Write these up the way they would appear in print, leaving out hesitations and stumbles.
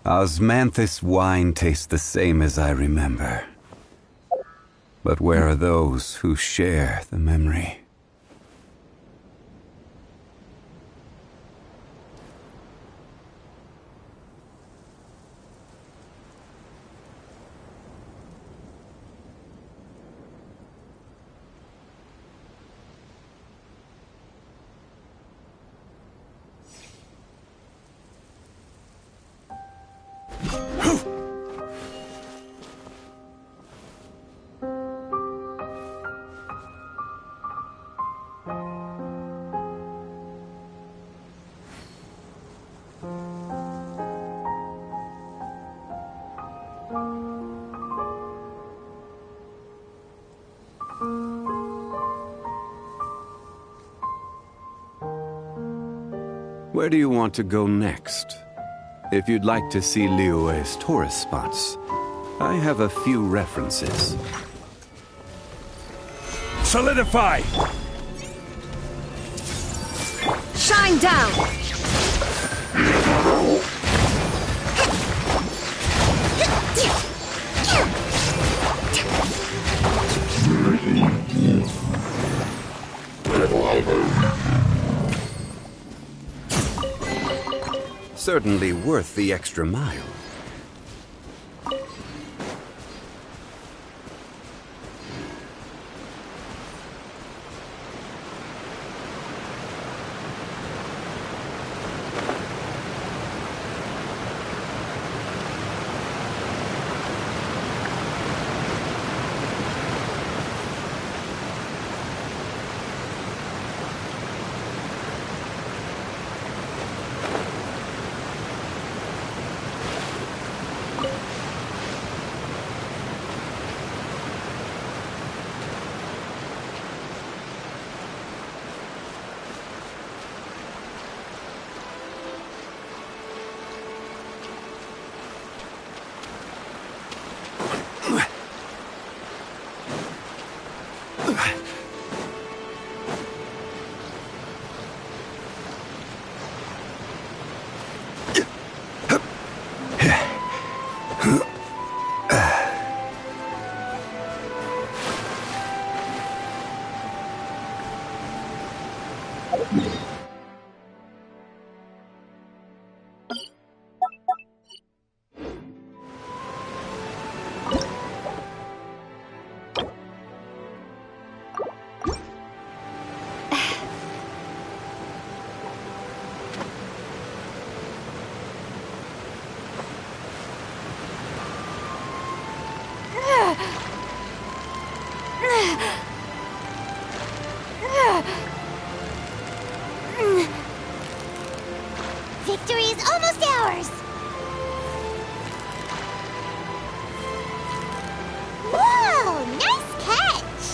Osmanthus wine tastes the same as I remember. But where are those who share the memory? Where do you want to go next? If you'd like to see Liyue's tourist spots, I have a few references. Solidify! Shine down! Certainly worth the extra mile. Victory is almost ours! Whoa! Nice catch!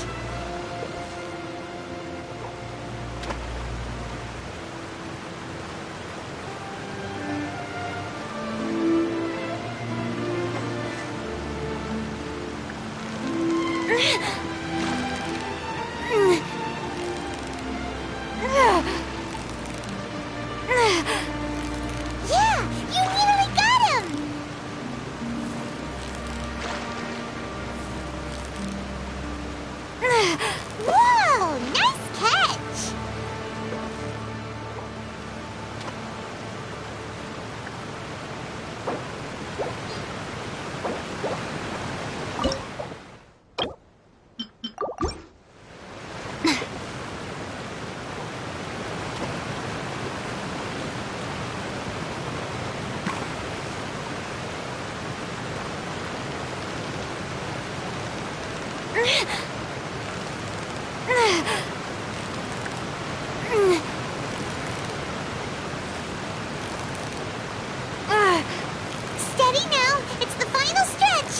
Yeah! You nearly got him! Whoa! Nice catch! Steady now! It's the final stretch!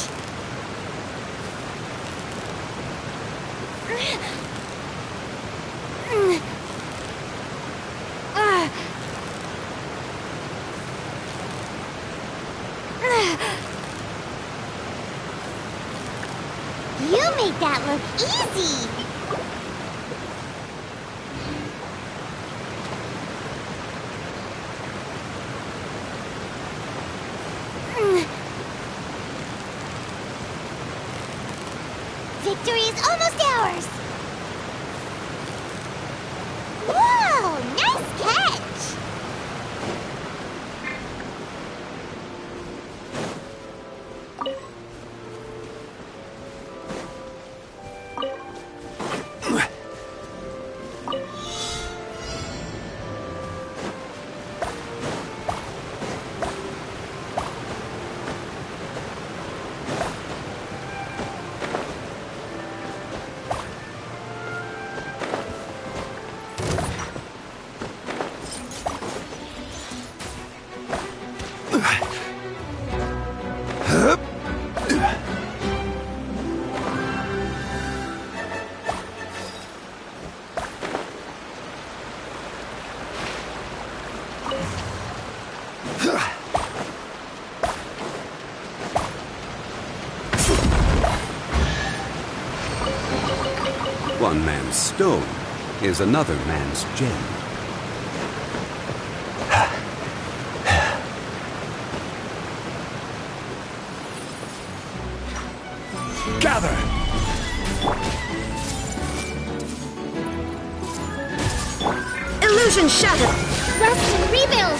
You made that look easy! victory is almost ours! Whoa! Nice catch! One man's stone is another man's gem. Gather! Illusion shattered! Rest and rebuild!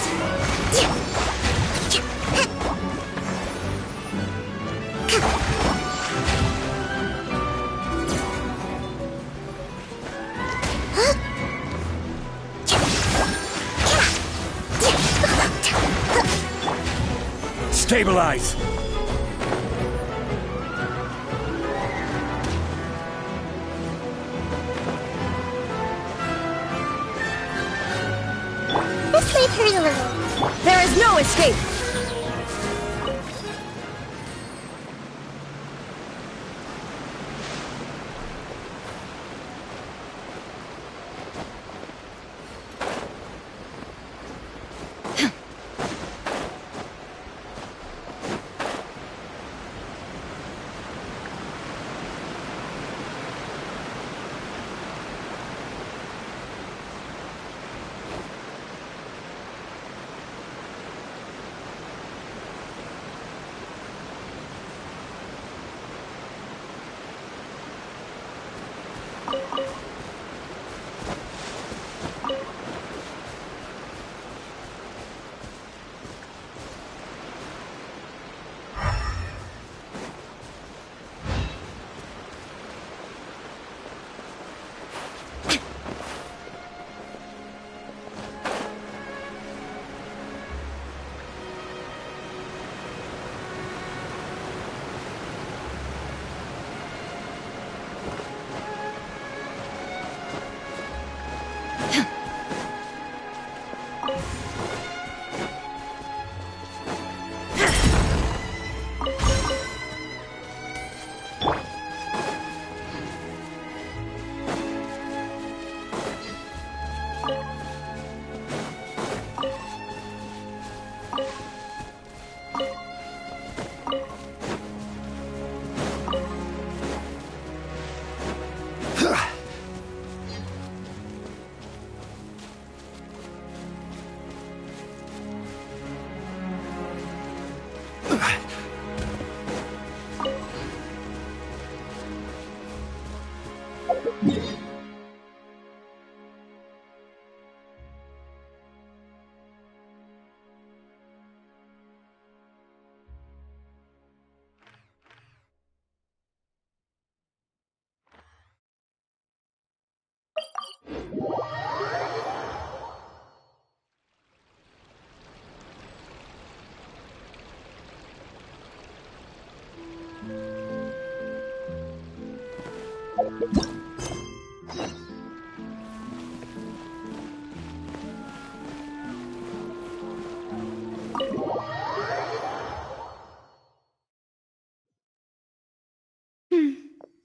Stabilize! This may hurt a little. There is no escape!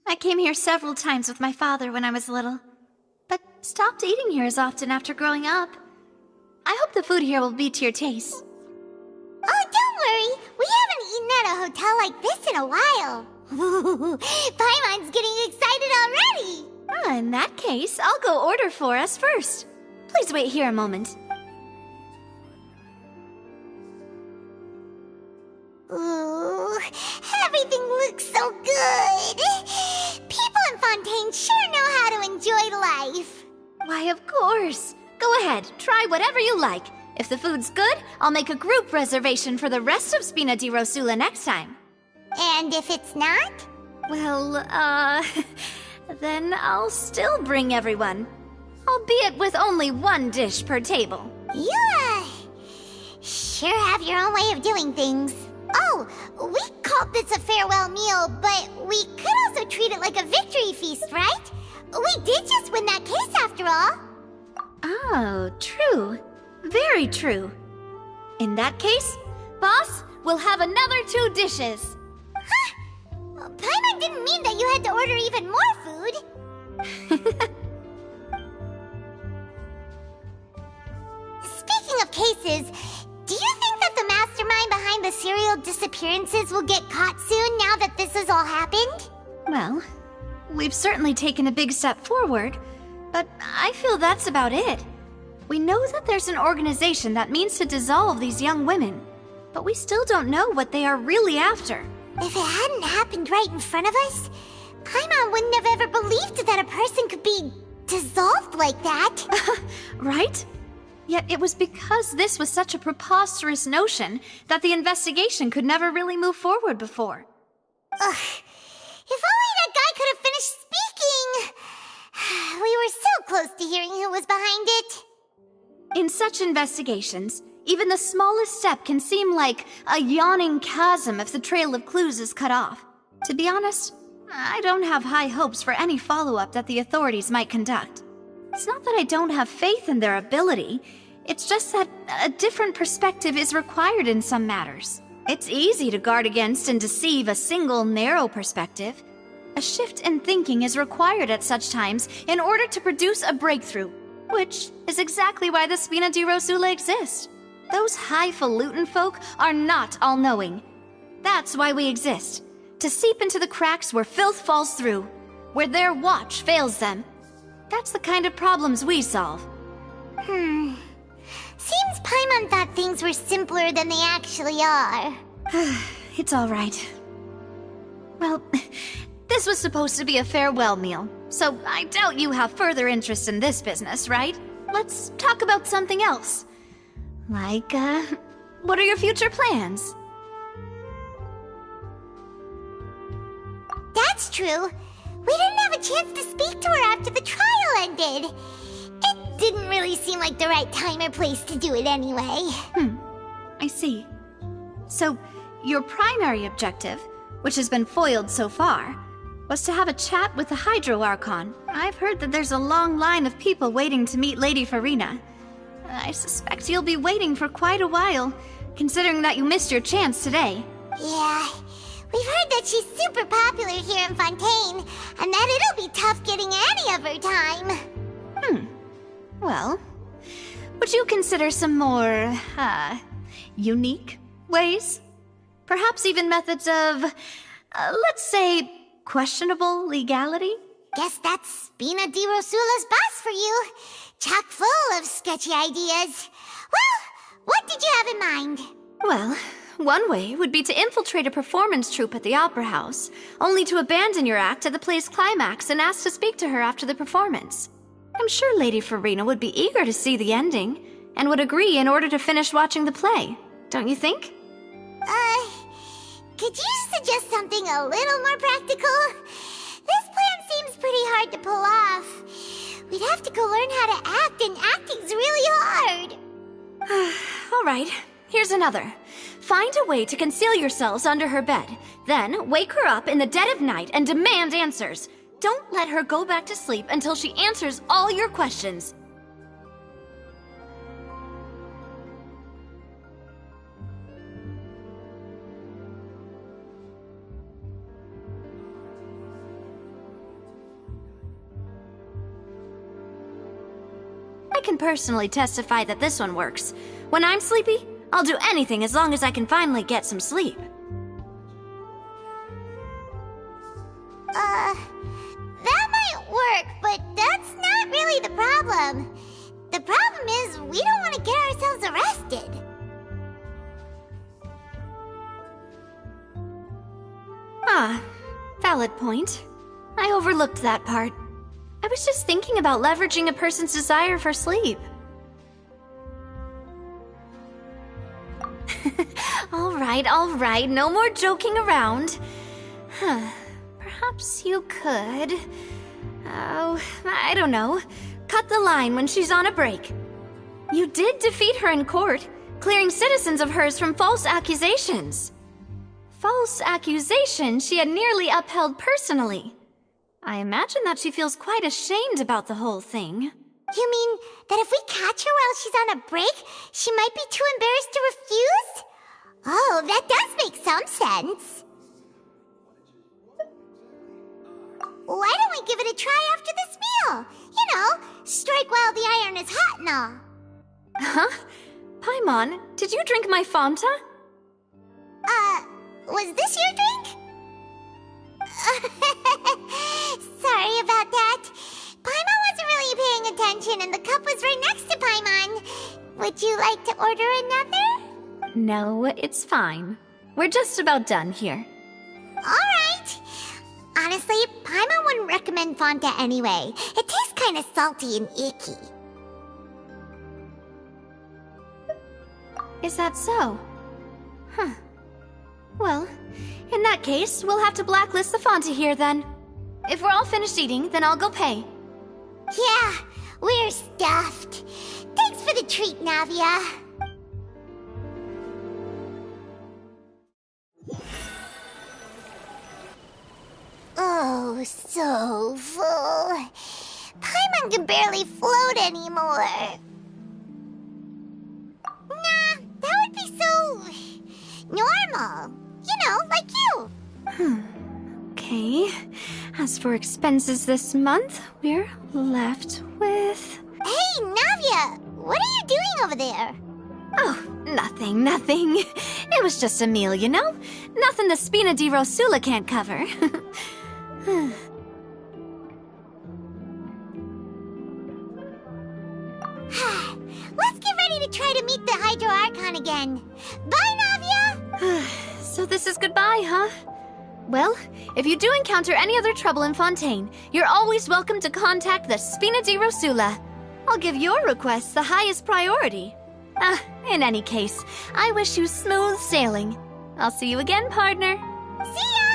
I came here several times with my father when I was little, but stopped eating here as often after growing up. I hope the food here will be to your taste. Oh, don't worry. We haven't eaten at a hotel like this in a while. Paimon's getting excited already. In that case, I'll go order for us first. Please wait here a moment. Ooh, everything looks so good. People Fontaine sure know how to enjoy life. Why, of course. Go ahead, try whatever you like. If the food's good, I'll make a group reservation for the rest of Spina di Rosula next time. And if it's not? Well, then I'll still bring everyone. Albeit with only one dish per table. You, sure have your own way of doing things. Oh, we called this a farewell meal, but we could also treat it like a victory feast, right? We did just win that case after all. Oh, true. Very true. In that case, boss, we'll have another 2 dishes. Huh? Paimon didn't mean that you had to order even more food. Speaking of cases, do you think that the mastermind behind the serial disappearances will get caught soon now that this has all happened? Well, we've certainly taken a big step forward, but I feel that's about it. We know that there's an organization that means to dissolve these young women, but we still don't know what they are really after. If it hadn't happened right in front of us, Paimon wouldn't have ever believed that a person could be dissolved like that. Right? Yet it was because this was such a preposterous notion that the investigation could never really move forward before. Ugh. If only that guy could have finished speaking! We were so close to hearing who was behind it. In such investigations, even the smallest step can seem like a yawning chasm if the trail of clues is cut off. To be honest, I don't have high hopes for any follow-up that the authorities might conduct. It's not that I don't have faith in their ability, it's just that a different perspective is required in some matters. It's easy to guard against and deceive a single narrow perspective. A shift in thinking is required at such times in order to produce a breakthrough, which is exactly why the Spina di Rosula exist. Those highfalutin folk are not all-knowing. That's why we exist, to seep into the cracks where filth falls through, where their watch fails them. That's the kind of problems we solve. Seems Paimon thought things were simpler than they actually are. It's all right. Well, this was supposed to be a farewell meal, so I doubt you have further interest in this business, right? Let's talk about something else. Like, what are your future plans? That's true. We didn't have a chance to speak to her after the trial ended. It didn't really seem like the right time or place to do it anyway. I see. So, your primary objective, which has been foiled so far, was to have a chat with the Hydro Archon. I've heard that there's a long line of people waiting to meet Lady Farina. I suspect you'll be waiting for quite a while, considering that you missed your chance today. Yeah, we've heard that she's super popular here in Fontaine, and that it'll be tough getting any of her time. Well, would you consider some more, unique ways? Perhaps even methods of, let's say, questionable legality? Guess that's Spina di Rosula's boss for you. Chock full of sketchy ideas. Well, what did you have in mind? Well, one way would be to infiltrate a performance troupe at the Opera House, only to abandon your act at the play's climax and ask to speak to her after the performance. I'm sure Lady Farina would be eager to see the ending, and would agree in order to finish watching the play. Don't you think? Could you suggest something a little more practical? This plan seems pretty hard to pull off. We'd have to go learn how to act, and acting's really hard. All right, here's another. Find a way to conceal yourselves under her bed. Then wake her up in the dead of night and demand answers. Don't let her go back to sleep until she answers all your questions. I can personally testify that this one works. When I'm sleepy, I'll do anything as long as I can finally get some sleep. That might work, but that's not really the problem. The problem is we don't want to get ourselves arrested. Ah, valid point. I I overlooked that part. I was just thinking about leveraging a person's desire for sleep. All right, no more joking around. Perhaps you could... Oh, I don't know. Cut the line when she's on a break. You did defeat her in court, clearing citizens of hers from false accusations. False accusations she had nearly upheld personally. I imagine that she feels quite ashamed about the whole thing. You mean that if we catch her while she's on a break, she might be too embarrassed to refuse? Oh, that does make some sense. Why don't we give it a try after this meal? You know, strike while the iron is hot and all. Huh? Paimon, did you drink my Fanta? Was this your drink? Sorry about that. Paimon wasn't really paying attention and the cup was right next to Paimon. Would you like to order another? No, it's fine. We're just about done here. Alright. Honestly, Paimon wouldn't recommend Fonta anyway. It tastes kind of salty and icky. Is that so? Huh. Well, in that case, we'll have to blacklist the Fonta here then. If we're all finished eating, then I'll go pay. Yeah, we're stuffed. Thanks for the treat, Navia. Oh, so full. Paimon can barely float anymore. Nah, that would be so... normal. You know, like you. Okay. As for expenses this month, we're left with... Hey, Navia! What are you doing over there? Oh, nothing. It was just a meal, you know? Nothing the Spina di Rosula can't cover. Let's get ready to try to meet the Hydro Archon again. Bye, Navia! So this is goodbye, huh? Well, if you do encounter any other trouble in Fontaine, you're always welcome to contact the Spina di Rosula. I'll give your request the highest priority. In any case, I wish you smooth sailing. I'll see you again, partner. See ya!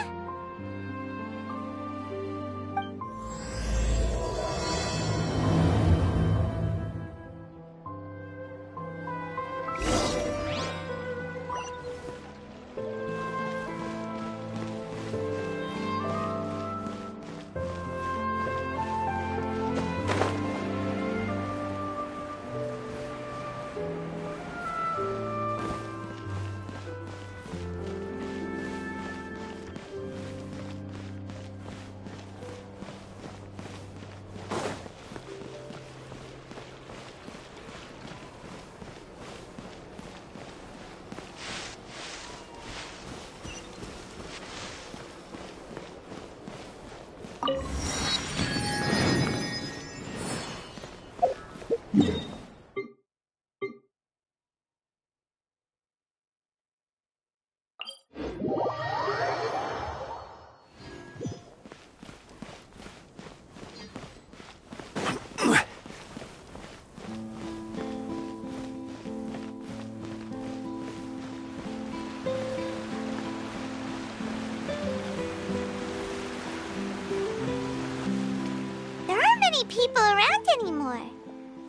People around anymore.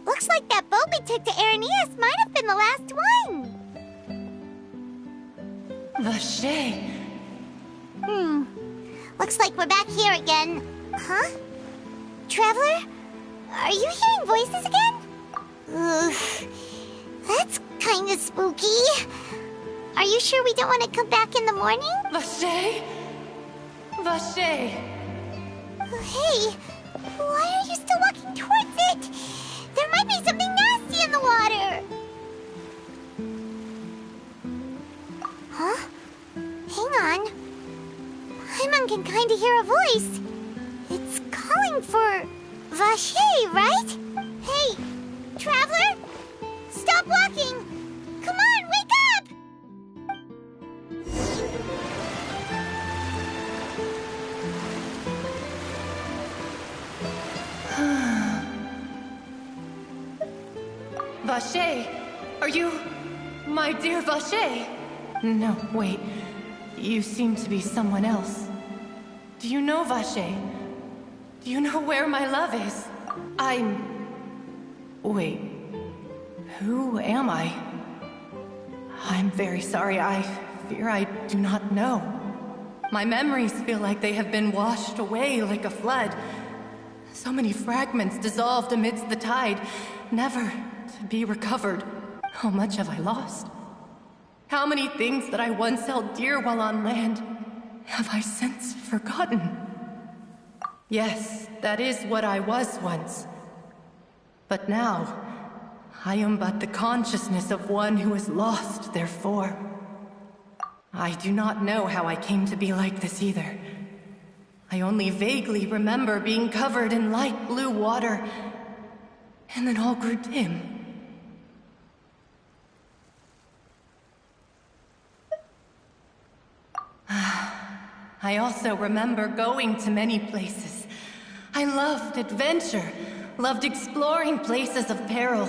Looks like that boat we took to Araneas might have been the last one. Vache. Looks like we're back here again. Huh? Traveler? Are you hearing voices again? Ugh. That's kind of spooky. Are you sure we don't want to come back in the morning? Vache? Vache. Hey, why are you still walking towards it? There might be something nasty in the water. Huh? Hang on. Paimon can kind of hear a voice. It's calling for Vache, right? Hey, Traveler? Stop walking! Come on, wake up! Vache! Are you... my dear Vache? No, wait. You seem to be someone else. Do you know Vache? Do you know where my love is? Wait. Who am I? I'm very sorry. I fear I do not know. My memories feel like they have been washed away like a flood. So many fragments dissolved amidst the tide, never to be recovered. How much have I lost? How many things that I once held dear while on land have I since forgotten? Yes, that is what I was once. But now, I am but the consciousness of one who is lost, therefore. I do not know how I came to be like this either. I only vaguely remember being covered in light blue water, and then all grew dim. I also remember going to many places. I loved adventure, loved exploring places of peril.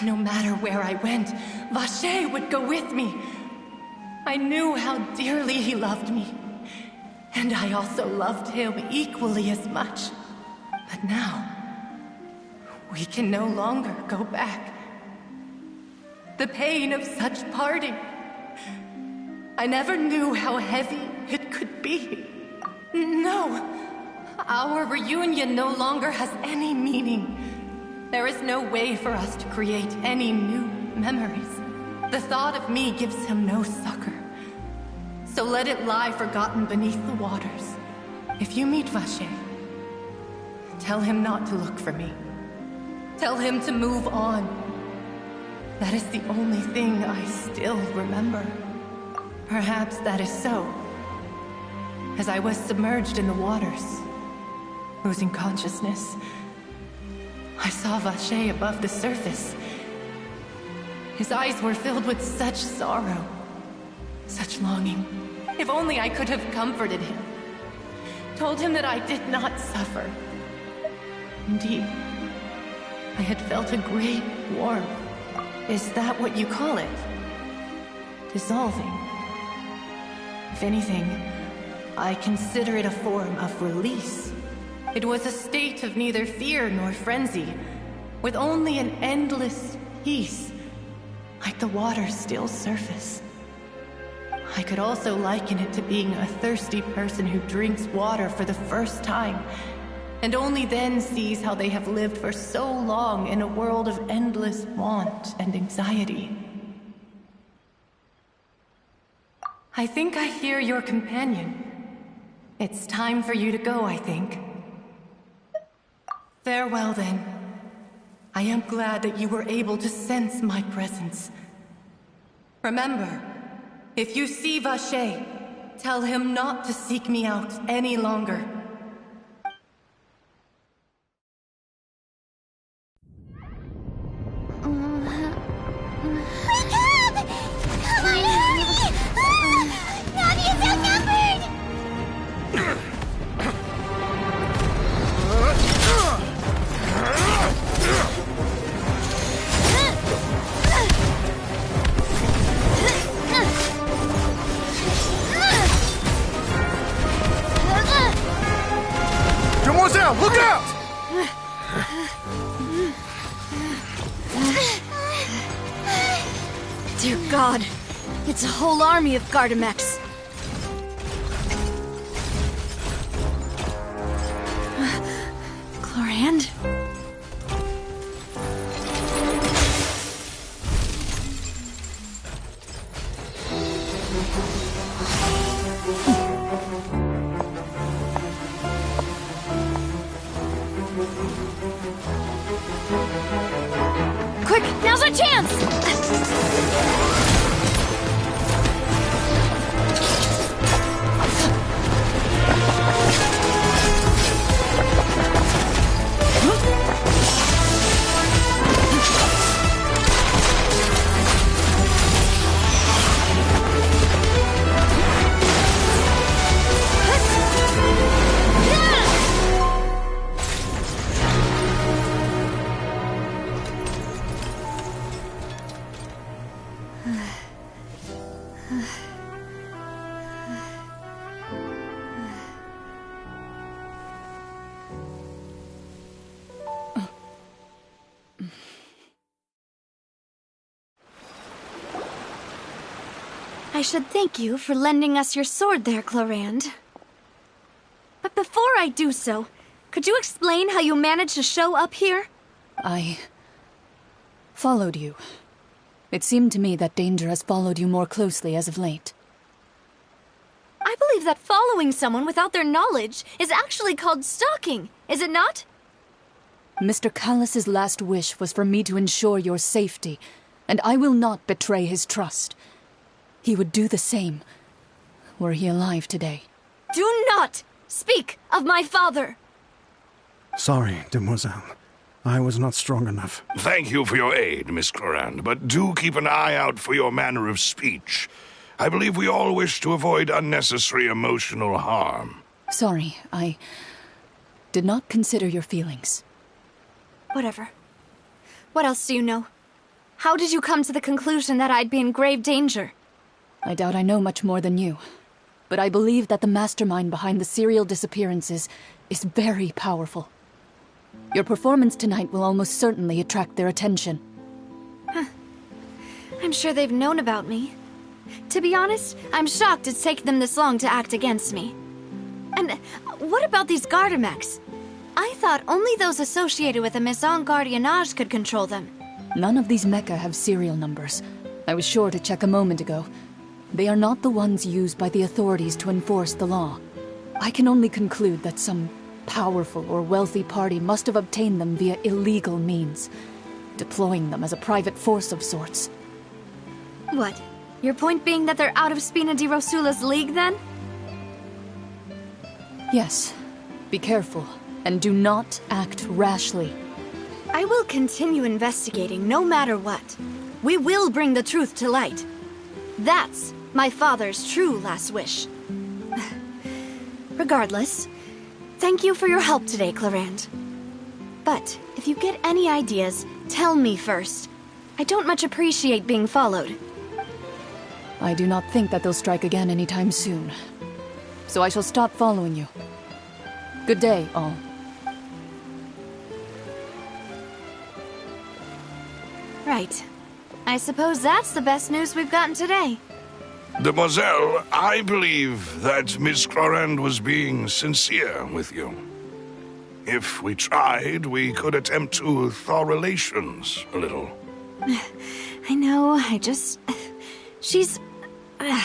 No matter where I went, Vache would go with me. I knew how dearly he loved me, and I also loved him equally as much. But now, we can no longer go back. The pain of such parting, I never knew how heavy it could be. No, our reunion no longer has any meaning. There is no way for us to create any new memories. The thought of me gives him no succor. So let it lie forgotten beneath the waters. If you meet Vache, tell him not to look for me. Tell him to move on. That is the only thing I still remember. Perhaps that is so. As I was submerged in the waters, losing consciousness, I saw Vache above the surface. His eyes were filled with such sorrow, such longing. If only I could have comforted him, told him that I did not suffer. Indeed, I had felt a great warmth. Is that what you call it? Dissolving. If anything, I consider it a form of release. It was a state of neither fear nor frenzy, with only an endless peace, like the water's still surface. I could also liken it to being a thirsty person who drinks water for the first time, and only then sees how they have lived for so long in a world of endless want and anxiety. I think I hear your companion. It's time for you to go, I think. Farewell, then. I am glad that you were able to sense my presence. Remember, if you see Vache, tell him not to seek me out any longer. Look out! Dear God, it's a whole army of Gardamex. Chlorand? Quick, now's our chance! I should thank you for lending us your sword there, Clorand. But before I do so, could you explain how you managed to show up here? I followed you. It seemed to me that danger has followed you more closely as of late. I believe that following someone without their knowledge is actually called stalking, is it not? Mr. Callus's last wish was for me to ensure your safety, and I will not betray his trust. He would do the same, were he alive today. Do not speak of my father! Sorry, demoiselle. I was not strong enough. Thank you for your aid, Miss Clorand, but do keep an eye out for your manner of speech. I believe we all wish to avoid unnecessary emotional harm. Sorry, I did not consider your feelings. Whatever. What else do you know? How did you come to the conclusion that I'd be in grave danger? I doubt I know much more than you, but I believe that the mastermind behind the serial disappearances is very powerful. Your performance tonight will almost certainly attract their attention. I'm sure they've known about me. To be honest, I'm shocked it's taken them this long to act against me. And what about these Gardamex? I thought only those associated with the Maison Gardiennage could control them. None of these mecha have serial numbers. I was sure to check a moment ago. They are not the ones used by the authorities to enforce the law. I can only conclude that some powerful or wealthy party must have obtained them via illegal means, deploying them as a private force of sorts. What? Your point being that they're out of Spina di Rosula's league, then? Yes. Be careful, and do not act rashly. I will continue investigating no matter what. We will bring the truth to light. That's my father's true last wish. Regardless, thank you for your help today, Clorand. But if you get any ideas, tell me first. I don't much appreciate being followed. I do not think that they'll strike again anytime soon. So I shall stop following you. Good day, all. Right. I suppose that's the best news we've gotten today. Demoiselle, I believe that Miss Clorand was being sincere with you. If we tried, we could attempt to thaw relations a little. I know, she's... Oh,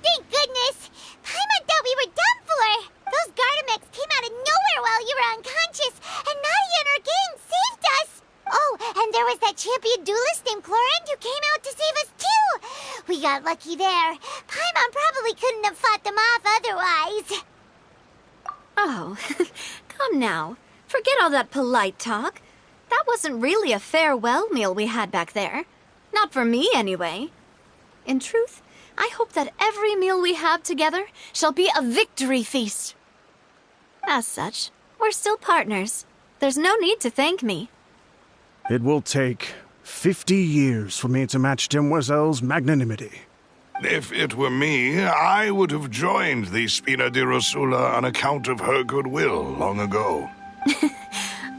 thank goodness! Paimon thought we were done for! Those Gardamex came out of nowhere while you were unconscious, and Nadia and her gang saved us! Oh, and there was that champion duelist named Clorand who came out to save us too! We got lucky there. Paimon probably couldn't have fought them off otherwise. Oh, come now. Forget all that polite talk. That wasn't really a farewell meal we had back there. Not for me, anyway. In truth, I hope that every meal we have together shall be a victory feast. As such, we're still partners. There's no need to thank me. It will take 50 years for me to match Demoiselle's magnanimity. If it were me, I would have joined the Spina di Rosula on account of her goodwill long ago.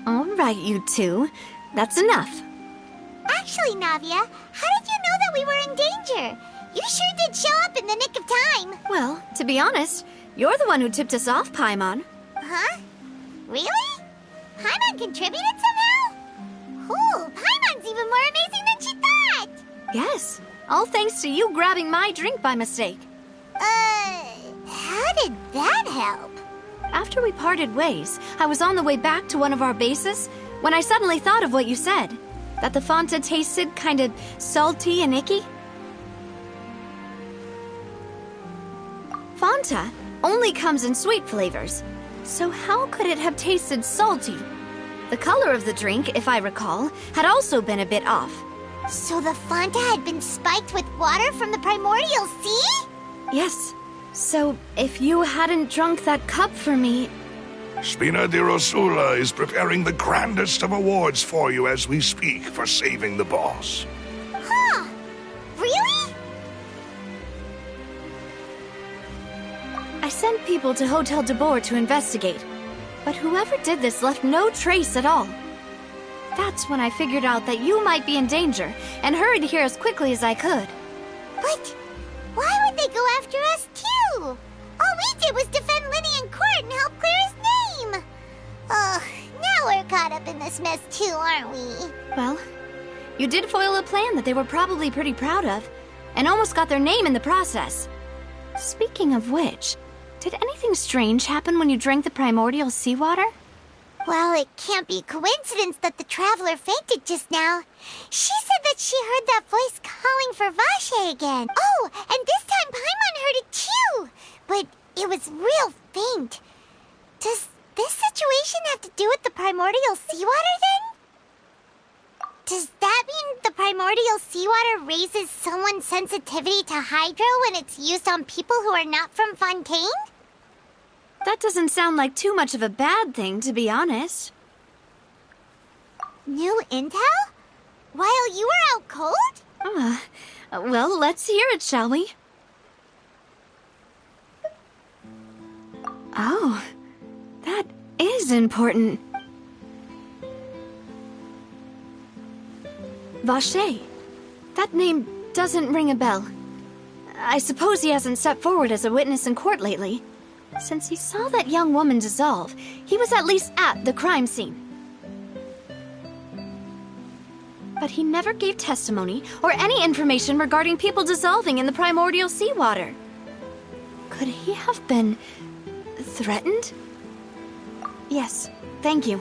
All right, you two. That's enough. Actually, Navia, how did you know that we were in danger? You sure did show up in the nick of time. Well, to be honest, you're the one who tipped us off, Paimon. Huh? Really? Paimon contributed somehow? Ooh, Paimon's even more amazing than she thought! Yes, all thanks to you grabbing my drink by mistake. How did that help? After we parted ways, I was on the way back to one of our bases when I suddenly thought of what you said. That the Fonta tasted kind of salty and icky. Fonta only comes in sweet flavors, so how could it have tasted salty? The color of the drink, if I recall, had also been a bit off. So the Fonta had been spiked with water from the primordial sea? Yes. So if you hadn't drunk that cup for me... Spina di Rosula is preparing the grandest of awards for you as we speak for saving the boss. Huh? Really? I sent people to Hotel de Boer to investigate, but whoever did this left no trace at all. That's when I figured out that you might be in danger and hurried here as quickly as I could. But why would they go after us too? All we did was defend Linny in court and help clear his name. Ugh, now we're caught up in this mess too, aren't we? Well, you did foil a plan that they were probably pretty proud of, and almost got their name in the process. Speaking of which, did anything strange happen when you drank the primordial seawater? Well, it can't be coincidence that the traveler fainted just now. She said that she heard that voice calling for Vache again. Oh, and this time Paimon heard it too. But it was real faint. Does this situation have to do with the primordial seawater then? Does that mean the primordial seawater raises someone's sensitivity to hydro when it's used on people who are not from Fontaine? That doesn't sound like too much of a bad thing, to be honest. New intel? While you were out cold? Well, let's hear it, shall we? Oh, that is important. Vache. That name doesn't ring a bell. I suppose he hasn't stepped forward as a witness in court lately. Since he saw that young woman dissolve, he was at least at the crime scene. But he never gave testimony or any information regarding people dissolving in the primordial seawater. Could he have been threatened? Yes, thank you.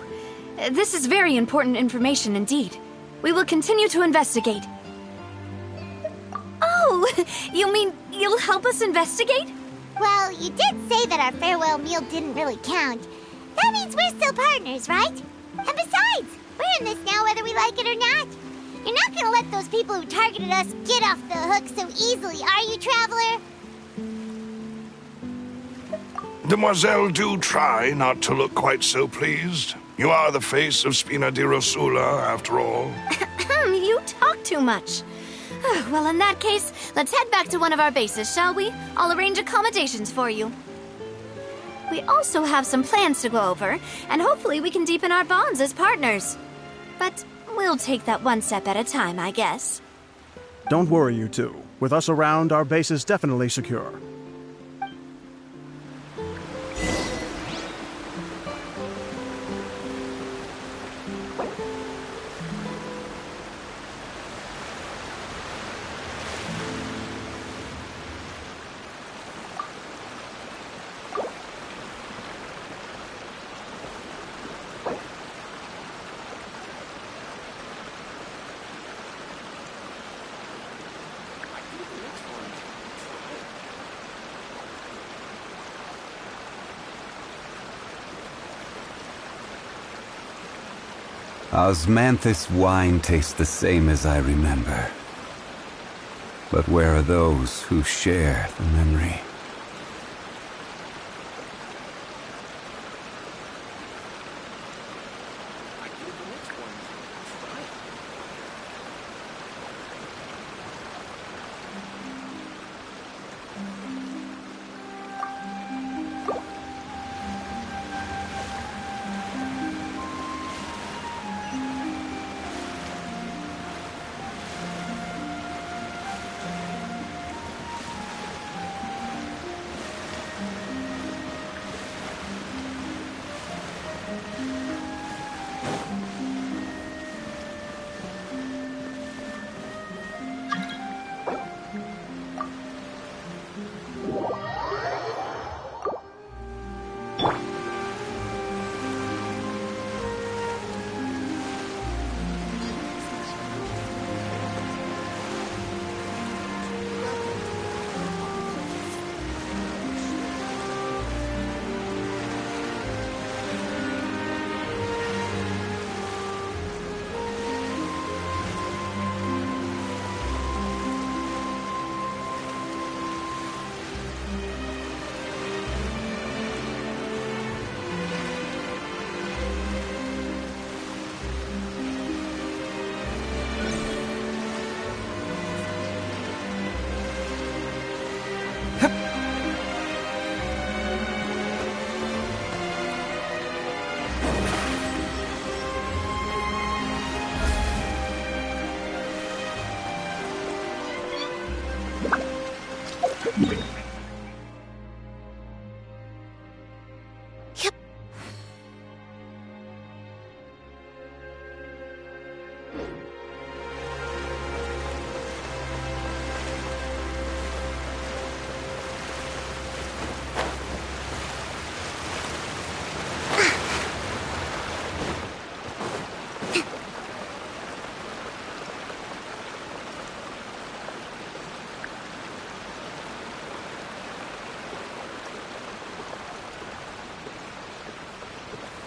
This is very important information indeed. We will continue to investigate. Oh, you mean you'll help us investigate? Well, you did say that our farewell meal didn't really count. That means we're still partners, right? And besides, we're in this now whether we like it or not. You're not gonna let those people who targeted us get off the hook so easily, are you, Traveler? Demoiselle, do try not to look quite so pleased. You are the face of Spina di Rosula, after all. You talk too much. Well, in that case, let's head back to one of our bases, shall we? I'll arrange accommodations for you. We also have some plans to go over, and hopefully we can deepen our bonds as partners. But we'll take that one step at a time, I guess. Don't worry, you two. With us around, our base is definitely secure. Osmanthus wine tastes the same as I remember. But where are those who share the memory?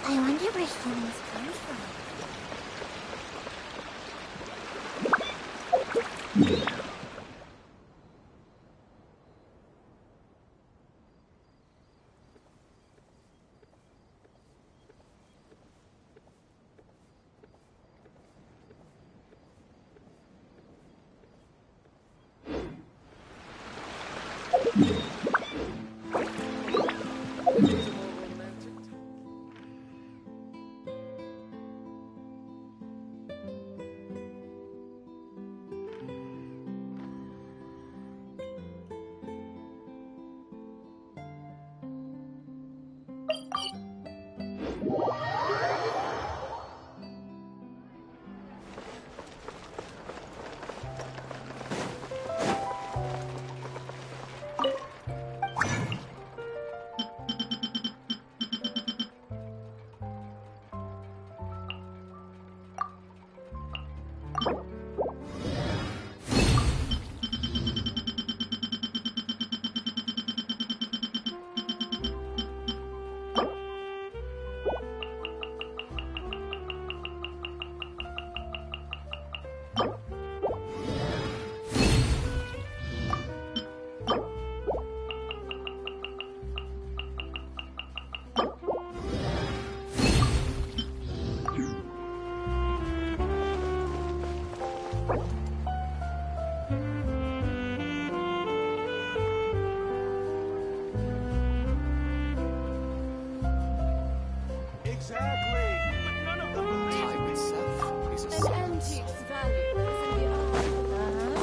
I wonder where humans come from.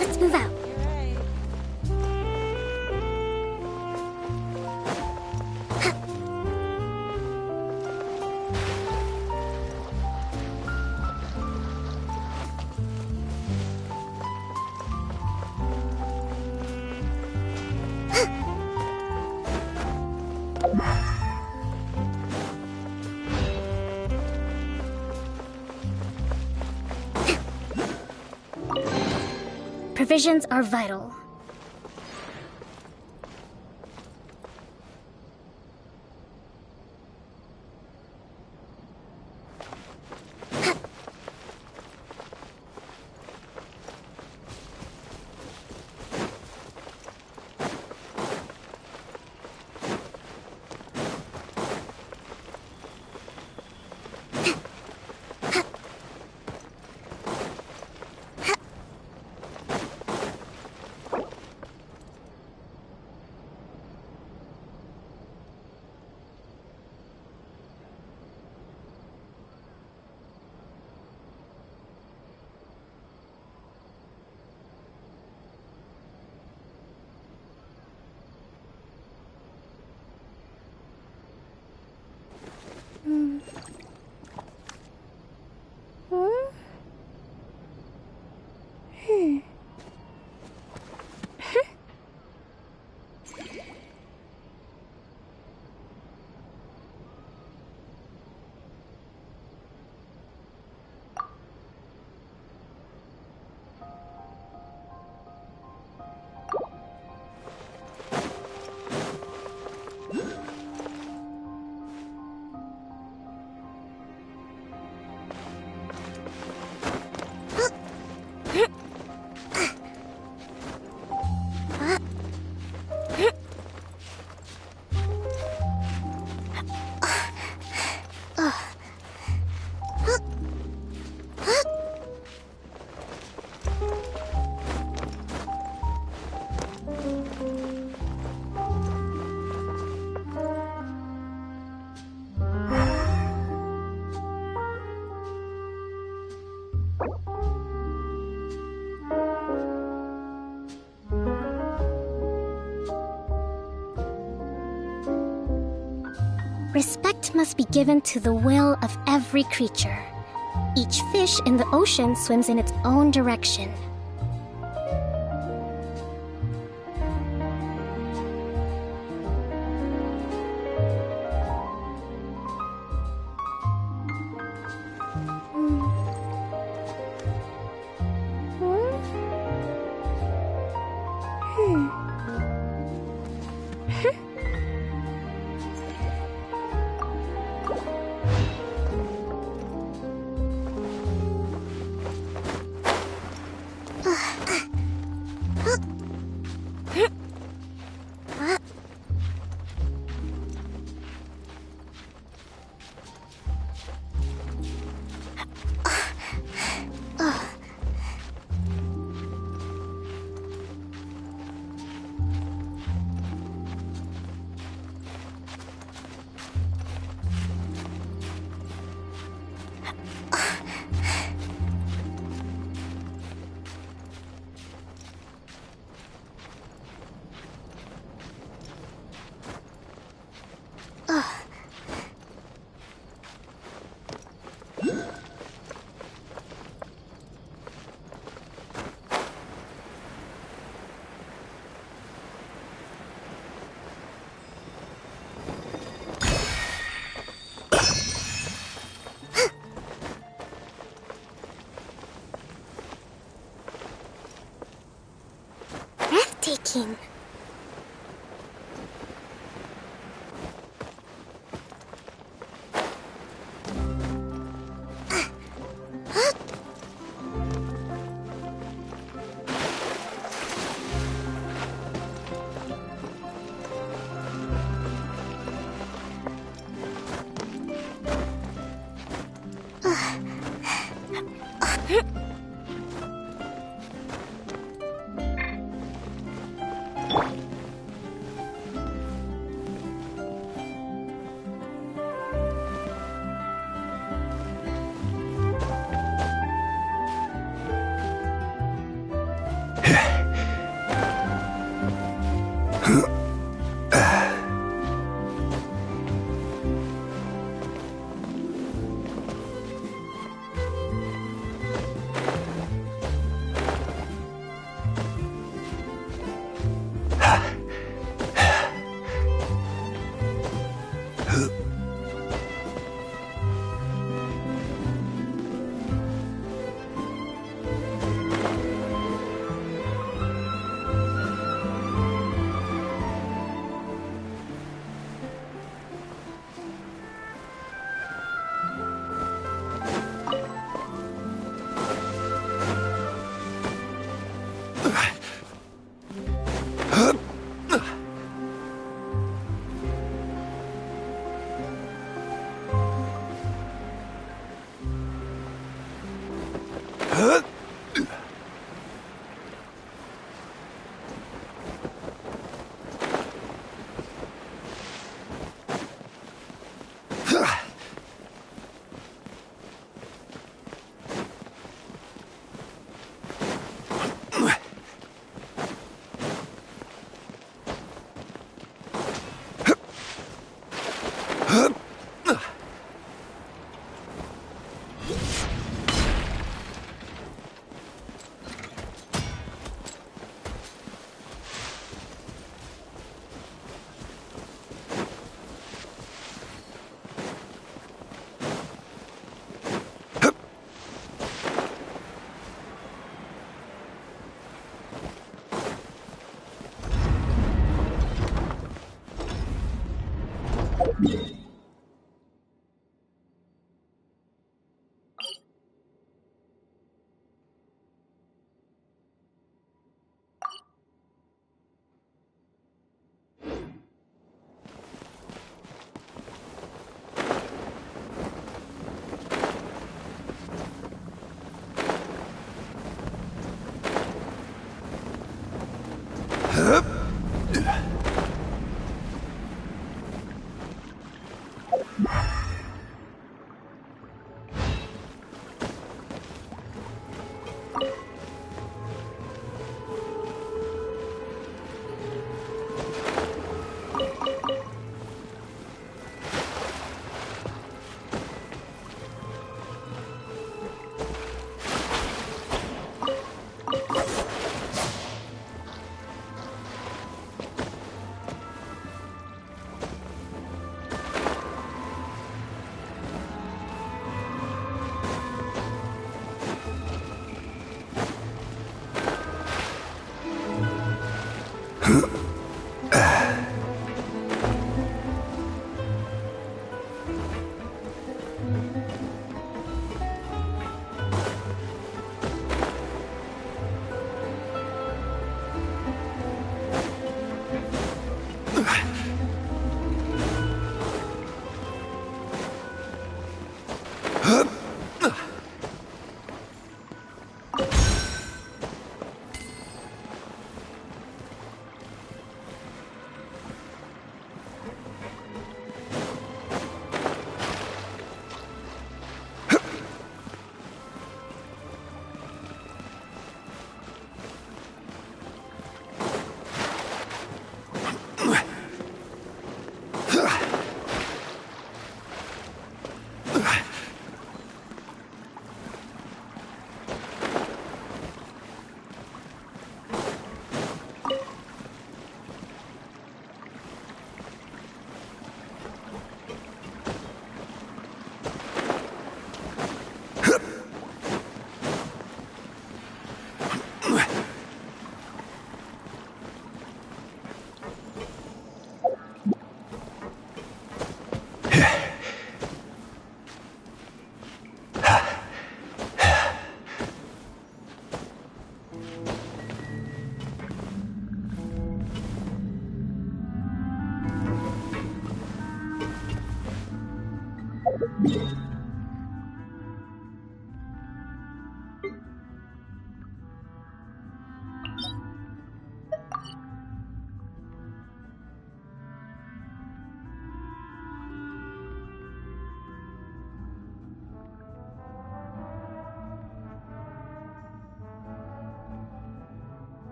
Let's move out. Provisions are vital. Respect must be given to the will of every creature. Each fish in the ocean swims in its own direction. Breathtaking.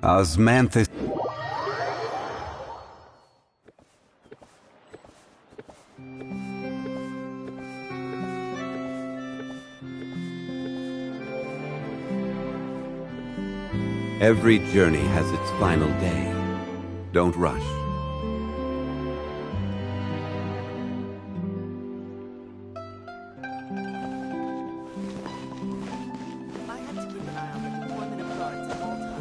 Osmanthus. Every journey has its final day. Don't rush. I had to keep an eye on the deployment of guards at all times.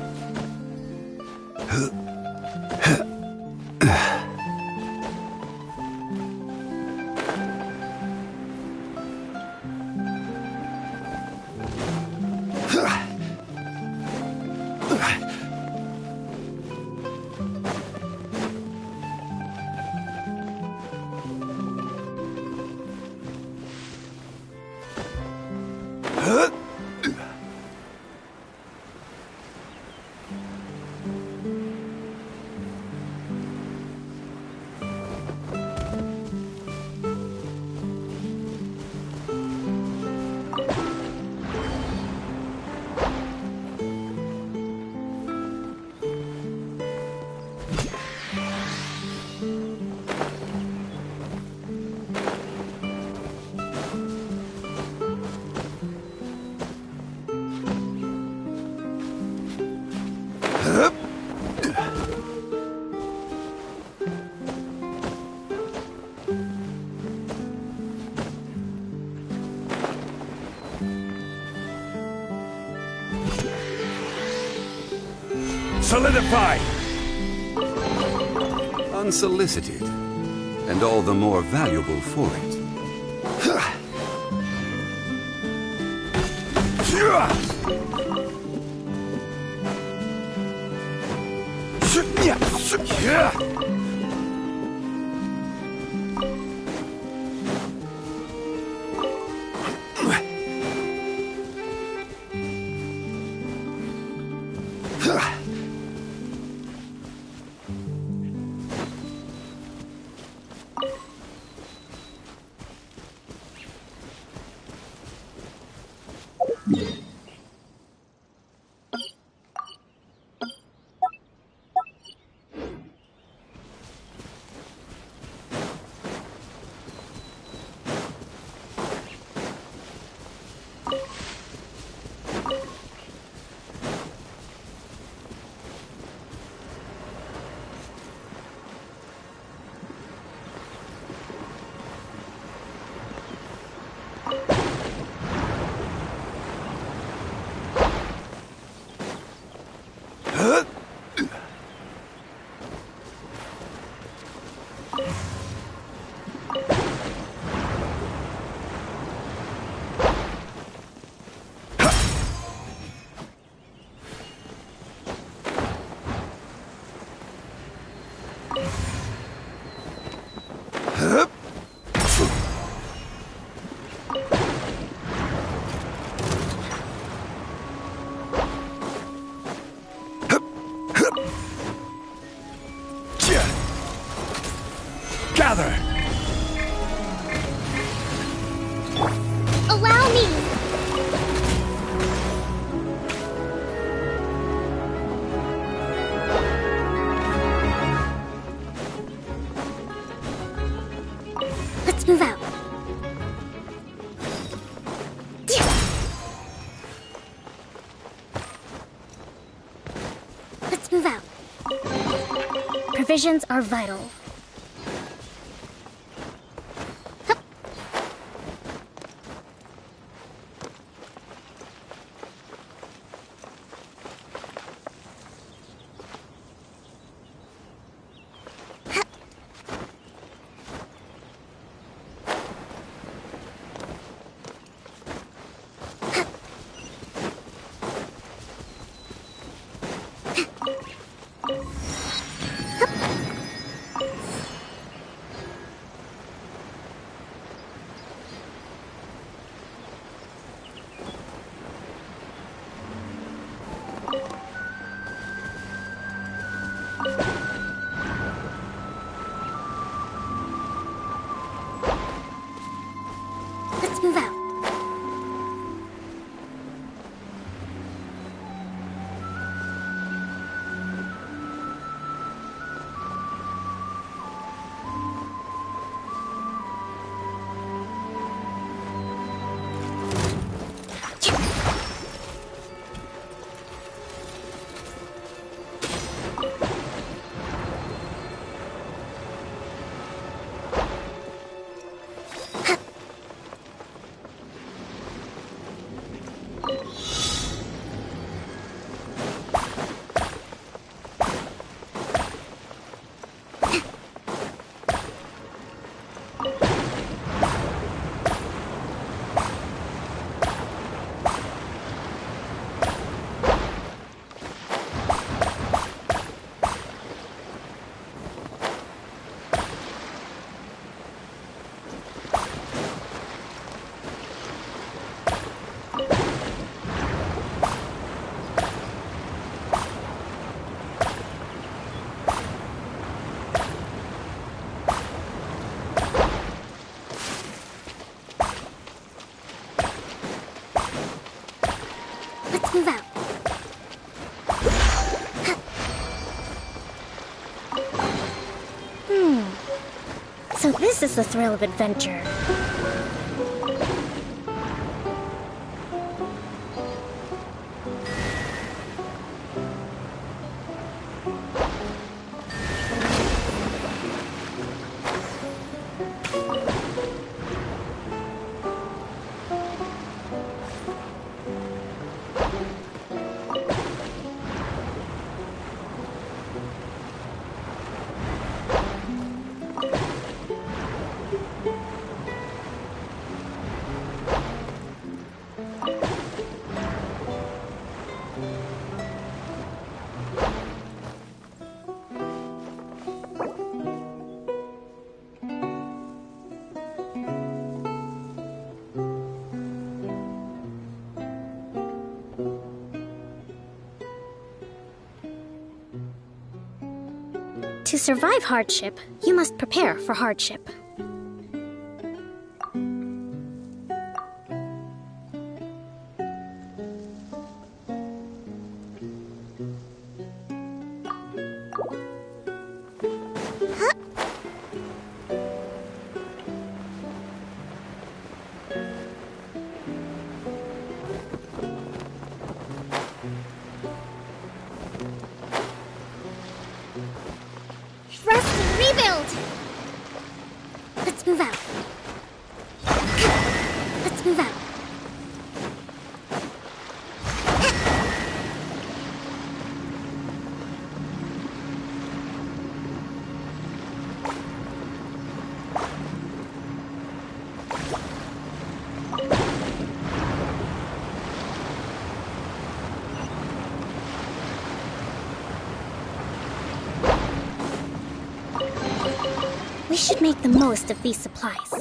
Solidify! Unsolicited, and all the more valuable for it. Gather! Allow me! Let's move out. Let's move out. Provisions are vital. Let's move out. So this is the thrill of adventure. To survive hardship, you must prepare for hardship. Rest and rebuild! Let's move out. Let's move out. We should make the most of these supplies.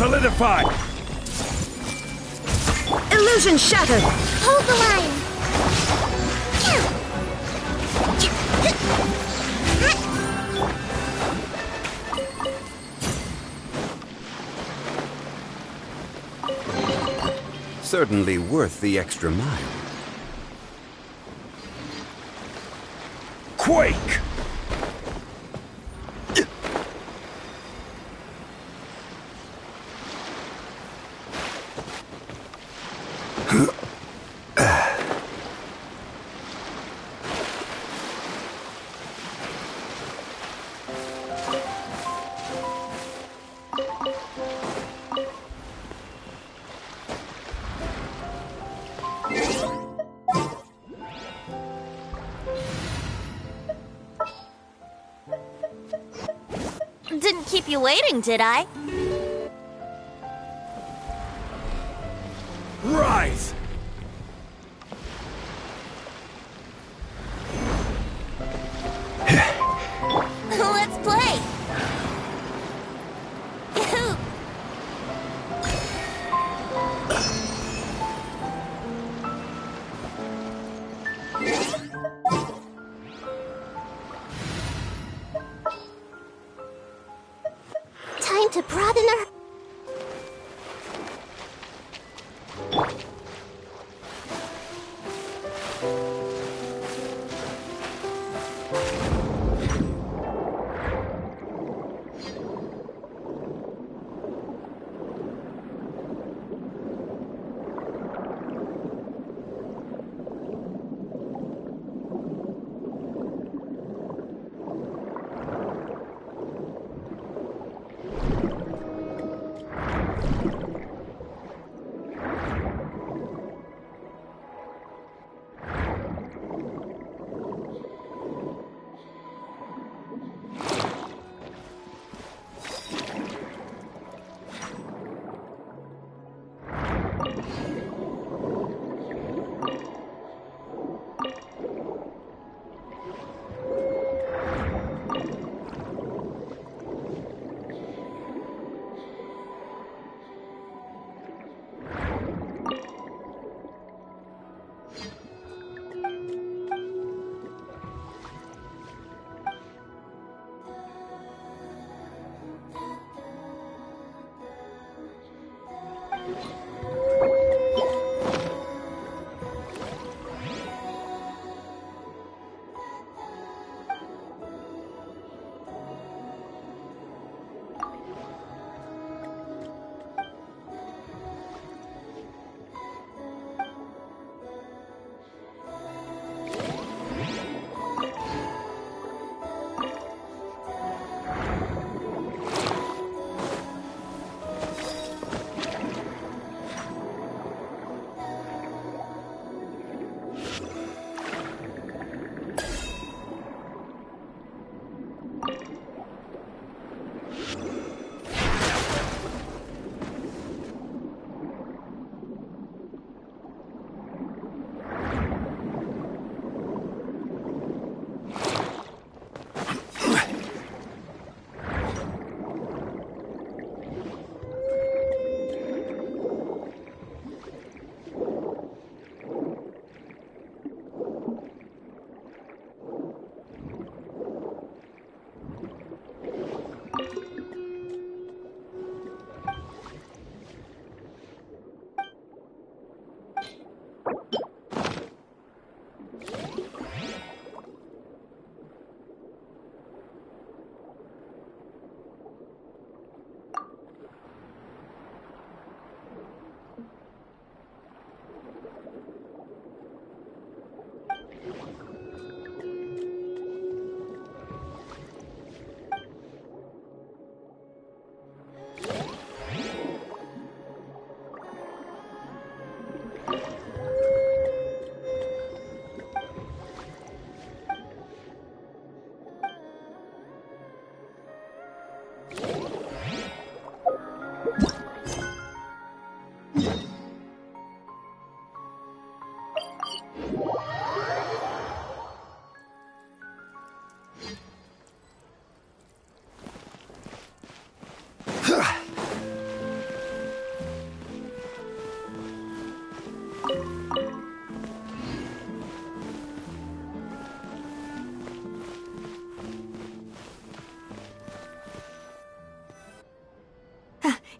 solidify! Illusion shattered! Hold the line! Certainly worth the extra mile. Quake! Didn't keep you waiting, did I? Rise! Let's play! Yahoo! Time to broaden our...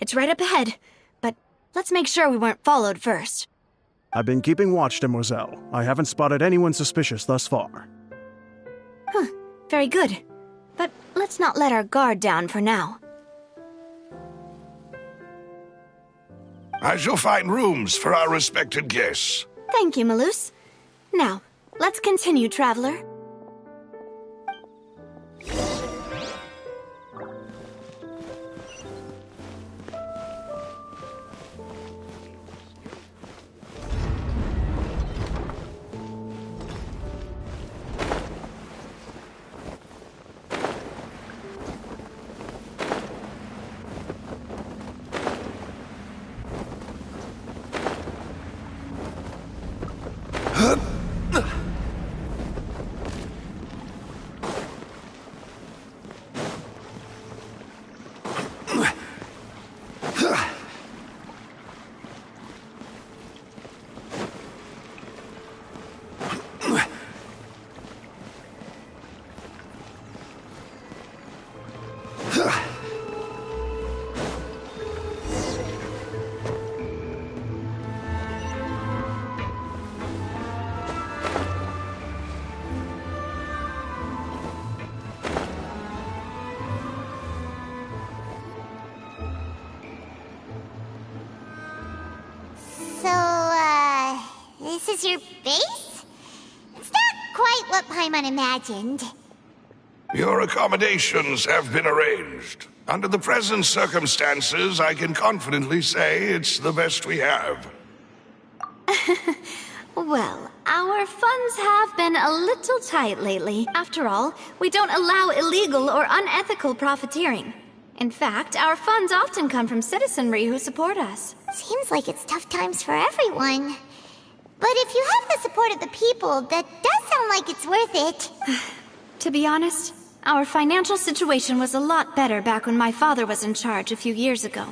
It's right up ahead, but let's make sure we weren't followed first. I've been keeping watch, Demoiselle. I haven't spotted anyone suspicious thus far. Huh, very good. But let's not let our guard down for now. I shall find rooms for our respected guests. Thank you, Malus. Now, let's continue, traveler. This is your base? It's not quite what Paimon imagined. Your accommodations have been arranged. Under the present circumstances, I can confidently say it's the best we have. Well, our funds have been a little tight lately. After all, we don't allow illegal or unethical profiteering. In fact, our funds often come from citizenry who support us. Seems like it's tough times for everyone. But if you have the support of the people, that does sound like it's worth it. To be honest, our financial situation was a lot better back when my father was in charge a few years ago.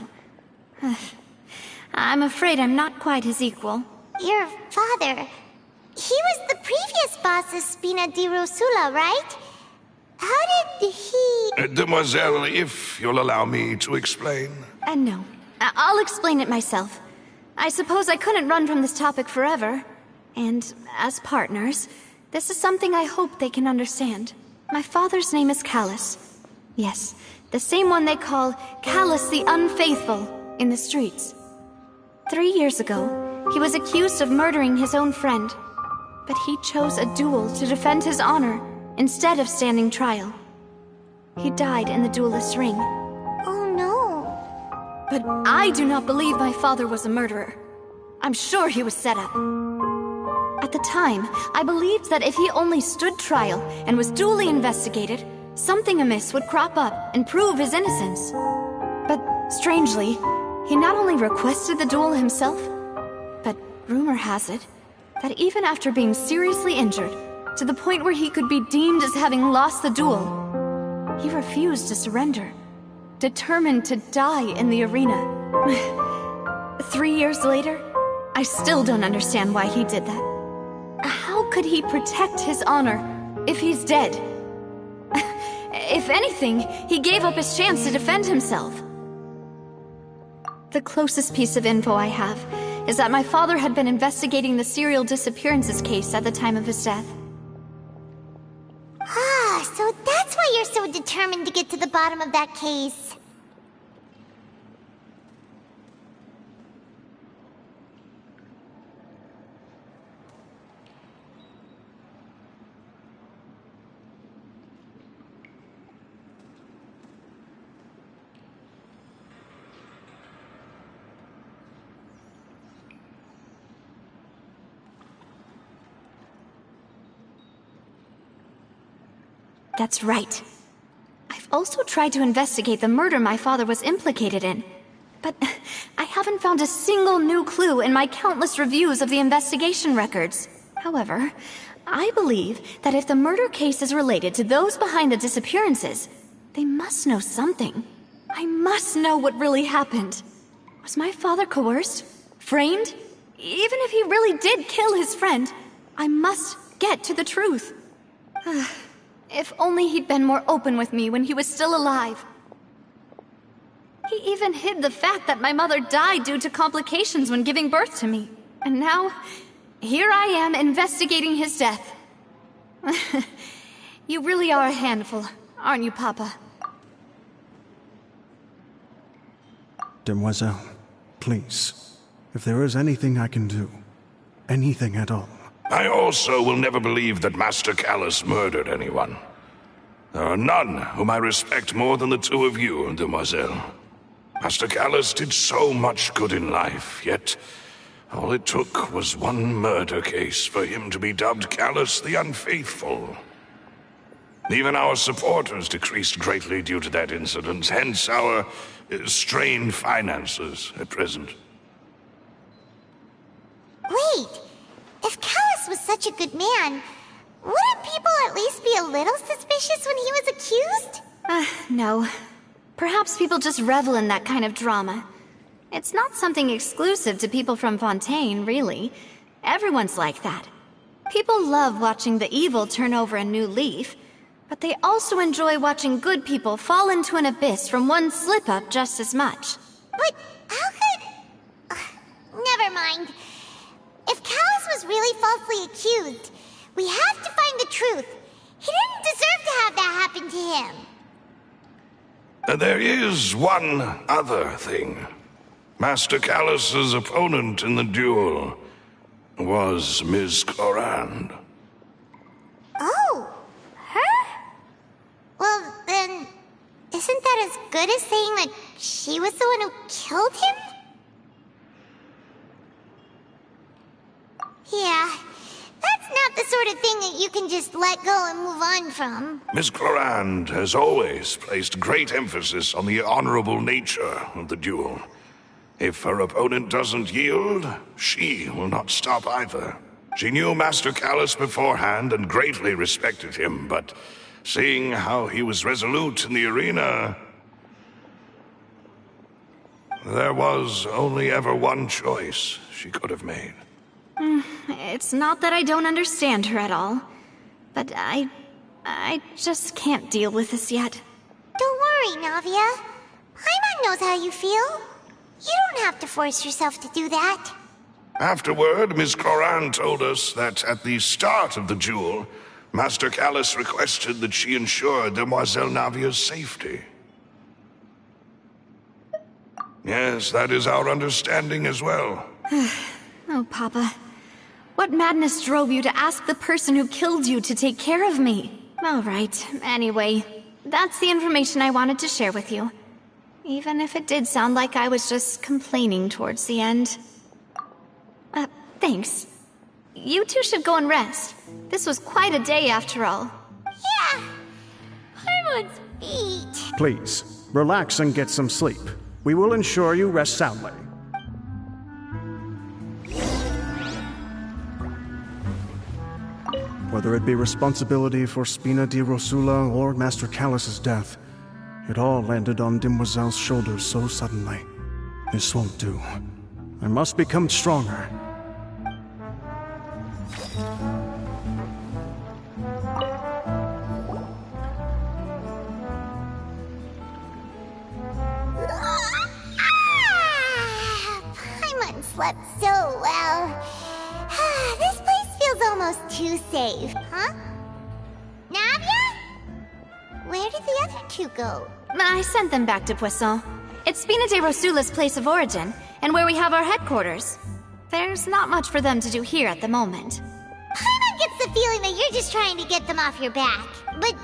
I'm afraid I'm not quite his equal. Your father... he was the previous boss of Spina di Rosula, right? How did he... Demoiselle, if you'll allow me to explain. No. I'll explain it myself. I suppose I couldn't run from this topic forever. And, as partners, this is something I hope they can understand. My father's name is Callus. Yes, the same one they call Callus the Unfaithful in the streets. 3 years ago, he was accused of murdering his own friend. But he chose a duel to defend his honor, instead of standing trial. He died in the duelist's ring. Oh no. But I do not believe my father was a murderer. I'm sure he was set up. At the time, I believed that if he only stood trial and was duly investigated, something amiss would crop up and prove his innocence. But strangely, he not only requested the duel himself, but rumor has it that even after being seriously injured, to the point where he could be deemed as having lost the duel, he refused to surrender, determined to die in the arena. 3 years later, I still don't understand why he did that. How could he protect his honor if he's dead? If anything, he gave up his chance to defend himself. The closest piece of info I have is that my father had been investigating the serial disappearances case at the time of his death. Ah, so that's why you're so determined to get to the bottom of that case. That's right. I've also tried to investigate the murder my father was implicated in, but I haven't found a single new clue in my countless reviews of the investigation records. However, I believe that if the murder case is related to those behind the disappearances, they must know something. I must know what really happened. Was my father coerced? Framed? Even if he really did kill his friend, I must get to the truth. If only he'd been more open with me when he was still alive. He even hid the fact that my mother died due to complications when giving birth to me. And now, here I am investigating his death. You really are a handful, aren't you, Papa? Demoiselle, please, if there is anything I can do, anything at all. I also will never believe that Master Callus murdered anyone. There are none whom I respect more than the two of you, Demoiselle. Master Callus did so much good in life, yet all it took was one murder case for him to be dubbed Callus the Unfaithful. Even our supporters decreased greatly due to that incident, hence our strained finances at present. Wait, if Callus was such a good man, wouldn't people at least be a little suspicious when he was accused? No. Perhaps people just revel in that kind of drama. It's not something exclusive to people from Fontaine, really. Everyone's like that. People love watching the evil turn over a new leaf, but they also enjoy watching good people fall into an abyss from one slip-up just as much. But how could... never mind. If Callus was really falsely accused, we have to find the truth. He didn't deserve to have that happen to him. There is one other thing. Master Callus's opponent in the duel was Ms. Clorand. Oh, her? Well, then, isn't that as good as saying that she was the one who killed him? Yeah, that's not the sort of thing that you can just let go and move on from. Ms. Clorand has always placed great emphasis on the honorable nature of the duel. If her opponent doesn't yield, she will not stop either. She knew Master Callus beforehand and greatly respected him, but seeing how he was resolute in the arena, there was only ever one choice she could have made. It's not that I don't understand her at all, but I just can't deal with this yet. Don't worry, Navia. Paimon knows how you feel. You don't have to force yourself to do that. Afterward, Ms. Clorand told us that at the start of the duel, Master Callus requested that she ensure Demoiselle Navia's safety. Yes, that is our understanding as well. Oh, Papa. What madness drove you to ask the person who killed you to take care of me? All right, anyway, that's the information I wanted to share with you. Even if it did sound like I was just complaining towards the end. Thanks. You two should go and rest. This was quite a day after all. Yeah, Paimon's beat. Please, relax and get some sleep. We will ensure you rest soundly. Whether it be responsibility for Spina di Rosula or Master Callus's death, it all landed on Demoiselle's shoulders so suddenly. This won't do. I must become stronger. Paimon slept so well. This place feels almost too safe, huh? Navia? Where did the other two go? I sent them back to Poisson. It's Spina de Rosula's place of origin, and where we have our headquarters. There's not much for them to do here at the moment. Paimon gets the feeling that you're just trying to get them off your back. But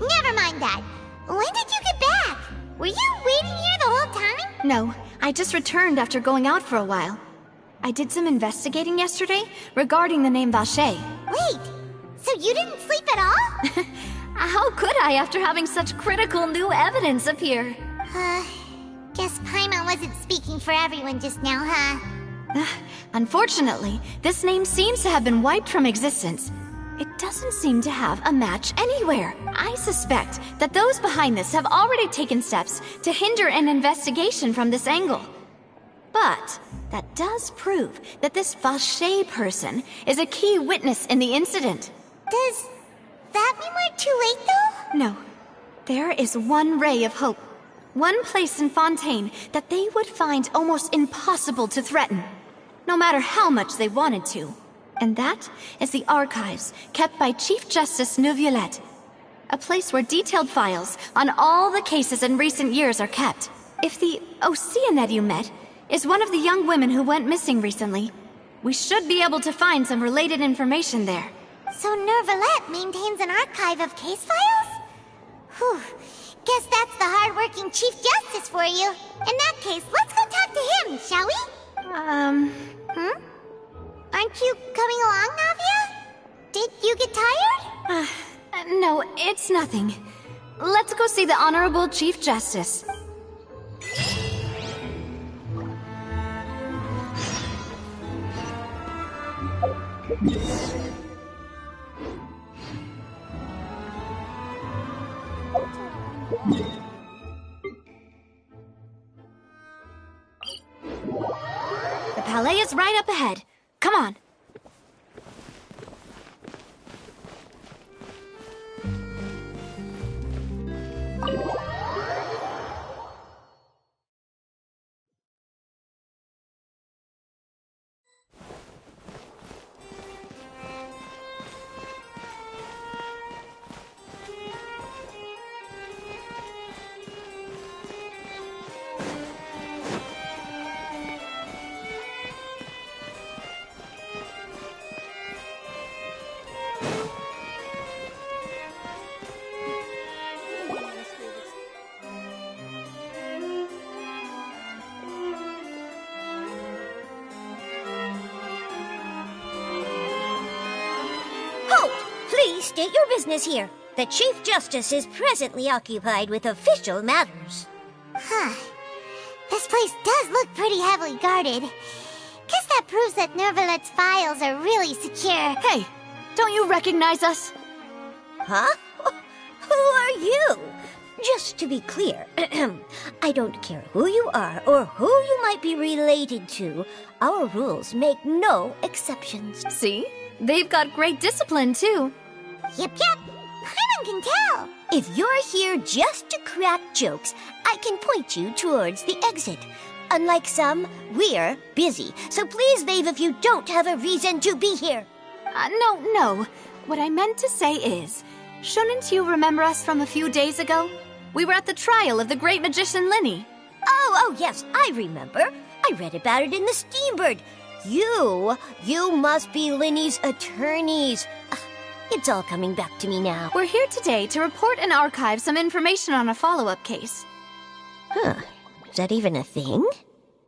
never mind that. When did you get back? Were you waiting here the whole time? No, I just returned after going out for a while. I did some investigating yesterday regarding the name Vacher. Wait, so you didn't sleep at all? How could I after having such critical new evidence appear? Guess Paimon wasn't speaking for everyone just now, huh? Unfortunately, this name seems to have been wiped from existence. It doesn't seem to have a match anywhere. I suspect that those behind this have already taken steps to hinder an investigation from this angle. But that does prove that this Vacher person is a key witness in the incident. Does that mean we're too late, though? No. There is one ray of hope. One place in Fontaine that they would find almost impossible to threaten, no matter how much they wanted to. And that is the archives kept by Chief Justice Neuvillette. A place where detailed files on all the cases in recent years are kept. If the Oceanid you met is one of the young women who went missing recently, we should be able to find some related information there. So Neuvillette maintains an archive of case files? Whew. Guess that's the hard-working Chief Justice for you. In that case, let's go talk to him, shall we? Aren't you coming along, Navia? Did you get tired? No, it's nothing. Let's go see the Honorable Chief Justice. The Palais is right up ahead. Come on. Please state your business here. The Chief Justice is presently occupied with official matters. This place does look pretty heavily guarded. Guess that proves that Neuvillette's files are really secure. Hey, don't you recognize us? Huh? Who are you? Just to be clear, I don't care who you are or who you might be related to. Our rules make no exceptions. See? They've got great discipline, too. Yep. Paimon can tell. If you're here just to crack jokes, I can point you towards the exit. Unlike some, we're busy, so please leave if you don't have a reason to be here. No. What I meant to say is, shouldn't you remember us from a few days ago? We were at the trial of the great magician Linny. Oh, yes, I remember. I read about it in the Steambird. You must be Linny's attorneys. It's all coming back to me now. We're here today to report and archive some information on a follow-up case. Is that even a thing?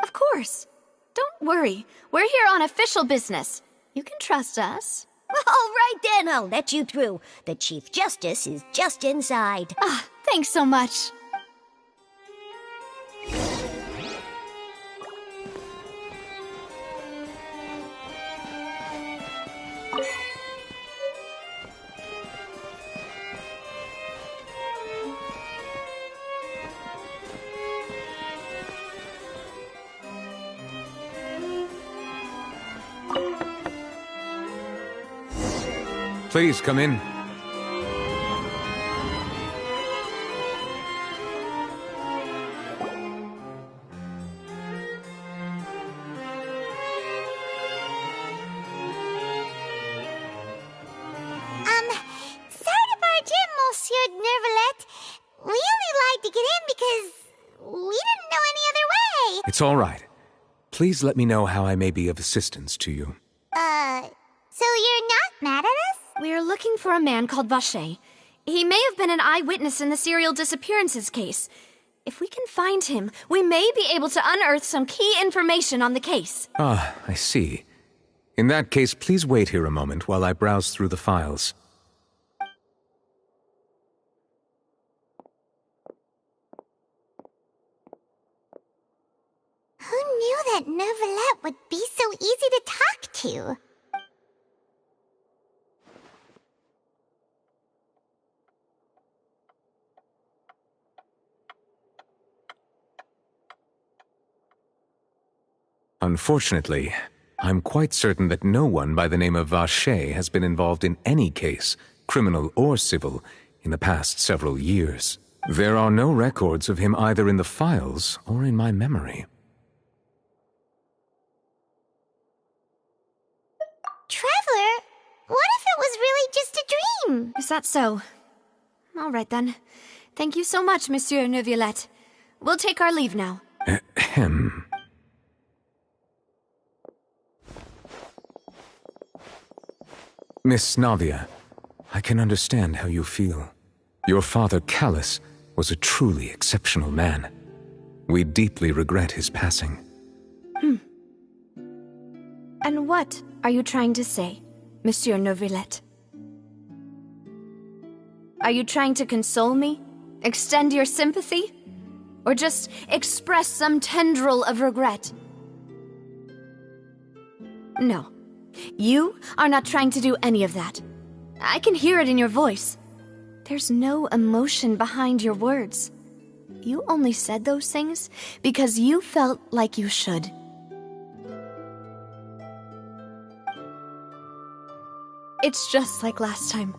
Of course. Don't worry. We're here on official business. You can trust us. All right then, I'll let you through. The Chief Justice is just inside. Thanks so much. Please come in. Sorry to barge in, Monsieur Neuvillette. We only lied to get in because we didn't know any other way. It's all right. Please let me know how I may be of assistance to you. So you're not mad at us? We're looking for a man called Vacher. He may have been an eyewitness in the serial disappearances case. If we can find him, we may be able to unearth some key information on the case. I see. In that case, please wait here a moment while I browse through the files. Who knew that Neuvillette would be so easy to talk to? Unfortunately, I'm quite certain that no one by the name of Vacher has been involved in any case, criminal or civil, in the past several years. There are no records of him either in the files or in my memory. Traveler, what if it was really just a dream? Is that so? All right then. Thank you so much, Monsieur Neuvillette. We'll take our leave now. Ahem. Miss Navia, I can understand how you feel. Your father, Callus, was a truly exceptional man. We deeply regret his passing. And what are you trying to say, Monsieur Neuvillette? Are you trying to console me? Extend your sympathy? Or just express some tendril of regret? No. You are not trying to do any of that. I can hear it in your voice. There's no emotion behind your words. You only said those things because you felt like you should. It's just like last time.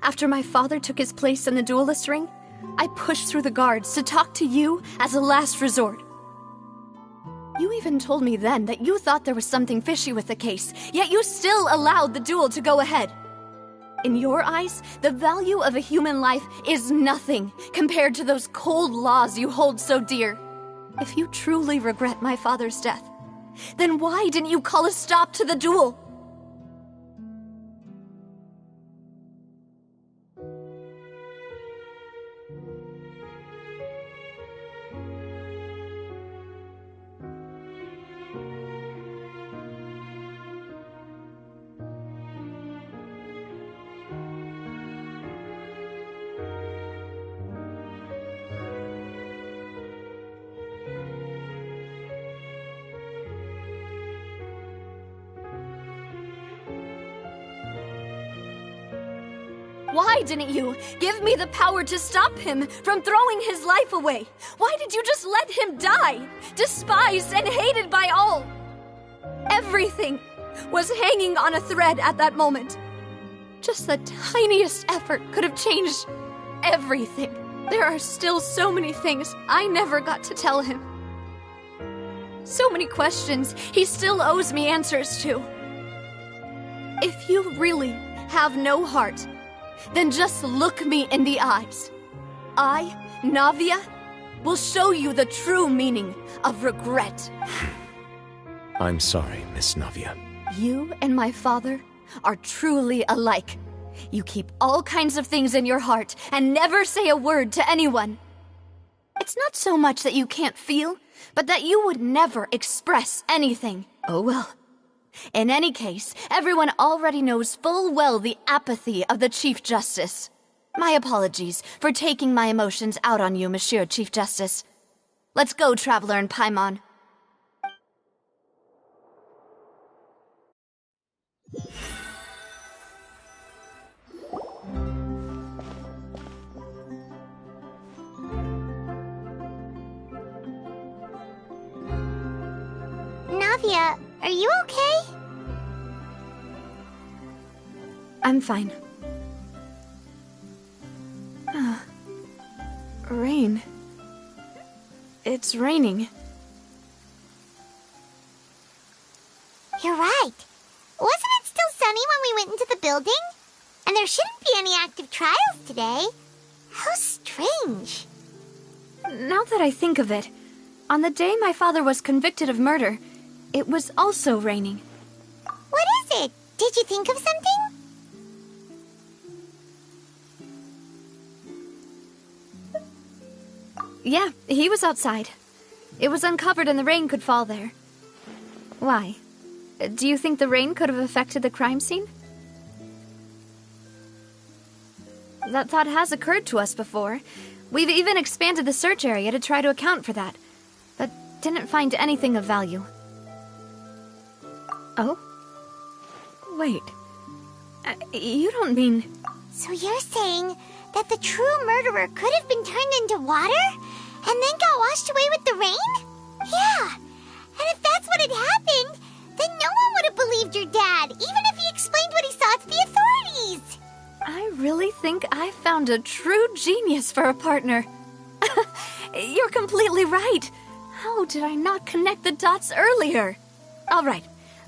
After my father took his place in the duelist ring, I pushed through the guards to talk to you as a last resort. You even told me then that you thought there was something fishy with the case, yet you still allowed the duel to go ahead. In your eyes, the value of a human life is nothing compared to those cold laws you hold so dear. If you truly regret my father's death, then why didn't you call a stop to the duel? Why didn't you give me the power to stop him from throwing his life away? Why did you just let him die, despised and hated by all? Everything was hanging on a thread at that moment. Just the tiniest effort could have changed everything. There are still so many things I never got to tell him. So many questions he still owes me answers to. If you really have no heart, then just look me in the eyes. I, Navia, will show you the true meaning of regret. I'm sorry, Miss Navia. You and my father are truly alike. You keep all kinds of things in your heart and never say a word to anyone. It's not so much that you can't feel, but that you would never express anything. Oh well. In any case, everyone already knows full well the apathy of the Chief Justice. My apologies for taking my emotions out on you, Monsieur Chief Justice. Let's go, Traveler and Paimon. Navia, are you okay? I'm fine. Rain. It's raining. You're right. Wasn't it still sunny when we went into the building? And there shouldn't be any active trials today. How strange. Now that I think of it, on the day my father was convicted of murder, it was also raining. What is it? Did you think of something? Yeah, he was outside. It was uncovered and the rain could fall there. Why? Do you think the rain could have affected the crime scene? That thought has occurred to us before. We've even expanded the search area to try to account for that, but didn't find anything of value. Oh? Wait. You don't mean... So you're saying that the true murderer could have been turned into water? And then got washed away with the rain? Yeah. And if that's what had happened, then no one would have believed your dad, even if he explained what he saw to the authorities. I really think I found a true genius for a partner. You're completely right. How did I not connect the dots earlier? All right,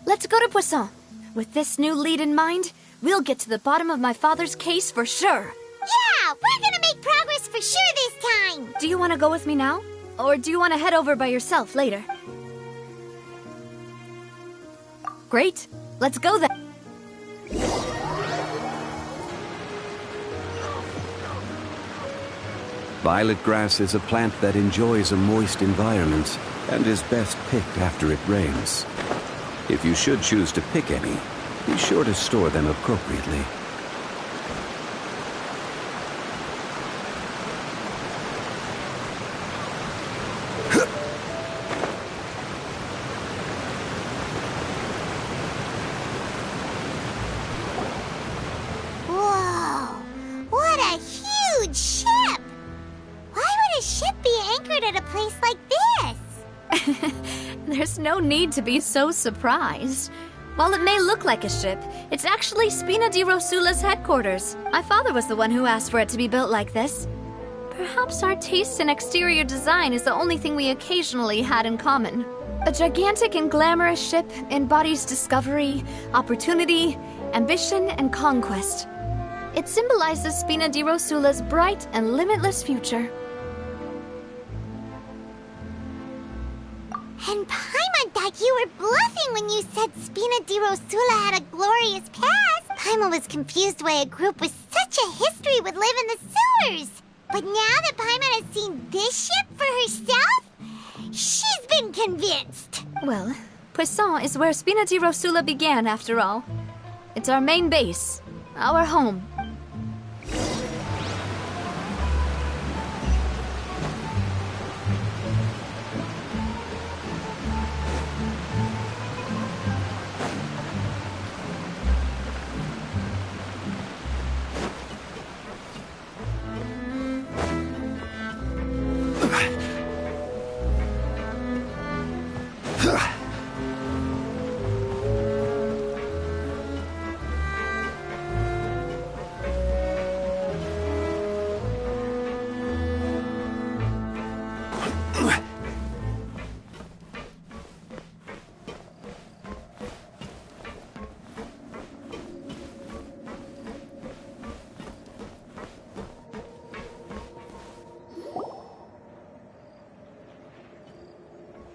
let's go to Poisson. With this new lead in mind, we'll get to the bottom of my father's case for sure. Yeah, we're gonna make progress for sure this time. Do you want to go with me now? Or do you want to head over by yourself later? Great, let's go then. Violet grass is a plant that enjoys a moist environment and is best picked after it rains. If you should choose to pick any, be sure to store them appropriately. Whoa, what a huge ship! Why would a ship be anchored at a place like this? There's no need to be so surprised. While it may look like a ship, it's actually Spina di Rosula's headquarters. My father was the one who asked for it to be built like this. Perhaps our taste in exterior design is the only thing we occasionally had in common. A gigantic and glamorous ship embodies discovery, opportunity, ambition, and conquest. It symbolizes Spina di Rosula's bright and limitless future. And Paimon thought you were bluffing when you said Spina di Rosula had a glorious past. Paimon was confused why a group with such a history would live in the sewers. But now that Paimon has seen this ship for herself, she's been convinced. Well, Poisson is where Spina di Rosula began, after all. It's our main base, our home.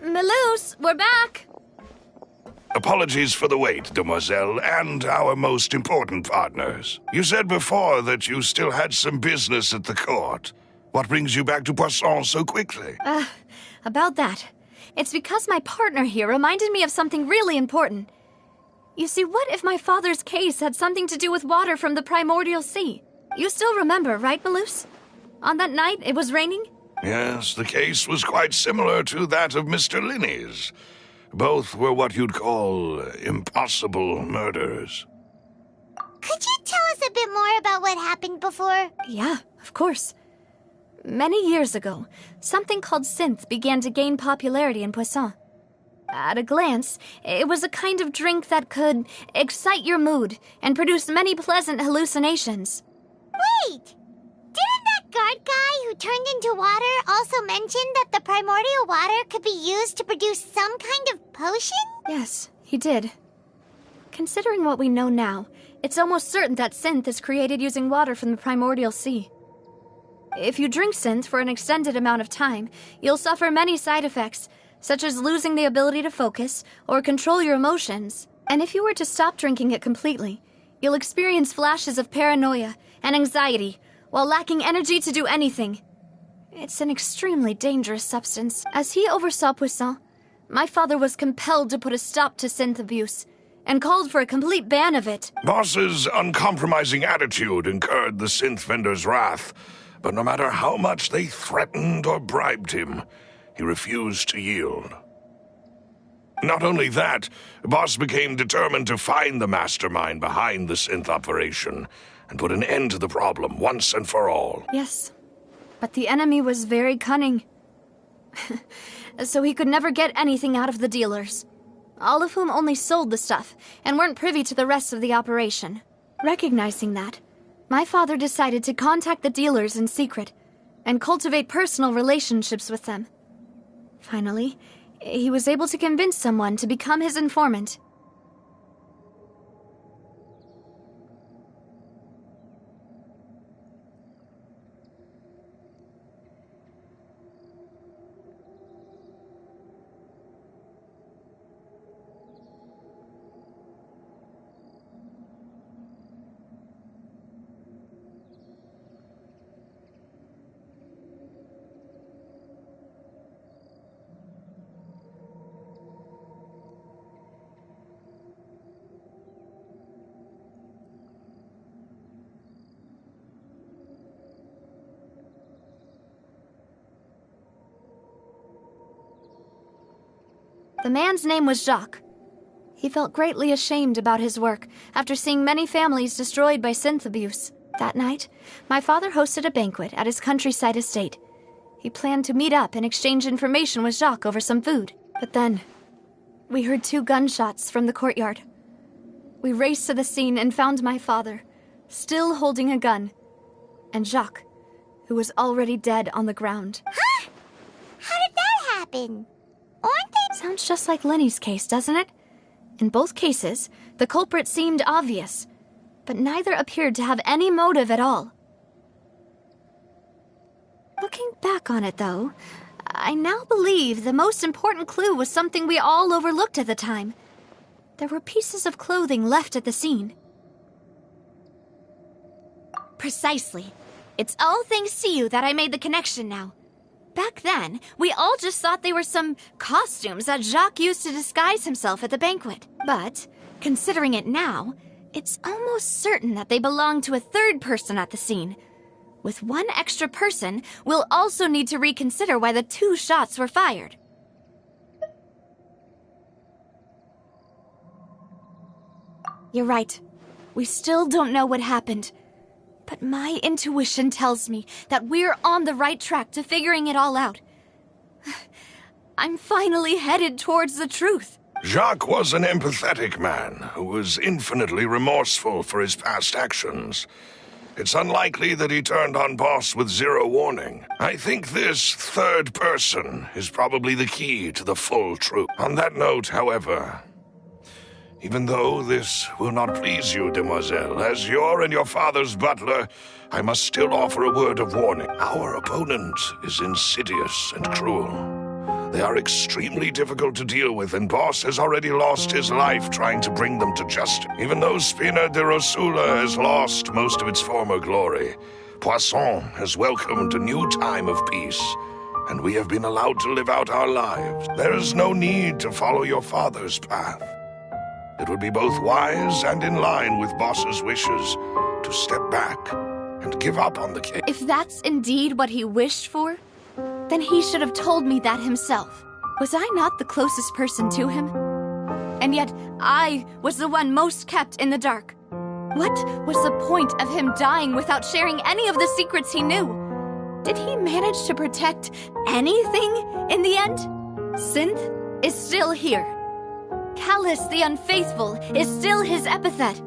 Melus, we're back! Apologies for the wait, demoiselle, and our most important partners. You said before that you still had some business at the court. What brings you back to Poisson so quickly? About that. It's because my partner here reminded me of something really important. You see, what if my father's case had something to do with water from the primordial sea? You still remember, right, Melus? On that night, it was raining? Yes, the case was quite similar to that of Mr. Linney's. Both were what you'd call impossible murders. Could you tell us a bit more about what happened before? Yeah, of course. Many years ago, something called synth began to gain popularity in Poisson. At a glance, it was a kind of drink that could excite your mood and produce many pleasant hallucinations. Wait! Didn't that guard guy who turned into water also mention that the primordial water could be used to produce some kind of potion? Yes, he did. Considering what we know now, it's almost certain that synth is created using water from the primordial sea. If you drink synth for an extended amount of time, you'll suffer many side effects, such as losing the ability to focus or control your emotions. And if you were to stop drinking it completely, you'll experience flashes of paranoia and anxiety, while lacking energy to do anything. It's an extremely dangerous substance. As he oversaw Poisson, my father was compelled to put a stop to synth abuse, and called for a complete ban of it. Boss's uncompromising attitude incurred the synth vendor's wrath, but no matter how much they threatened or bribed him, he refused to yield. Not only that, Boss became determined to find the mastermind behind the synth operation, and put an end to the problem once and for all. Yes, but the enemy was very cunning. So he could never get anything out of the dealers, all of whom only sold the stuff and weren't privy to the rest of the operation. Recognizing that, My father decided to contact the dealers in secret and cultivate personal relationships with them. Finally, he was able to convince someone to become his informant. The man's name was Jacques. He felt greatly ashamed about his work after seeing many families destroyed by synth abuse. That night, my father hosted a banquet at his countryside estate. He planned to meet up and exchange information with Jacques over some food. But then, we heard 2 gunshots from the courtyard. We raced to the scene and found my father, still holding a gun, and Jacques, who was already dead on the ground. Huh? How did that happen? Aren't they? Sounds just like Lenny's case, doesn't it? In both cases, the culprit seemed obvious, but neither appeared to have any motive at all. Looking back on it, though, I now believe the most important clue was something we all overlooked at the time. There were pieces of clothing left at the scene. Precisely. It's all thanks to you that I made the connection now. Back then, we all just thought they were some costumes that Jacques used to disguise himself at the banquet. But, considering it now, it's almost certain that they belong to a third person at the scene. With one extra person, we'll also need to reconsider why the 2 shots were fired. You're right. We still don't know what happened. But my intuition tells me that we're on the right track to figuring it all out. I'm finally headed towards the truth. Jacques was an empathetic man who was infinitely remorseful for his past actions. It's unlikely that he turned on Boss with 0 warning. I think this third person is probably the key to the full truth. On that note, however, even though this will not please you, demoiselle, as your and your father's butler, I must still offer a word of warning. Our opponent is insidious and cruel. They are extremely difficult to deal with, and Boss has already lost his life trying to bring them to justice. Even though Spina de Rosula has lost most of its former glory, Poisson has welcomed a new time of peace, and we have been allowed to live out our lives. There is no need to follow your father's path. It would be both wise and in line with Boss's wishes to step back and give up on the case. If that's indeed what he wished for, then he should have told me that himself. Was I not the closest person to him? And yet, I was the one most kept in the dark. What was the point of him dying without sharing any of the secrets he knew? Did he manage to protect anything in the end? Synth is still here. Callus the Unfaithful is still his epithet.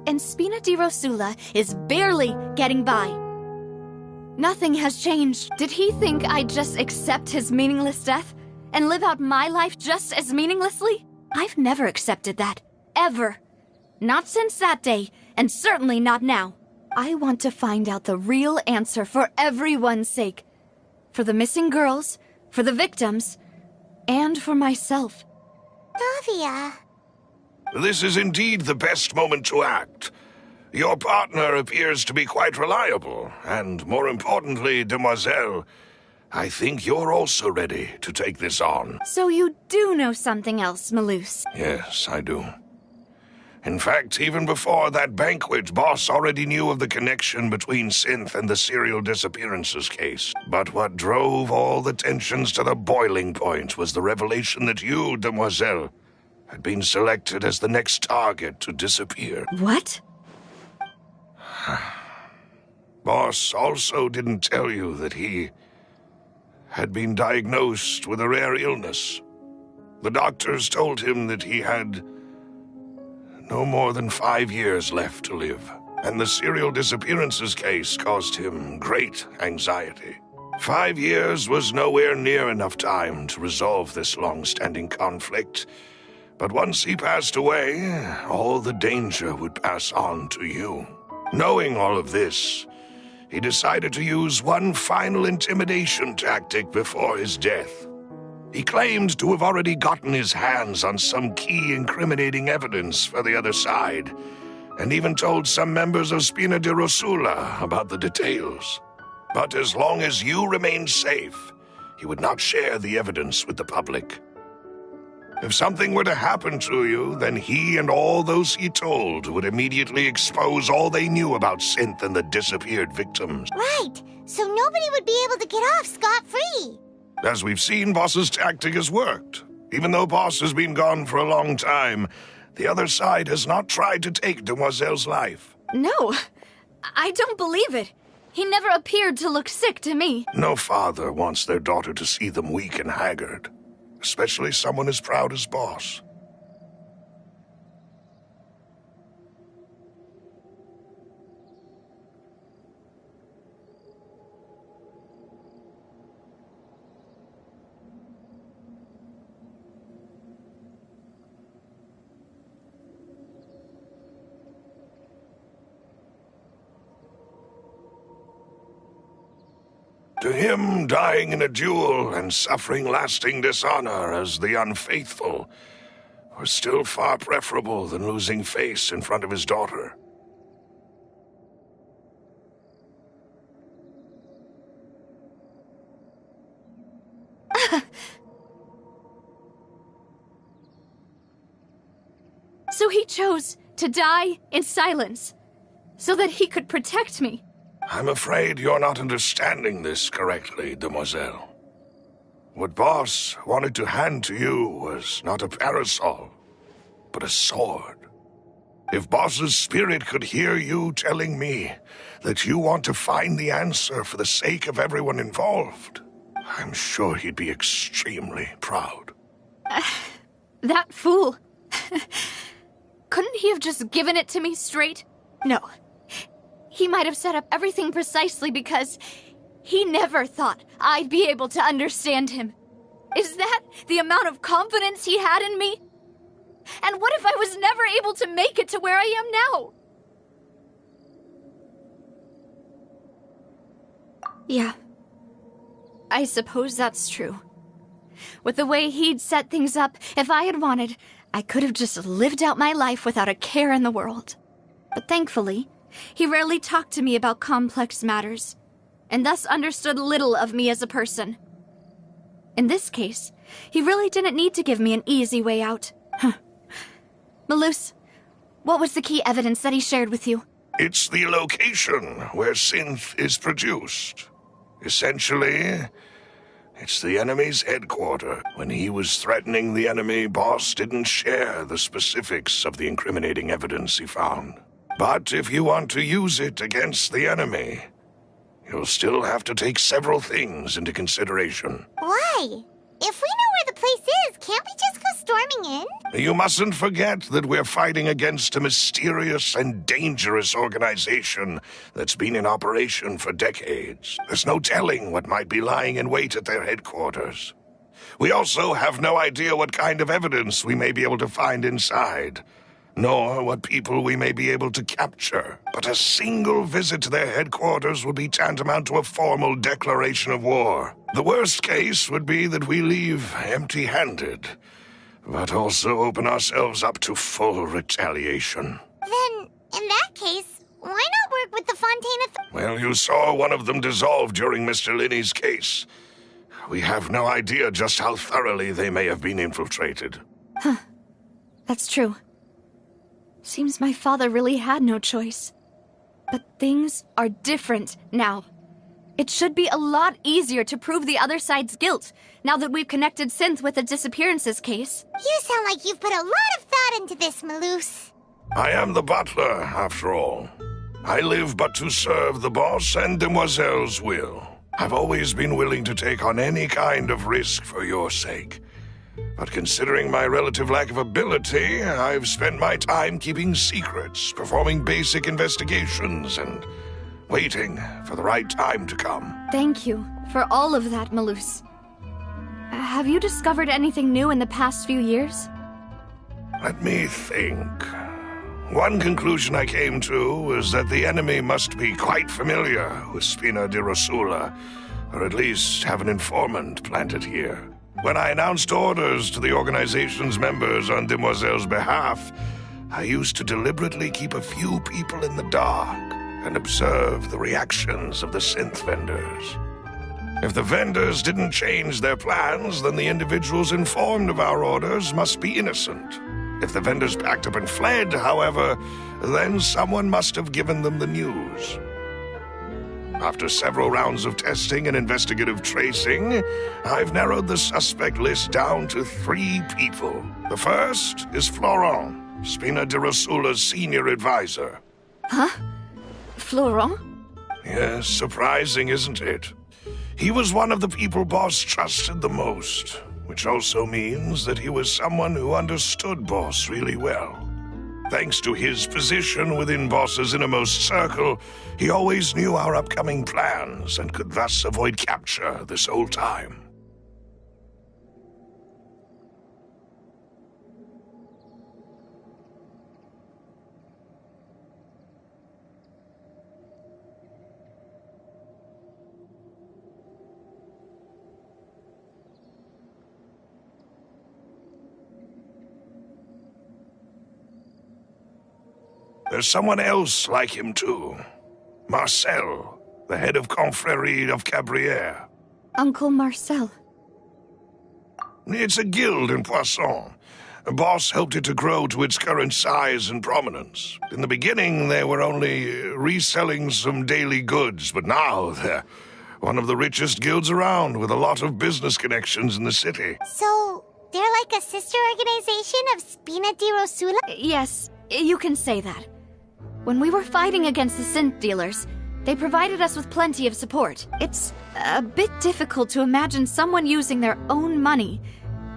And Spina di Rosula is barely getting by. Nothing has changed. Did he think I'd just accept his meaningless death and live out my life just as meaninglessly? I've never accepted that. Ever. Not since that day, and certainly not now. I want to find out the real answer for everyone's sake. For the missing girls, for the victims, and for myself. Davia. This is indeed the best moment to act. Your partner appears to be quite reliable, and more importantly, demoiselle, I think you're also ready to take this on. So you do know something else, Malus? Yes, I do. In fact, even before that banquet, Boss already knew of the connection between Synth and the serial disappearances case. But what drove all the tensions to the boiling point was the revelation that you, demoiselle, had been selected as the next target to disappear. What? Boss also didn't tell you that he had been diagnosed with a rare illness. The doctors told him that he had no more than 5 years left to live. and the serial disappearances case caused him great anxiety. 5 years was nowhere near enough time to resolve this long-standing conflict, but once he passed away, all the danger would pass on to you. Knowing all of this, he decided to use one final intimidation tactic before his death. He claimed to have already gotten his hands on some key incriminating evidence for the other side, and even told some members of Spina di Rosula about the details. But as long as you remained safe, he would not share the evidence with the public. If something were to happen to you, then he and all those he told would immediately expose all they knew about Synth and the disappeared victims. Right, so nobody would be able to get off scot-free. As we've seen, Boss's tactic has worked. Even though Boss has been gone for a long time, the other side has not tried to take Demoiselle's life. No, I don't believe it. He never appeared to look sick to me. No father wants their daughter to see them weak and haggard, especially someone as proud as Boss. To him, dying in a duel and suffering lasting dishonor as the unfaithful was still far preferable than losing face in front of his daughter. So he chose to die in silence, so that he could protect me. I'm afraid you're not understanding this correctly, Demoiselle. What Boss wanted to hand to you was not a parasol, but a sword. If Boss's spirit could hear you telling me that you want to find the answer for the sake of everyone involved, I'm sure he'd be extremely proud. That fool. Couldn't he have just given it to me straight? No. He might have set up everything precisely because he never thought I'd be able to understand him. Is that the amount of confidence he had in me? And what if I was never able to make it to where I am now? Yeah. I suppose that's true. With the way he'd set things up, if I had wanted, I could have just lived out my life without a care in the world. But thankfully, he rarely talked to me about complex matters, and thus understood little of me as a person. In this case, he really didn't need to give me an easy way out. Malus, what was the key evidence that he shared with you? It's the location where synth is produced. Essentially, it's the enemy's headquarters. When he was threatening the enemy, Boss didn't share the specifics of the incriminating evidence he found. But if you want to use it against the enemy, you'll still have to take several things into consideration. Why? If we know where the place is, can't we just go storming in? You mustn't forget that we're fighting against a mysterious and dangerous organization that's been in operation for decades. There's no telling what might be lying in wait at their headquarters. We also have no idea what kind of evidence we may be able to find inside, nor what people we may be able to capture. But a single visit to their headquarters would be tantamount to a formal declaration of war. The worst case would be that we leave empty-handed, but also open ourselves up to full retaliation. Then, in that case, why not work with the Fontaine Well, you saw one of them dissolve during Mr. Linney's case. We have no idea just how thoroughly they may have been infiltrated. Huh. That's true. Seems my father really had no choice. But things are different now. It should be a lot easier to prove the other side's guilt, now that we've connected Synth with the disappearances case. You sound like you've put a lot of thought into this, Malus. I am the butler, after all. I live but to serve the boss and Demoiselle's will. I've always been willing to take on any kind of risk for your sake. But considering my relative lack of ability, I've spent my time keeping secrets, performing basic investigations, and waiting for the right time to come. Thank you for all of that, Malus. Have you discovered anything new in the past few years? Let me think. One conclusion I came to was that the enemy must be quite familiar with Spina di Rosula, or at least have an informant planted here. When I announced orders to the organization's members on Demoiselle's behalf, I used to deliberately keep a few people in the dark and observe the reactions of the synth vendors. If the vendors didn't change their plans, then the individuals informed of our orders must be innocent. If the vendors packed up and fled, however, then someone must have given them the news. After several rounds of testing and investigative tracing, I've narrowed the suspect list down to 3 people. The first is Florent, Spina di Rosula's senior advisor. Huh? Florent? Yes, surprising, isn't it? He was one of the people Boss trusted the most, which also means that he was someone who understood Boss really well. Thanks to his position within Boss's innermost circle, he always knew our upcoming plans and could thus avoid capture this whole time. There's someone else like him, too. Marcel, the head of Confrérie of Cabrières. Uncle Marcel. It's a guild in Poisson. Boss helped it to grow to its current size and prominence. In the beginning, they were only reselling some daily goods, but now they're one of the richest guilds around, with a lot of business connections in the city. So, they're like a sister organization of Spina di Rosula? Yes, you can say that. When we were fighting against the synth dealers, they provided us with plenty of support. It's a bit difficult to imagine someone using their own money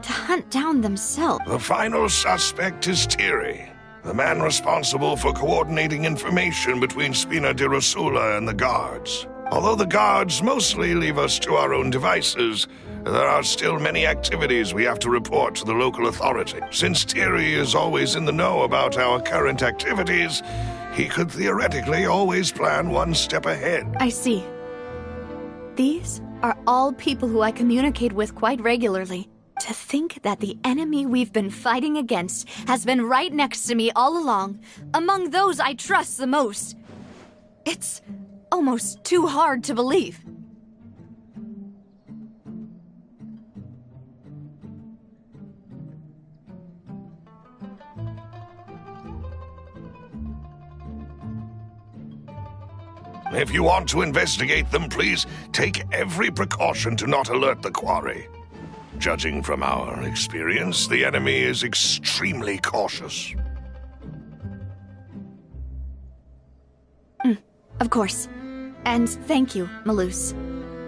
to hunt down themselves. The final suspect is Thierry, the man responsible for coordinating information between Spina di Rosula and the guards. Although the guards mostly leave us to our own devices, there are still many activities we have to report to the local authority. Since Thierry is always in the know about our current activities, he could theoretically always plan one step ahead. I see. These are all people who I communicate with quite regularly. To think that the enemy we've been fighting against has been right next to me all along, among those I trust the most. It's almost too hard to believe. If you want to investigate them, please take every precaution to not alert the quarry. Judging from our experience, the enemy is extremely cautious. Of course. And thank you, Malus.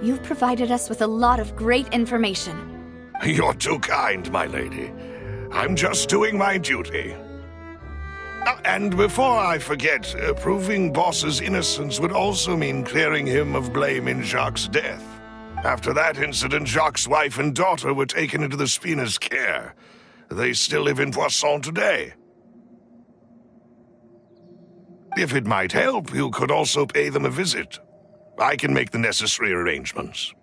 You've provided us with a lot of great information. You're too kind, my lady. I'm just doing my duty. And before I forget, proving Boss's innocence would also mean clearing him of blame in Jacques' death. After that incident, Jacques' wife and daughter were taken into the Spina's care. They still live in Poisson today. If it might help, you could also pay them a visit. I can make the necessary arrangements.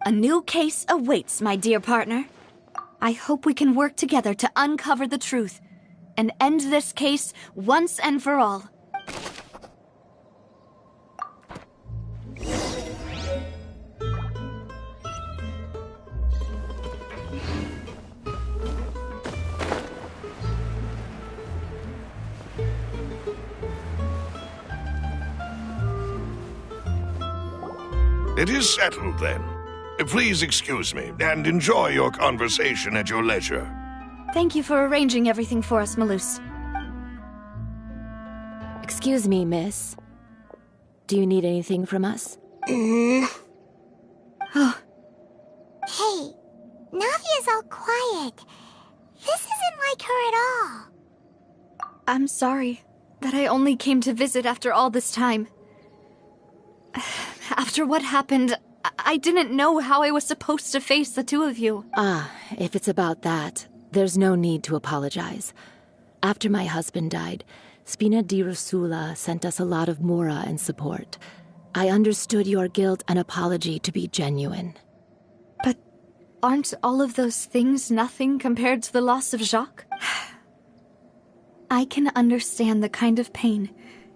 A new case awaits, my dear partner. I hope we can work together to uncover the truth and end this case once and for all. It is settled, then. Please excuse me, and enjoy your conversation at your leisure. Thank you for arranging everything for us, Malus. Excuse me, miss. Do you need anything from us? Oh. Hey, Navia's all quiet. This isn't like her at all. I'm sorry that I only came to visit after all this time. After what happened, I didn't know how I was supposed to face the two of you. Ah, if it's about that, there's no need to apologize. After my husband died, Spina di Rosula sent us a lot of mora and support. I understood your guilt and apology to be genuine. But aren't all of those things nothing compared to the loss of Jacques? I can understand the kind of pain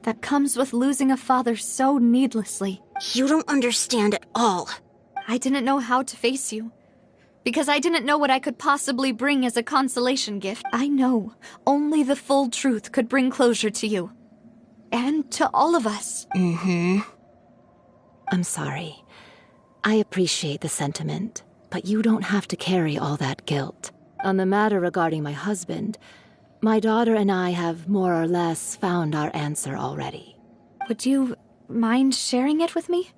that comes with losing a father so needlessly. You don't understand at all. I didn't know how to face you, because I didn't know what I could possibly bring as a consolation gift. I know only the full truth could bring closure to you. And to all of us. I'm sorry. I appreciate the sentiment, but you don't have to carry all that guilt. On the matter regarding my husband, my daughter and I have more or less found our answer already. Would you mind sharing it with me?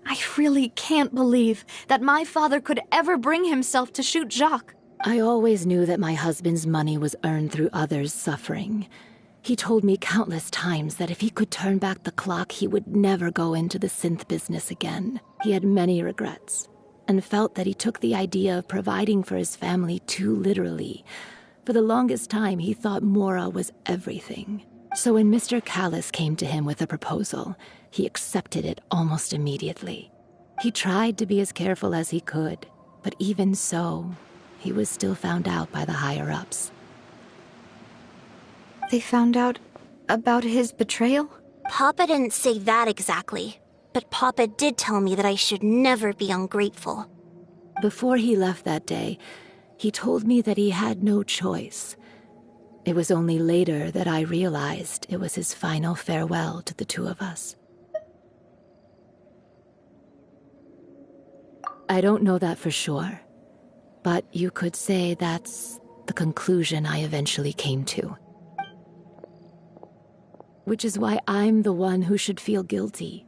I really can't believe that my father could ever bring himself to shoot Jacques. I always knew that my husband's money was earned through others' suffering. He told me countless times that if he could turn back the clock, he would never go into the synth business again. He had many regrets, and felt that he took the idea of providing for his family too literally. For the longest time, he thought Mora was everything. So when Mr. Callis came to him with a proposal, he accepted it almost immediately. He tried to be as careful as he could, but even so, he was still found out by the higher-ups. They found out about his betrayal? Papa didn't say that exactly, but Papa did tell me that I should never be ungrateful. Before he left that day, he told me that he had no choice. It was only later that I realized it was his final farewell to the two of us. I don't know that for sure, but you could say that's the conclusion I eventually came to. Which is why I'm the one who should feel guilty.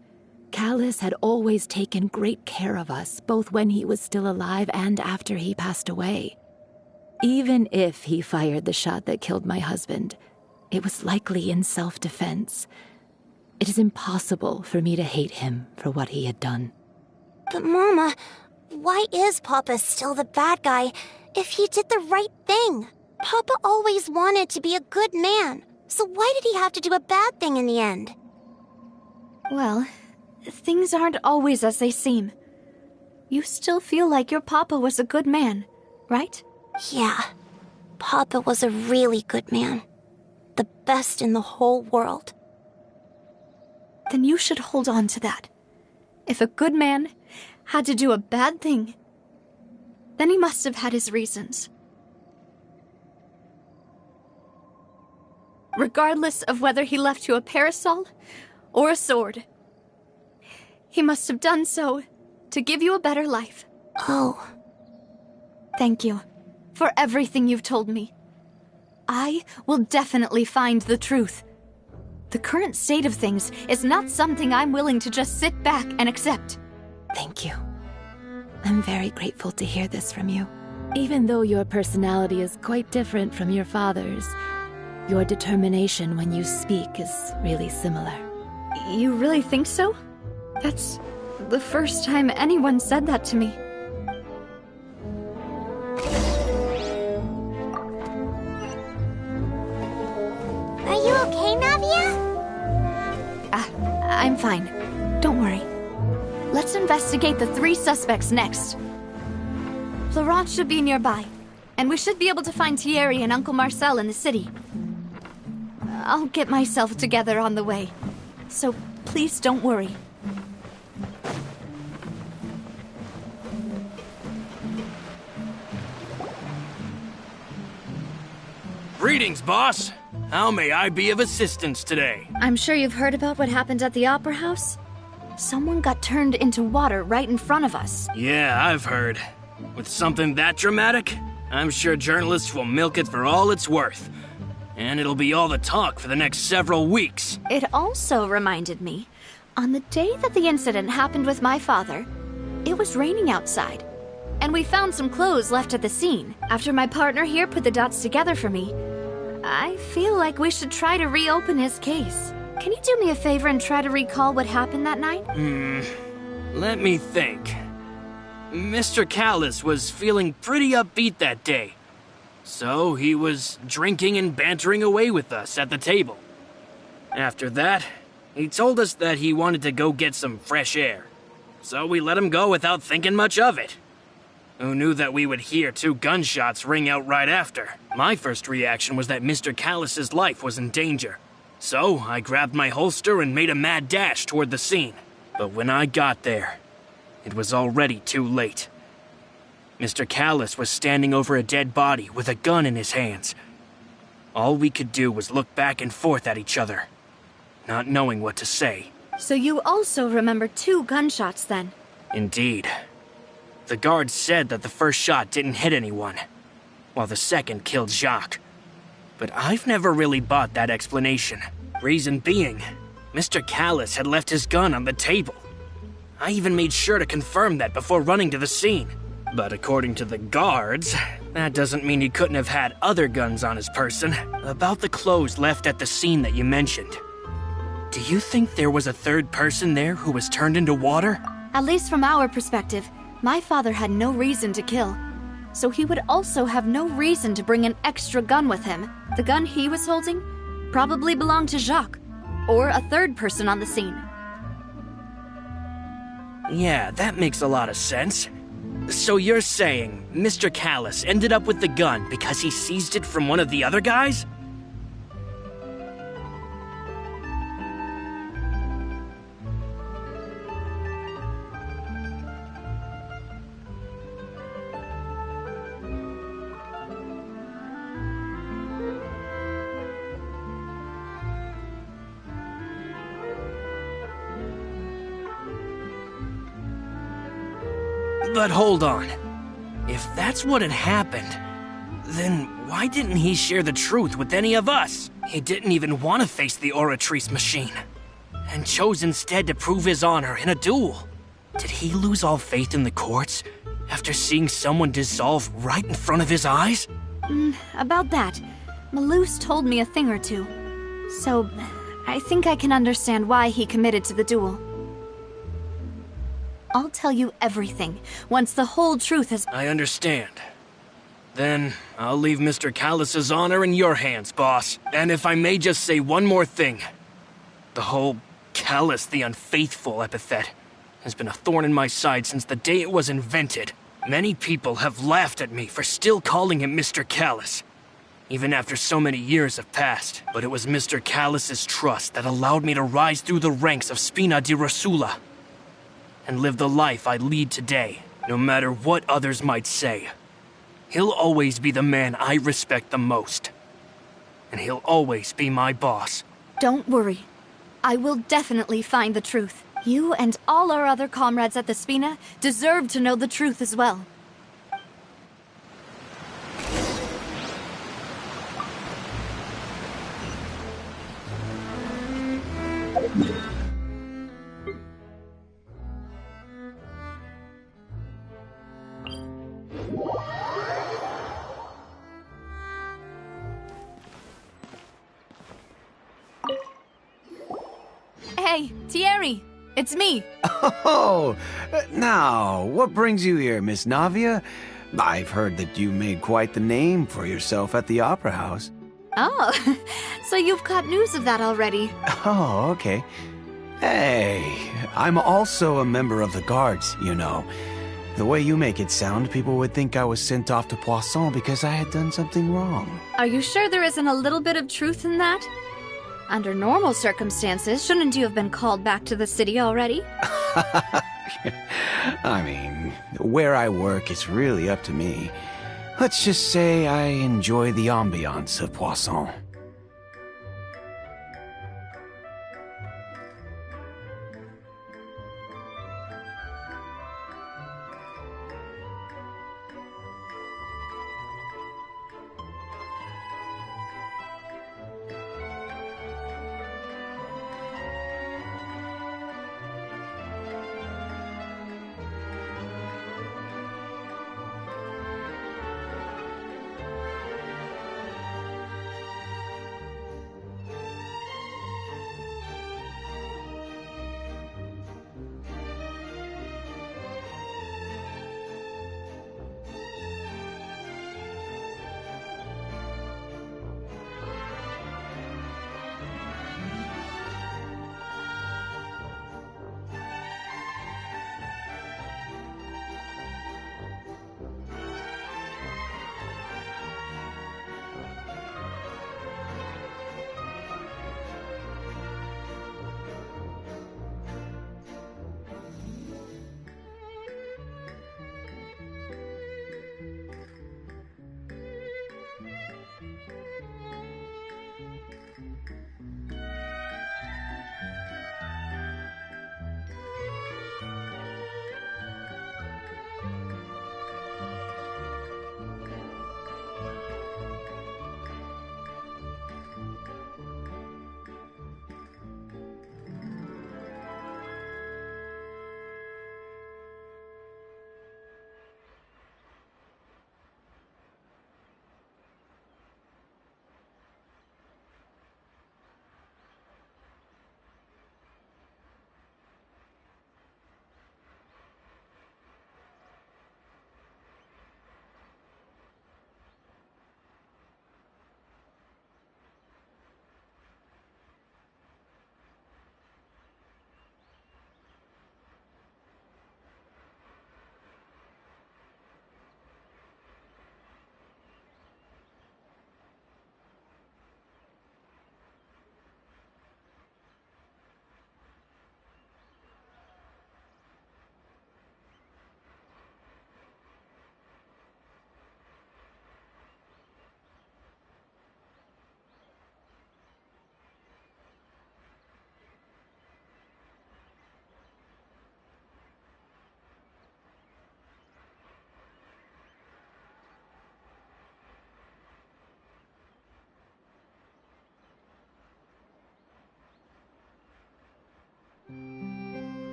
Callis had always taken great care of us, both when he was still alive and after he passed away. Even if he fired the shot that killed my husband, it was likely in self-defense. It is impossible for me to hate him for what he had done. But Mama, why is Papa still the bad guy if he did the right thing? Papa always wanted to be a good man, so why did he have to do a bad thing in the end? Well, things aren't always as they seem. You still feel like your papa was a good man, right? Yeah, Papa was a really good man. The best in the whole world. Then you should hold on to that. If a good man had to do a bad thing, then he must have had his reasons. Regardless of whether he left you a parasol or a sword, he must have done so to give you a better life. Oh. Thank you for everything you've told me. I will definitely find the truth. The current state of things is not something I'm willing to just sit back and accept. Thank you. I'm very grateful to hear this from you. Even though your personality is quite different from your father's, your determination when you speak is really similar. You really think so? That's the first time anyone said that to me. Are you okay, Navia? I'm fine. Don't worry. Let's investigate the 3 suspects next. Florent should be nearby, and we should be able to find Thierry and Uncle Marcel in the city. I'll get myself together on the way, so please don't worry. Greetings, boss. How may I be of assistance today? I'm sure you've heard about what happened at the Opera House. Someone got turned into water right in front of us. Yeah, I've heard. With something that dramatic, I'm sure journalists will milk it for all it's worth. And it'll be all the talk for the next several weeks. It also reminded me, on the day that the incident happened with my father, it was raining outside. And we found some clothes left at the scene. After my partner here put the dots together for me, I feel like we should try to reopen his case. Can you do me a favor and try to recall what happened that night? Let me think. Mr. Callus was feeling pretty upbeat that day. So he was drinking and bantering away with us at the table. After that, he told us that he wanted to go get some fresh air. So we let him go without thinking much of it. Who knew that we would hear 2 gunshots ring out right after? My first reaction was that Mr. Callus's life was in danger. So I grabbed my holster and made a mad dash toward the scene. But when I got there, it was already too late. Mr. Callus was standing over a dead body with a gun in his hands. All we could do was look back and forth at each other, not knowing what to say. So you also remember 2 gunshots then? Indeed. The guard said that the first shot didn't hit anyone, while the second killed Jacques. But I've never really bought that explanation. Reason being, Mr. Callus had left his gun on the table. I even made sure to confirm that before running to the scene. But according to the guards, that doesn't mean he couldn't have had other guns on his person. About the clothes left at the scene that you mentioned, do you think there was a third person there who was turned into water? At least from our perspective, my father had no reason to kill. So he would also have no reason to bring an extra gun with him. The gun he was holding probably belonged to Jacques, or a third person on the scene. Yeah, that makes a lot of sense. So you're saying Mr. Callus ended up with the gun because he seized it from one of the other guys? But hold on. If that's what had happened, then why didn't he share the truth with any of us? He didn't even want to face the Oratrice machine, and chose instead to prove his honor in a duel. Did he lose all faith in the courts after seeing someone dissolve right in front of his eyes? About that, Malus told me a thing or two. So, I think I can understand why he committed to the duel. I'll tell you everything, once the whole truth has— I understand. Then, I'll leave Mr. Callus's honor in your hands, boss. And if I may just say one more thing. The whole Callus the Unfaithful epithet has been a thorn in my side since the day it was invented. Many people have laughed at me for still calling him Mr. Callus, even after so many years have passed. But it was Mr. Callus's trust that allowed me to rise through the ranks of Spina di Rosula and live the life I lead today, no matter what others might say. He'll always be the man I respect the most. And he'll always be my boss. Don't worry. I will definitely find the truth. You and all our other comrades at the Spina deserve to know the truth as well. Hey, Thierry! It's me! Oh, now, what brings you here, Miss Navia? I've heard that you made quite the name for yourself at the Opera House. Oh, so you've caught news of that already. Oh, okay. Hey, I'm also a member of the Guards, you know. The way you make it sound, people would think I was sent off to Poisson because I had done something wrong. Are you sure there isn't a little bit of truth in that? Under normal circumstances, shouldn't you have been called back to the city already? I mean, where I work is really up to me. Let's just say I enjoy the ambiance of Poisson.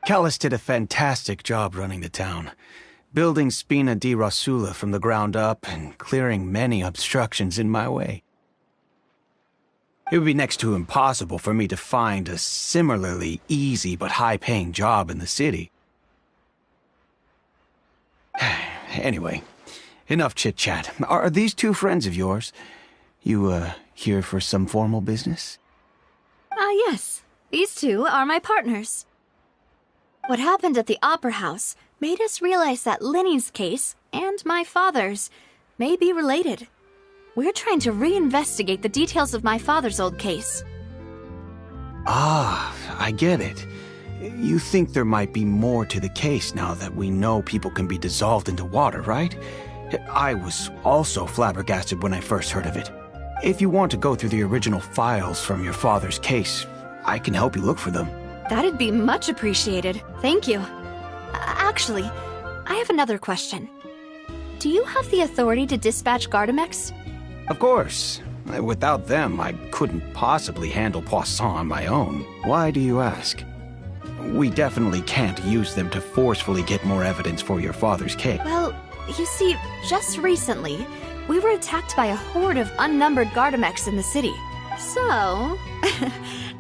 Callus did a fantastic job running the town, building Spina di Rosula from the ground up and clearing many obstructions in my way. It would be next to impossible for me to find a similarly easy but high-paying job in the city. Anyway, enough chit-chat. Are these two friends of yours? You, here for some formal business? Yes. These two are my partners. What happened at the Opera House made us realize that Linny's case and my father's may be related. We're trying to reinvestigate the details of my father's old case. Ah, I get it. You think there might be more to the case now that we know people can be dissolved into water, right? I was also flabbergasted when I first heard of it. If you want to go through the original files from your father's case, I can help you look for them. That'd be much appreciated. Thank you. Actually, I have another question. Do you have the authority to dispatch Gardamex? Of course. Without them, I couldn't possibly handle Poisson on my own. Why do you ask? We definitely can't use them to forcefully get more evidence for your father's case. Well, you see, just recently, we were attacked by a horde of unnumbered Gardamex in the city. So,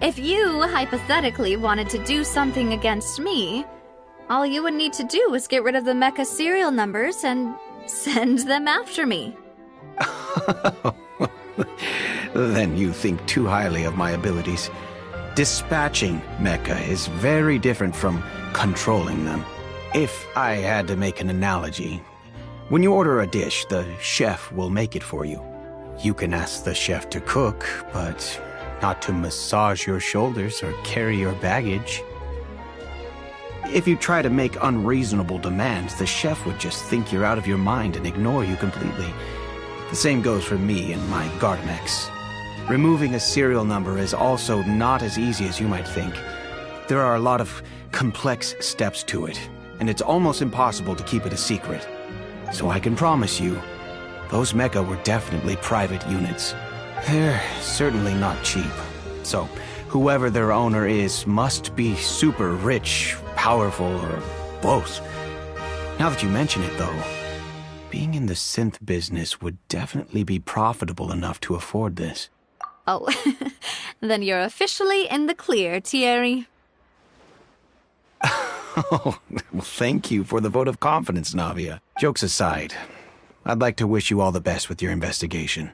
if you hypothetically wanted to do something against me, all you would need to do is get rid of the mecha serial numbers and send them after me. Then you think too highly of my abilities. Dispatching mecha is very different from controlling them. If I had to make an analogy, when you order a dish, the chef will make it for you. You can ask the chef to cook, but not to massage your shoulders or carry your baggage. If you try to make unreasonable demands, the chef would just think you're out of your mind and ignore you completely. The same goes for me and my Gardamex. Removing a serial number is also not as easy as you might think. There are a lot of complex steps to it, and it's almost impossible to keep it a secret. So I can promise you, those mecha were definitely private units. They're certainly not cheap. So, whoever their owner is must be super rich, powerful, or both. Now that you mention it, though, being in the synth business would definitely be profitable enough to afford this. Oh, then you're officially in the clear, Thierry. Oh, well, thank you for the vote of confidence, Navia. Jokes aside, I'd like to wish you all the best with your investigation.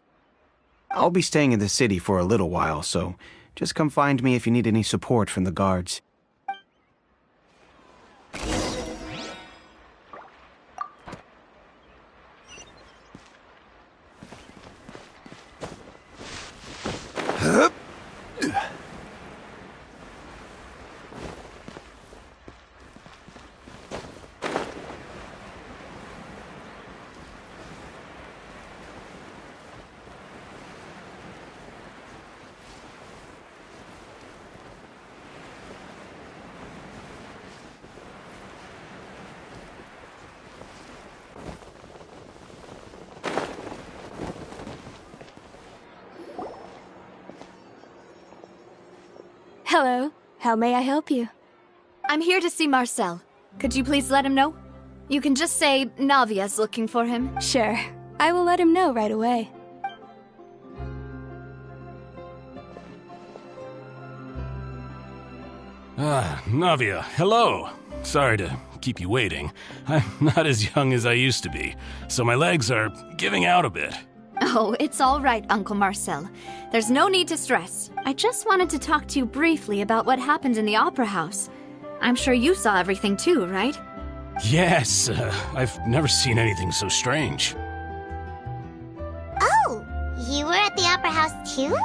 I'll be staying in the city for a little while, so just come find me if you need any support from the guards. Hello. How may I help you? I'm here to see Marcel. Could you please let him know? You can just say Navia's looking for him. Sure. I will let him know right away. Navia, hello. Sorry to keep you waiting. I'm not as young as I used to be, so my legs are giving out a bit. Oh, it's all right, Uncle Marcel. There's no need to stress. I just wanted to talk to you briefly about what happened in the Opera House. I'm sure you saw everything too, right? Yes, I've never seen anything so strange. Oh, you were at the Opera House too?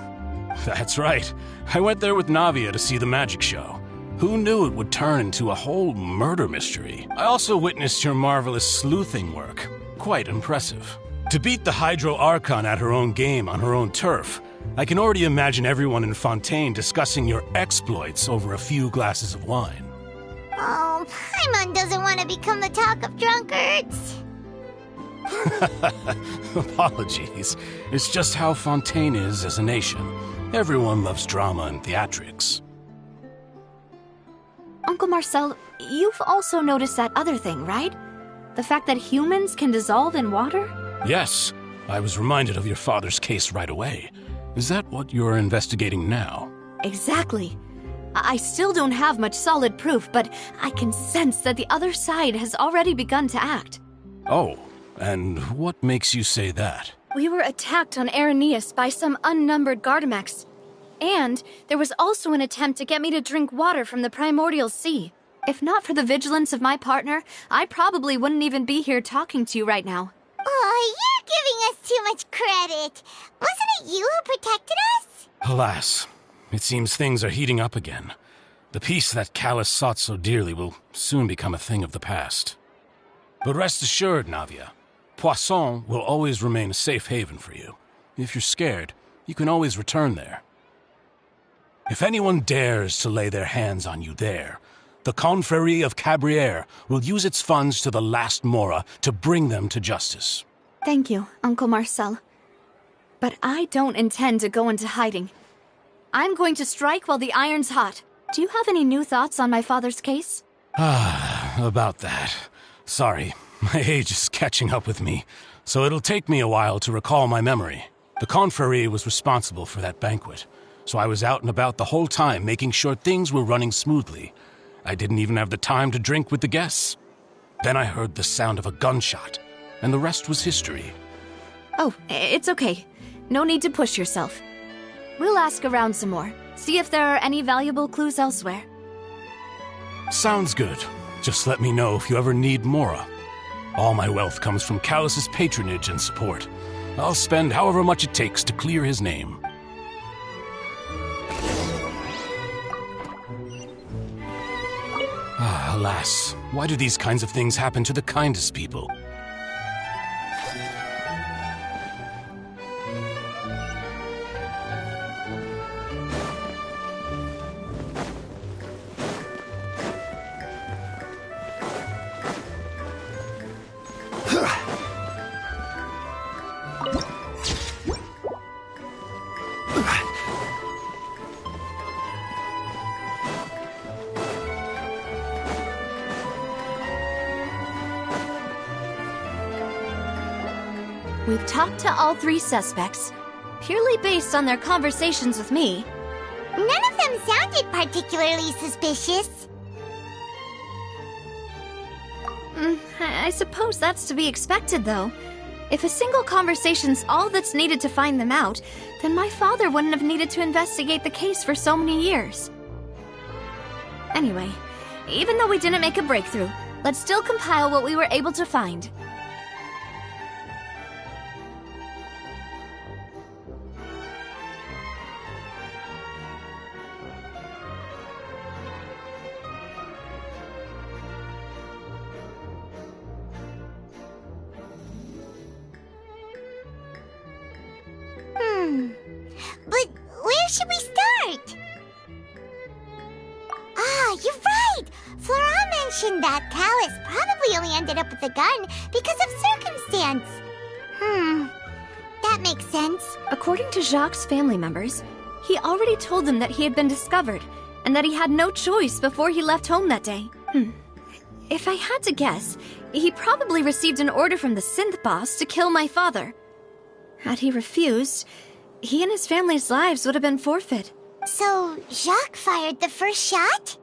That's right. I went there with Navia to see the magic show. Who knew it would turn into a whole murder mystery? I also witnessed your marvelous sleuthing work. Quite impressive. To beat the Hydro Archon at her own game on her own turf, I can already imagine everyone in Fontaine discussing your exploits over a few glasses of wine. Oh, Paimon doesn't want to become the talk of drunkards. Apologies. It's just how Fontaine is as a nation. Everyone loves drama and theatrics. Uncle Marcel, you've also noticed that other thing, right? The fact that humans can dissolve in water? Yes, I was reminded of your father's case right away. Is that what you're investigating now? Exactly. I still don't have much solid proof, but I can sense that the other side has already begun to act. Oh, and what makes you say that? We were attacked on Araneus by some unnumbered Gardamex. And there was also an attempt to get me to drink water from the primordial sea. If not for the vigilance of my partner, I probably wouldn't even be here talking to you right now. Oh, you're giving us too much credit. Wasn't it you who protected us? Alas, it seems things are heating up again. The peace that Callus sought so dearly will soon become a thing of the past. But rest assured, Navia, Poisson will always remain a safe haven for you. If you're scared, you can always return there. If anyone dares to lay their hands on you there, the Confrérie of Cabrières will use its funds to the last Mora to bring them to justice. Thank you, Uncle Marcel. But I don't intend to go into hiding. I'm going to strike while the iron's hot. Do you have any new thoughts on my father's case? About that. Sorry, my age is catching up with me, so it'll take me a while to recall my memory. The Confrérie was responsible for that banquet, so I was out and about the whole time making sure things were running smoothly. I didn't even have the time to drink with the guests. Then I heard the sound of a gunshot, and the rest was history. Oh, it's okay. No need to push yourself. We'll ask around some more, see if there are any valuable clues elsewhere. Sounds good. Just let me know if you ever need Mora. All my wealth comes from Callus's patronage and support. I'll spend however much it takes to clear his name. Alas, why do these kinds of things happen to the kindest people? We've talked to all three suspects, purely based on their conversations with me. None of them sounded particularly suspicious. I suppose that's to be expected, though. If a single conversation's all that's needed to find them out, then my father wouldn't have needed to investigate the case for so many years. Anyway, even though we didn't make a breakthrough, let's still compile what we were able to find. But where should we start? Ah, you're right! Flora mentioned that Callus probably only ended up with the gun because of circumstance. That makes sense. According to Jacques' family members, he already told them that he had been discovered, and that he had no choice before he left home that day. If I had to guess, he probably received an order from the synth boss to kill my father. Had he refused, he and his family's lives would have been forfeit. So, Jacques fired the first shot?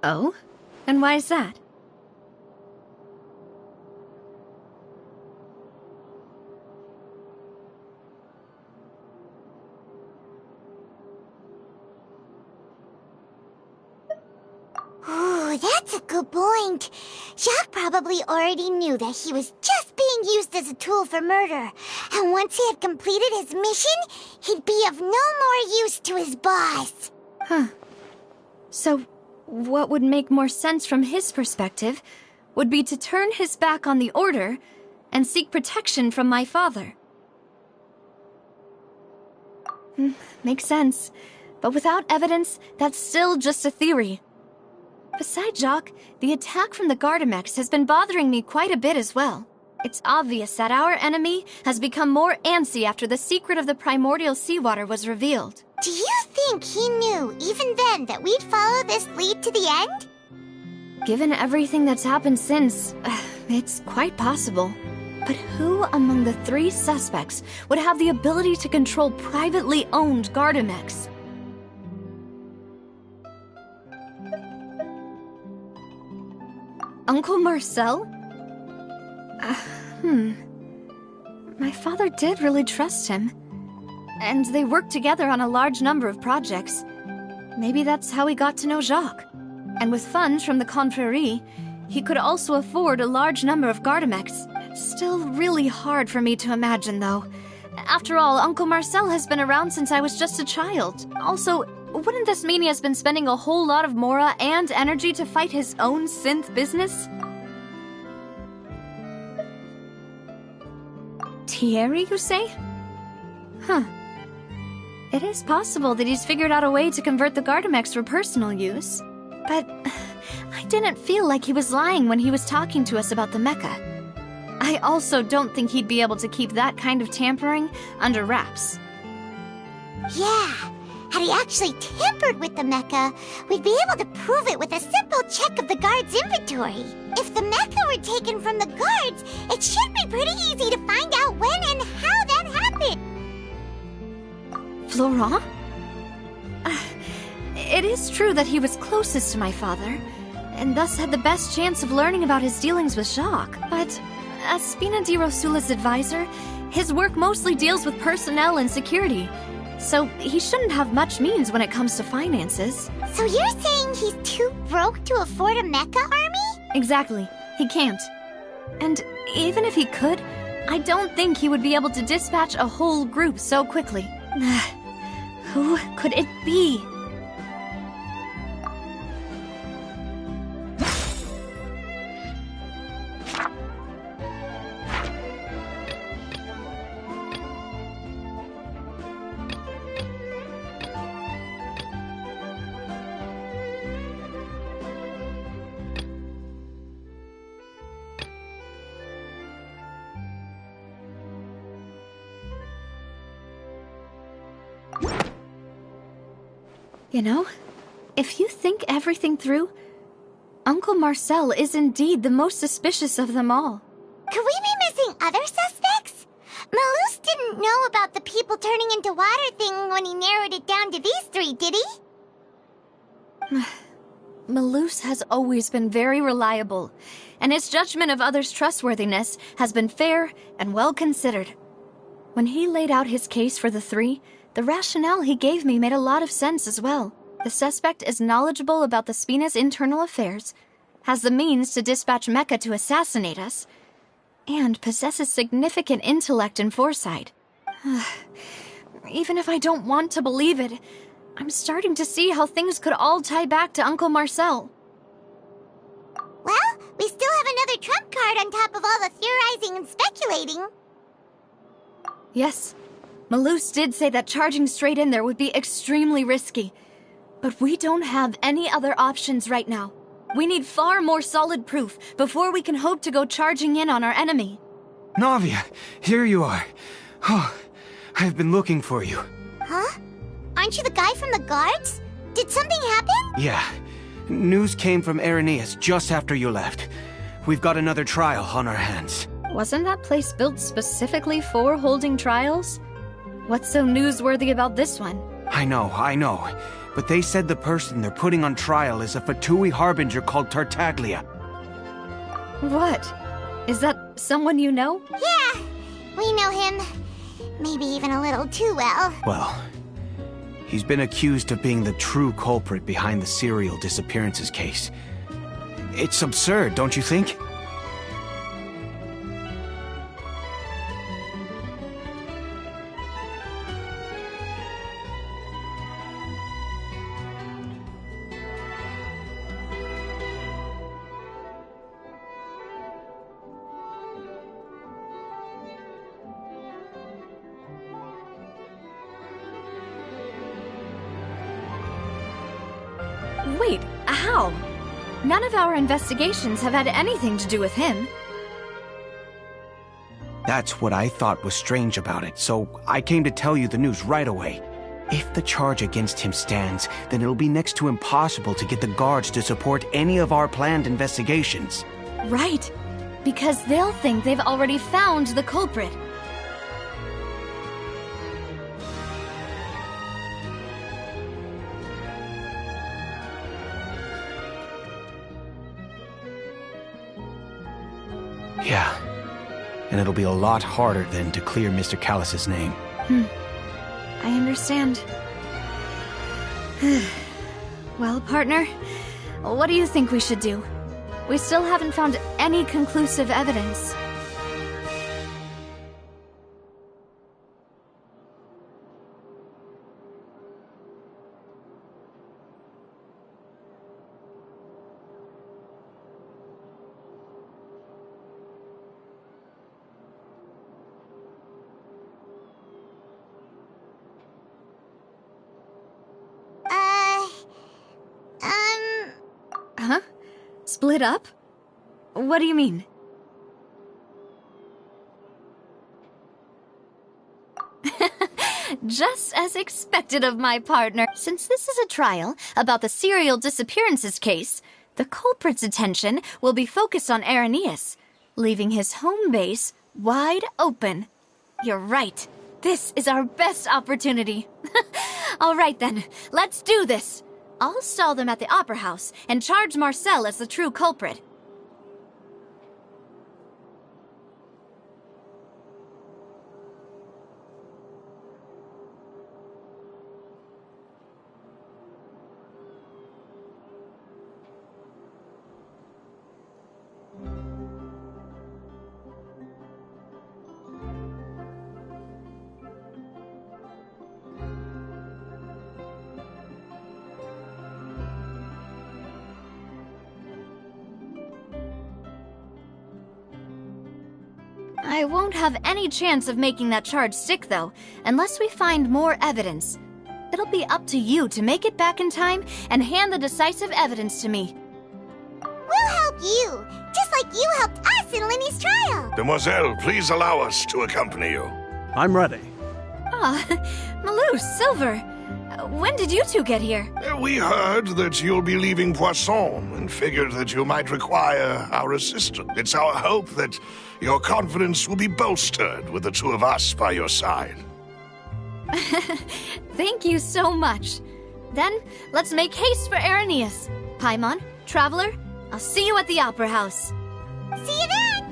Oh? And why is that? Ooh, that's a good point. Jacques probably already knew that he was just being used as a tool for murder. And once he had completed his mission, he'd be of no more use to his boss. So, what would make more sense from his perspective would be to turn his back on the Order and seek protection from my father. Makes sense. But without evidence, that's still just a theory. Besides Jacques, the attack from the Gardamex has been bothering me quite a bit as well. It's obvious that our enemy has become more antsy after the secret of the primordial seawater was revealed. Do you think he knew, even then, that we'd follow this lead to the end? Given everything that's happened since, it's quite possible. But who among the 3 suspects would have the ability to control privately owned Gardamex? Uncle Marcel? My father did really trust him. And they worked together on a large number of projects. Maybe that's how he got to know Jacques. And with funds from the Confrérie, he could also afford a large number of Gardamex. It's still really hard for me to imagine, though. After all, Uncle Marcel has been around since I was just a child. Also, wouldn't this mean he has been spending a whole lot of mora and energy to fight his own synth business? Thierry, you say? Huh. It is possible that he's figured out a way to convert the Gardamex for personal use. But I didn't feel like he was lying when he was talking to us about the mecha. I also don't think he'd be able to keep that kind of tampering under wraps. Yeah, had he actually tampered with the mecha, we'd be able to prove it with a simple check of the guard's inventory. If the mecha were taken from the guards, it should be pretty easy to find out when and how that happened. Florent? It is true that he was closest to my father, and thus had the best chance of learning about his dealings with Jacques. But as Spina di Rosula's advisor, his work mostly deals with personnel and security, so he shouldn't have much means when it comes to finances. So you're saying he's too broke to afford a mecha army? Exactly. He can't. And even if he could, I don't think he would be able to dispatch a whole group so quickly. Who could it be? You know, if you think everything through, Uncle Marcel is indeed the most suspicious of them all. Could we be missing other suspects? Malus didn't know about the people turning into water thing when he narrowed it down to these 3, did he? Malus has always been very reliable, and his judgment of others' trustworthiness has been fair and well considered. When he laid out his case for the 3, the rationale he gave me made a lot of sense as well. The suspect is knowledgeable about the Spina's internal affairs, has the means to dispatch Mecha to assassinate us, and possesses significant intellect and foresight. Even if I don't want to believe it, I'm starting to see how things could all tie back to Uncle Marcel. Well, we still have another trump card on top of all the theorizing and speculating. Yes. Malus did say that charging straight in there would be extremely risky. But we don't have any other options right now. We need far more solid proof before we can hope to go charging in on our enemy. Navia, here you are. Oh, I've been looking for you. Huh? Aren't you the guy from the guards? Did something happen? Yeah. News came from Irenaeus just after you left. We've got another trial on our hands. Wasn't that place built specifically for holding trials? What's so newsworthy about this one? I know. But they said the person they're putting on trial is a Fatui harbinger called Tartaglia. What? Is that someone you know? Yeah, we know him. Maybe even a little too well. Well, he's been accused of being the true culprit behind the serial disappearances case. It's absurd, don't you think? Wait, how? None of our investigations have had anything to do with him. That's what I thought was strange about it, so I came to tell you the news right away. If the charge against him stands, then it'll be next to impossible to get the guards to support any of our planned investigations. Right. Because they'll think they've already found the culprit. Yeah. And it'll be a lot harder then to clear Mr. Callus's name. I understand. Well, partner, what do you think we should do? We still haven't found any conclusive evidence. Huh? Split up? What do you mean? Just as expected of my partner. Since this is a trial about the serial disappearances case, the culprit's attention will be focused on Irenaeus, leaving his home base wide open. You're right. This is our best opportunity. All right then, let's do this. I'll stall them at the Opera House and charge Marcel as the true culprit. I won't have any chance of making that charge stick, though, unless we find more evidence. It'll be up to you to make it back in time and hand the decisive evidence to me. We'll help you, just like you helped us in Linny's trial. Demoiselle, please allow us to accompany you. I'm ready. Ah, Malou, Silver, when did you two get here? We heard that you'll be leaving Poisson and figured that you might require our assistance. It's our hope that your confidence will be bolstered with the two of us by your side. Thank you so much. Then, let's make haste for Irenaeus. Paimon, Traveler, I'll see you at the Opera House. See you then!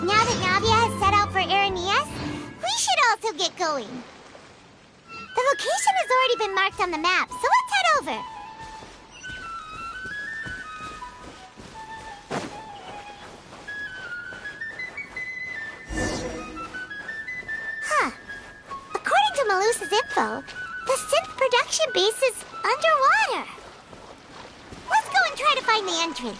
Now that Navia has set out for Irenaeus, we should also get going. The location has already been marked on the map, so let's head over. According to Malusa's info, the synth production base is underwater. Let's go and try to find the entrance.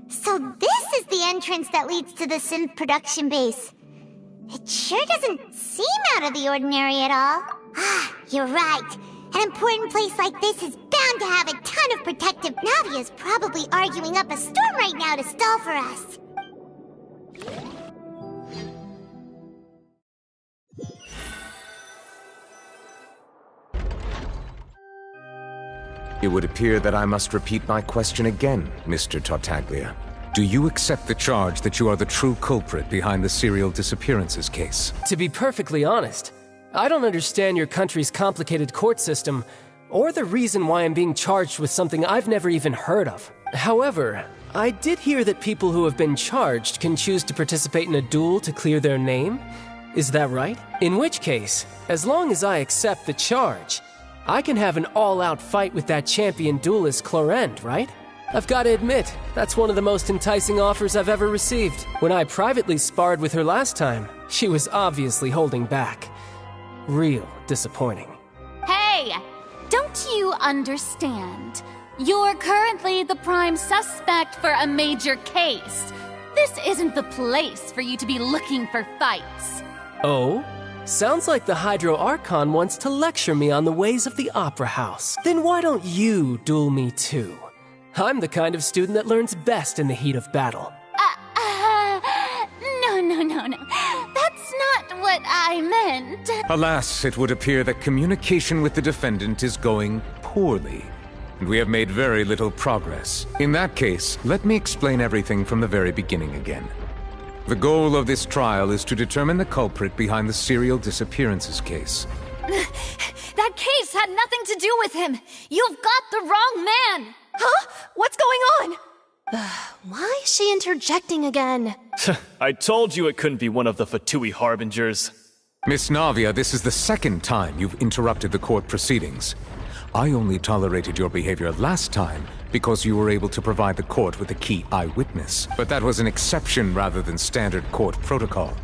So this is the entrance that leads to the synth production base. It sure doesn't seem out of the ordinary at all. You're right. An important place like this is bound to have a ton of protective. Navia's probably arguing up a storm right now to stall for us. It would appear that I must repeat my question again, Mr. Tartaglia. Do you accept the charge that you are the true culprit behind the serial disappearances case? To be perfectly honest, I don't understand your country's complicated court system, or the reason why I'm being charged with something I've never even heard of. However, I did hear that people who have been charged can choose to participate in a duel to clear their name. Is that right? In which case, as long as I accept the charge, I can have an all-out fight with that champion duelist Clorend, right? I've got to admit, that's one of the most enticing offers I've ever received. When I privately sparred with her last time, she was obviously holding back. Real disappointing. Hey! Don't you understand? You're currently the prime suspect for a major case. This isn't the place for you to be looking for fights. Oh? Sounds like the Hydro Archon wants to lecture me on the ways of the Opera House. Then why don't you duel me too? I'm the kind of student that learns best in the heat of battle. No. That's not what I meant. Alas, it would appear that communication with the defendant is going poorly, and we have made very little progress. In that case, let me explain everything from the very beginning again. The goal of this trial is to determine the culprit behind the serial disappearances case. That case had nothing to do with him! You've got the wrong man! Huh? What's going on? Why is she interjecting again? I told you it couldn't be one of the Fatui Harbingers. Miss Navia, this is the second time you've interrupted the court proceedings. I only tolerated your behavior last time because you were able to provide the court with a key eyewitness. But that was an exception rather than standard court protocol.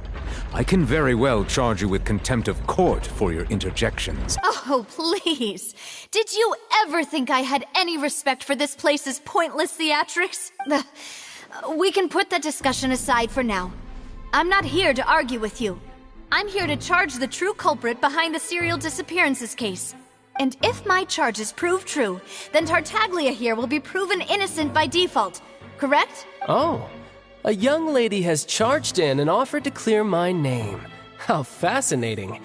I can very well charge you with contempt of court for your interjections. Oh, please. Did you ever think I had any respect for this place's pointless theatrics? We can put that discussion aside for now. I'm not here to argue with you. I'm here to charge the true culprit behind the serial disappearances case. And if my charges prove true, then Tartaglia here will be proven innocent by default, correct? Oh. A young lady has charged in and offered to clear my name. How fascinating.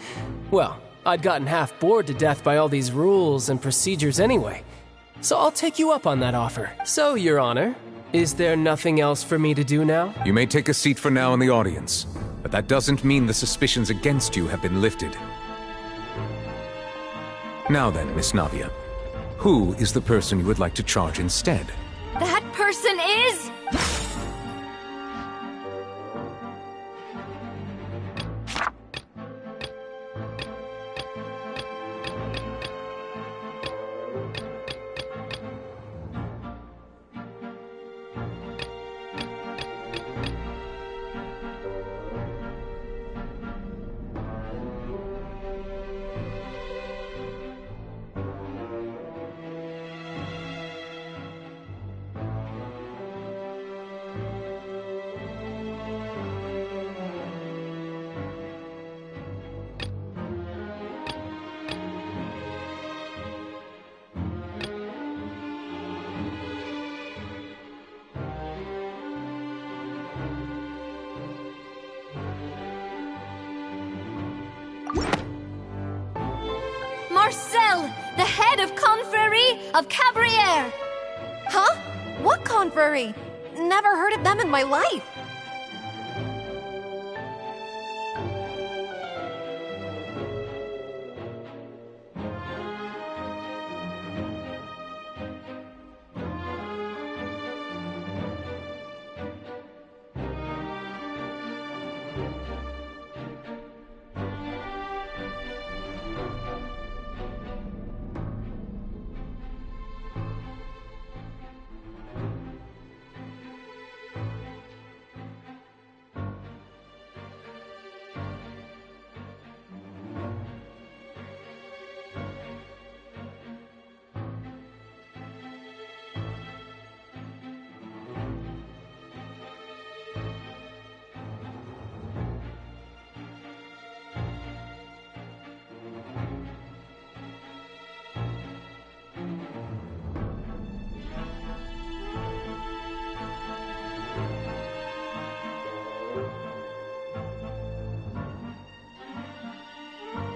Well, I'd gotten half bored to death by all these rules and procedures anyway. So I'll take you up on that offer. So, Your Honor, is there nothing else for me to do now? You may take a seat for now in the audience, but that doesn't mean the suspicions against you have been lifted. Now then, Miss Navia, who is the person you would like to charge instead? That person is... Marcel, the head of Confrérie of Cabrières! Huh? What confrérie? Never heard of them in my life.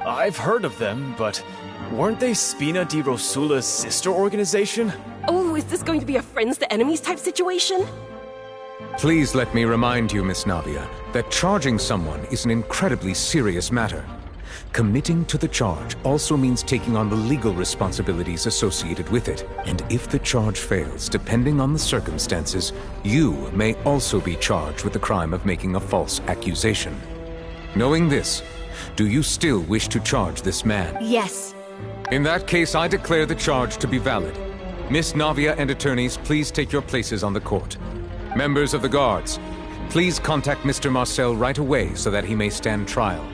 I've heard of them, but weren't they Spina di Rosula's sister organization? Oh, is this going to be a friends to enemies type situation? Please let me remind you, Miss Navia, that charging someone is an incredibly serious matter. Committing to the charge also means taking on the legal responsibilities associated with it. And if the charge fails, depending on the circumstances, you may also be charged with the crime of making a false accusation. Knowing this, do you still wish to charge this man? Yes. In that case, I declare the charge to be valid. Miss Navia and attorneys, please take your places on the court. Members of the guards, please contact Mr. Marcel right away so that he may stand trial.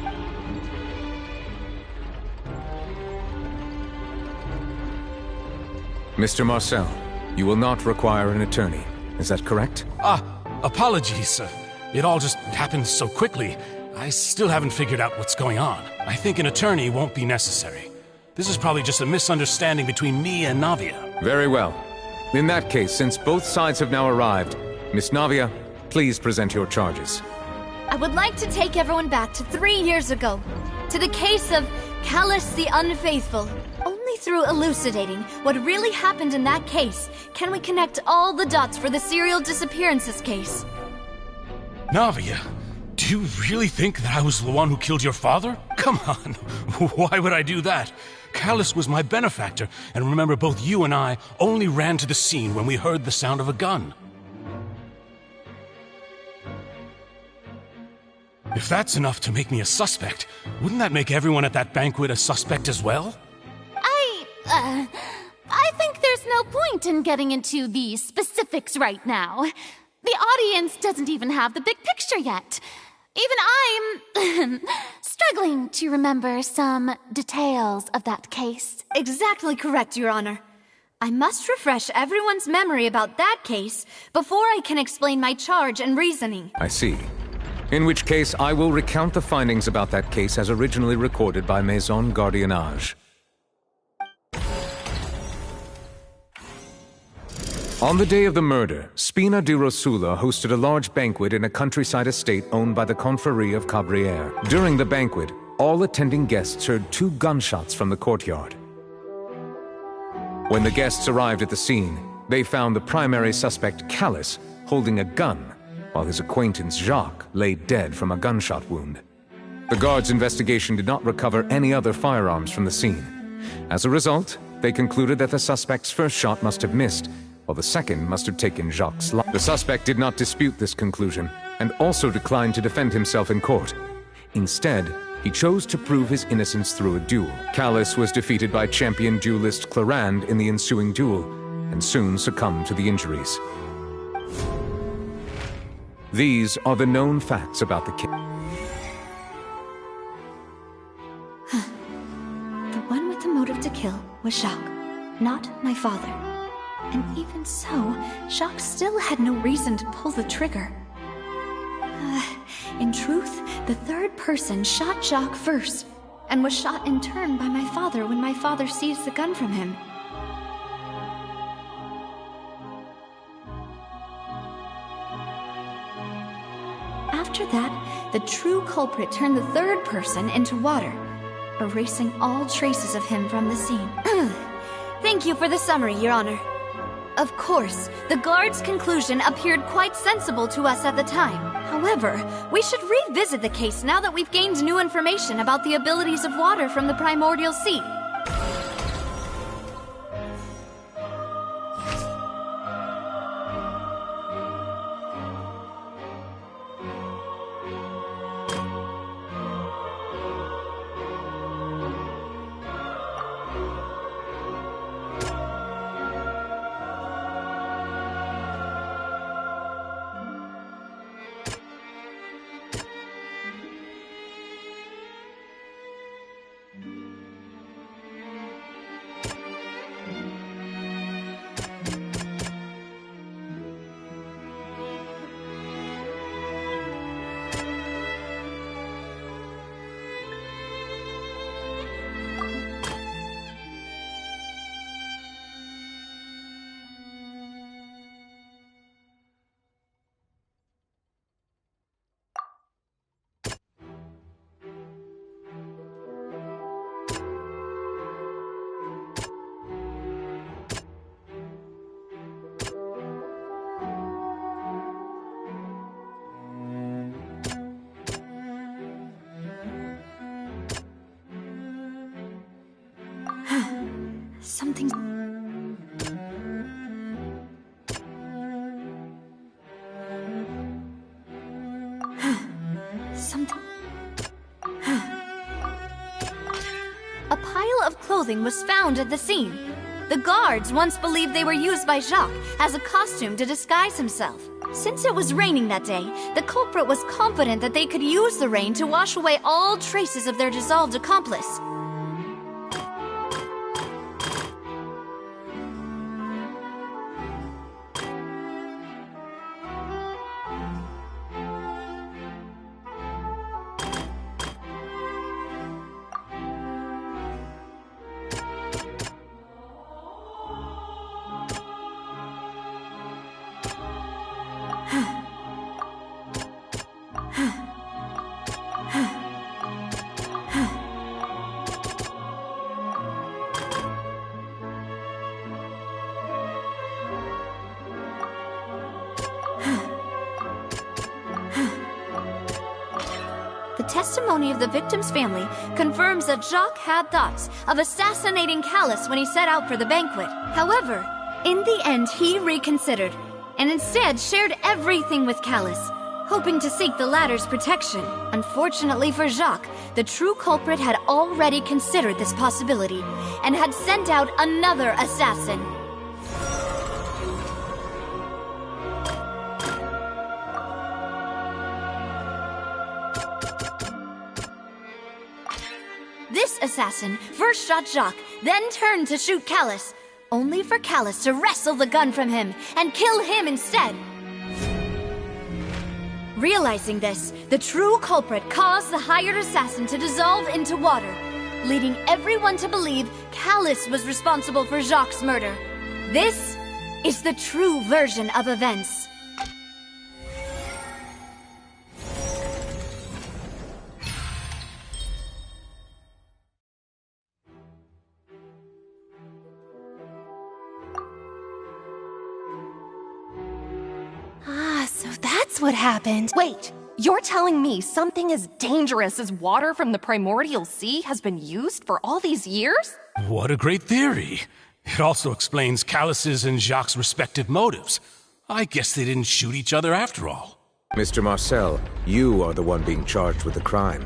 Mr. Marcel, you will not require an attorney. Is that correct? Apologies, sir. It all just happened so quickly. I still haven't figured out what's going on. I think an attorney won't be necessary. This is probably just a misunderstanding between me and Navia. Very well. In that case, since both sides have now arrived, Miss Navia, please present your charges. I would like to take everyone back to 3 years ago, to the case of Callus the Unfaithful. Only through elucidating what really happened in that case can we connect all the dots for the serial disappearances case. Navia, do you really think that I was the one who killed your father? Come on, why would I do that? Callus was my benefactor, and remember, both you and I only ran to the scene when we heard the sound of a gun. If that's enough to make me a suspect, wouldn't that make everyone at that banquet a suspect as well? I think there's no point in getting into the specifics right now. The audience doesn't even have the big picture yet. Even I'm struggling to remember some details of that case. Exactly correct, Your Honor. I must refresh everyone's memory about that case before I can explain my charge and reasoning. I see. In which case, I will recount the findings about that case as originally recorded by Maison Gardiennage. On the day of the murder, Spina di Rosula hosted a large banquet in a countryside estate owned by the Confrérie of Cabrières. During the banquet, all attending guests heard 2 gunshots from the courtyard. When the guests arrived at the scene, they found the primary suspect, Callus, holding a gun, while his acquaintance, Jacques, lay dead from a gunshot wound. The guards' investigation did not recover any other firearms from the scene. As a result, they concluded that the suspect's first shot must have missed, while the second must have taken Jacques' life. The suspect did not dispute this conclusion, and also declined to defend himself in court. Instead, he chose to prove his innocence through a duel. Callus was defeated by champion duelist Clarande in the ensuing duel, and soon succumbed to the injuries. These are the known facts about the case. The one with the motive to kill was Jacques, not my father. And even so, Jacques still had no reason to pull the trigger. In truth, the third person shot Jacques first, and was shot in turn by my father when my father seized the gun from him. After that, the true culprit turned the third person into water, erasing all traces of him from the scene. Thank you for the summary, Your Honor. Of course, the guard's conclusion appeared quite sensible to us at the time. However, we should revisit the case now that we've gained new information about the abilities of water from the primordial sea. Something... Something... A pile of clothing was found at the scene. The guards once believed they were used by Jacques as a costume to disguise himself. Since it was raining that day, the culprit was confident that they could use the rain to wash away all traces of their dissolved accomplice. The testimony of the victim's family confirms that Jacques had thoughts of assassinating Callus when he set out for the banquet. However, in the end he reconsidered, and instead shared everything with Callus, hoping to seek the latter's protection. Unfortunately for Jacques, the true culprit had already considered this possibility, and had sent out another assassin. This assassin first shot Jacques, then turned to shoot Callus, only for Callus to wrestle the gun from him and kill him instead. Realizing this, the true culprit caused the hired assassin to dissolve into water, leading everyone to believe Callus was responsible for Jacques' murder. This is the true version of events. So that's what happened. Wait, you're telling me something as dangerous as water from the primordial sea has been used for all these years? What a great theory. It also explains Callus's and Jacques' respective motives. I guess they didn't shoot each other after all. Mr. Marcel, you are the one being charged with the crime.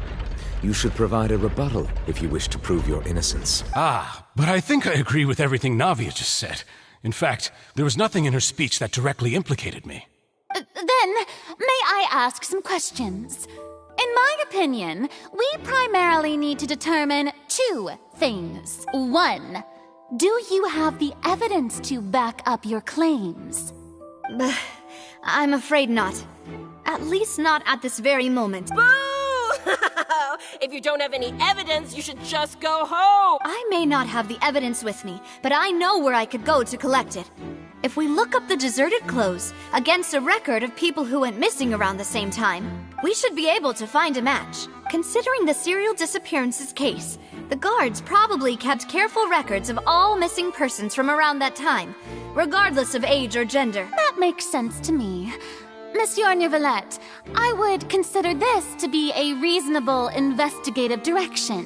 You should provide a rebuttal if you wish to prove your innocence. But I think I agree with everything Navia just said. In fact, there was nothing in her speech that directly implicated me. Then, may I ask some questions? In my opinion, we primarily need to determine two things. One, do you have the evidence to back up your claims? I'm afraid not. At least not at this very moment. Boo! If you don't have any evidence, you should just go home! I may not have the evidence with me, but I know where I could go to collect it. If we look up the deserted clothes against a record of people who went missing around the same time, we should be able to find a match. Considering the serial disappearances case, the guards probably kept careful records of all missing persons from around that time, regardless of age or gender. That makes sense to me. Monsieur Neuvillette, I would consider this to be a reasonable investigative direction.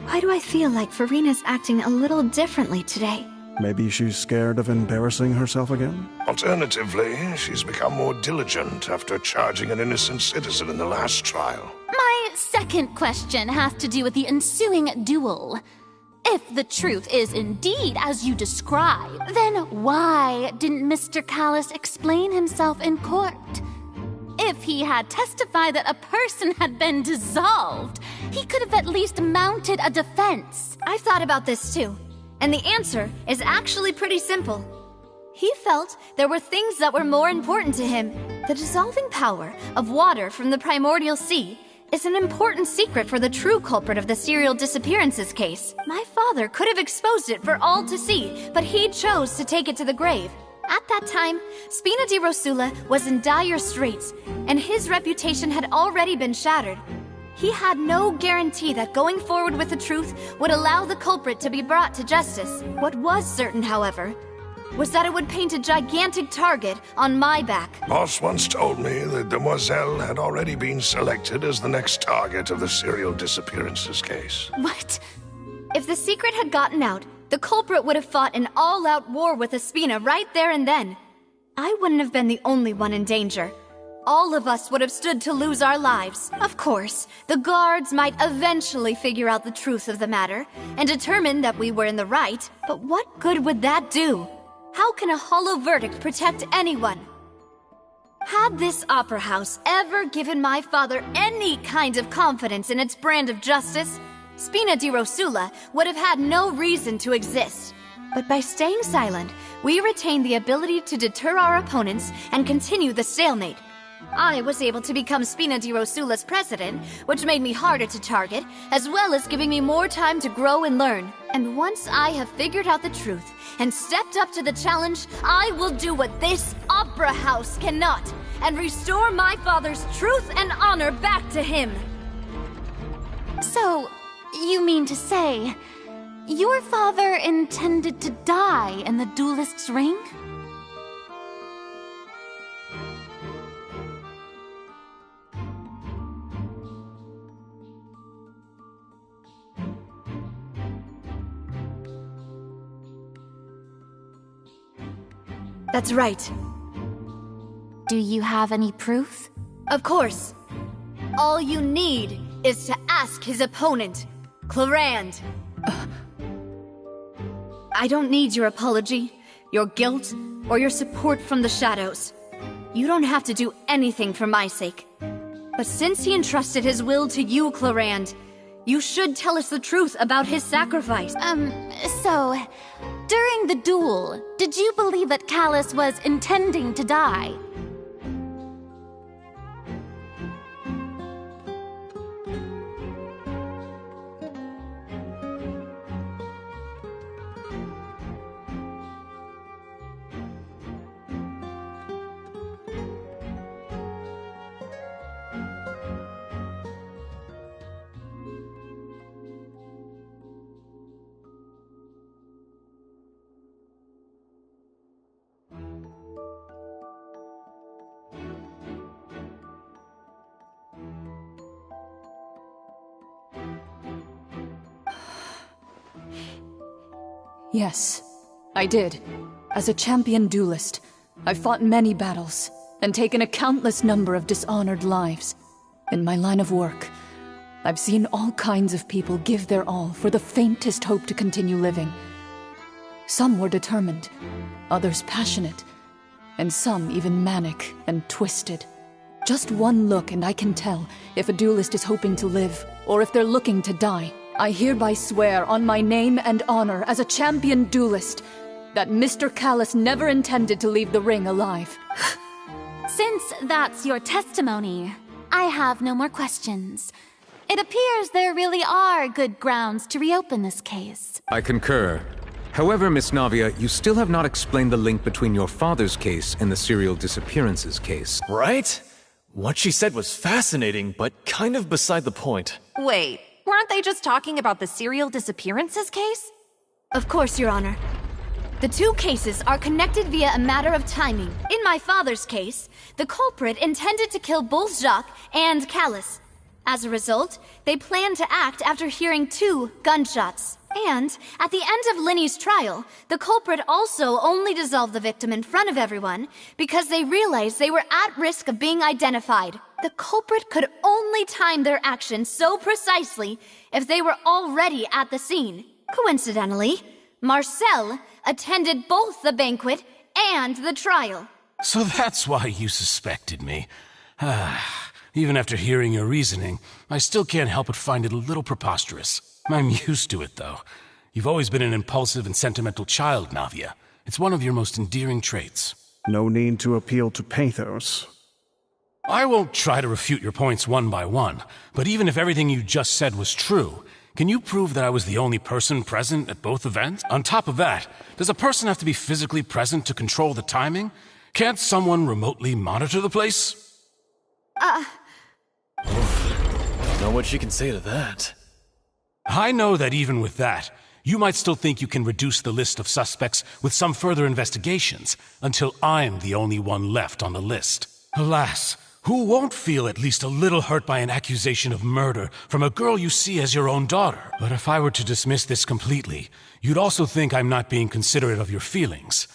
Why do I feel like Farina's acting a little differently today? Maybe she's scared of embarrassing herself again? Alternatively, she's become more diligent after charging an innocent citizen in the last trial. My second question has to do with the ensuing duel. If the truth is indeed as you describe, then why didn't Mr. Callus explain himself in court? If he had testified that a person had been dissolved, he could have at least mounted a defense. I've thought about this too. And the answer is actually pretty simple. He felt there were things that were more important to him. The dissolving power of water from the primordial sea is an important secret for the true culprit of the serial disappearances case. My father could have exposed it for all to see, but he chose to take it to the grave. At that time, Spina di Rosula was in dire straits, and his reputation had already been shattered. He had no guarantee that going forward with the truth would allow the culprit to be brought to justice. What was certain, however, was that it would paint a gigantic target on my back. Boss once told me that Demoiselle had already been selected as the next target of the serial disappearances case. What? If the secret had gotten out, the culprit would have fought an all-out war with Espina right there and then. I wouldn't have been the only one in danger. all of us would have stood to lose our lives. Of course, the guards might eventually figure out the truth of the matter and determine that we were in the right, but what good would that do? How can a hollow verdict protect anyone? Had this opera house ever given my father any kind of confidence in its brand of justice, Spina di Rosula would have had no reason to exist. But by staying silent, we retained the ability to deter our opponents and continue the stalemate. I was able to become Spina di Rosula's president, which made me harder to target, as well as giving me more time to grow and learn. And once I have figured out the truth and stepped up to the challenge, I will do what this opera house cannot, and restore my father's truth and honor back to him. So, you mean to say, your father intended to die in the duelist's ring? That's right. Do you have any proof? Of course. All you need is to ask his opponent, Clarand. I don't need your apology, your guilt, or your support from the shadows. You don't have to do anything for my sake. But since he entrusted his will to you, Clarand, you should tell us the truth about his sacrifice. So, during the duel, did you believe that Callus was intending to die? Yes, I did. As a champion duelist, I've fought many battles and taken a countless number of dishonored lives. In my line of work, I've seen all kinds of people give their all for the faintest hope to continue living. Some were determined, others passionate, and some even manic and twisted. Just one look and I can tell if a duelist is hoping to live or if they're looking to die. I hereby swear on my name and honor as a champion duelist that Mr. Callus never intended to leave the ring alive. Since that's your testimony, I have no more questions. It appears there really are good grounds to reopen this case. I concur. However, Miss Navia, you still have not explained the link between your father's case and the serial disappearances case. Right? What she said was fascinating, but kind of beside the point. Wait, weren't they just talking about the serial disappearances case? Of course, Your Honor. The two cases are connected via a matter of timing. In my father's case, the culprit intended to kill both Jacques and Callus. As a result, they planned to act after hearing 2 gunshots. And, at the end of Linny's trial, the culprit also only dissolved the victim in front of everyone because they realized they were at risk of being identified. The culprit could only time their actions so precisely if they were already at the scene. Coincidentally, Marcel attended both the banquet and the trial. So that's why you suspected me. Even after hearing your reasoning, I still can't help but find it a little preposterous. I'm used to it, though. You've always been an impulsive and sentimental child, Navia. It's one of your most endearing traits. No need to appeal to pathos. I won't try to refute your points one by one, but even if everything you just said was true, can you prove that I was the only person present at both events? On top of that, does a person have to be physically present to control the timing? Can't someone remotely monitor the place? Don't know what she can say to that. I know that even with that, you might still think you can reduce the list of suspects with some further investigations, until I'm the only one left on the list. Alas, who won't feel at least a little hurt by an accusation of murder from a girl you see as your own daughter? But if I were to dismiss this completely, you'd also think I'm not being considerate of your feelings.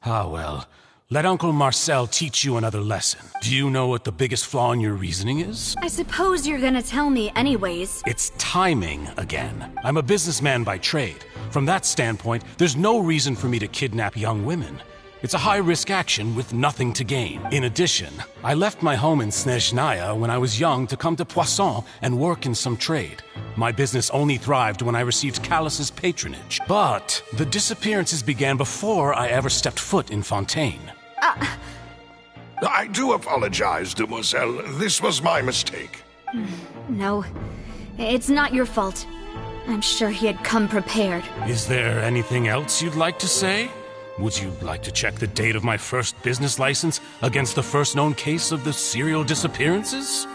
Ah well, Let Uncle Marcel teach you another lesson. Do you know what the biggest flaw in your reasoning is? I suppose you're gonna tell me anyways. It's timing again. I'm a businessman by trade. From that standpoint, there's no reason for me to kidnap young women. It's a high-risk action with nothing to gain. In addition, I left my home in Snezhnaya when I was young to come to Poisson and work in some trade. My business only thrived when I received Callus's patronage. But the disappearances began before I ever stepped foot in Fontaine. I do apologize, demoiselle. This was my mistake. No, it's not your fault. I'm sure he had come prepared. Is there anything else you'd like to say? Would you like to check the date of my first business license against the first known case of the serial disappearances?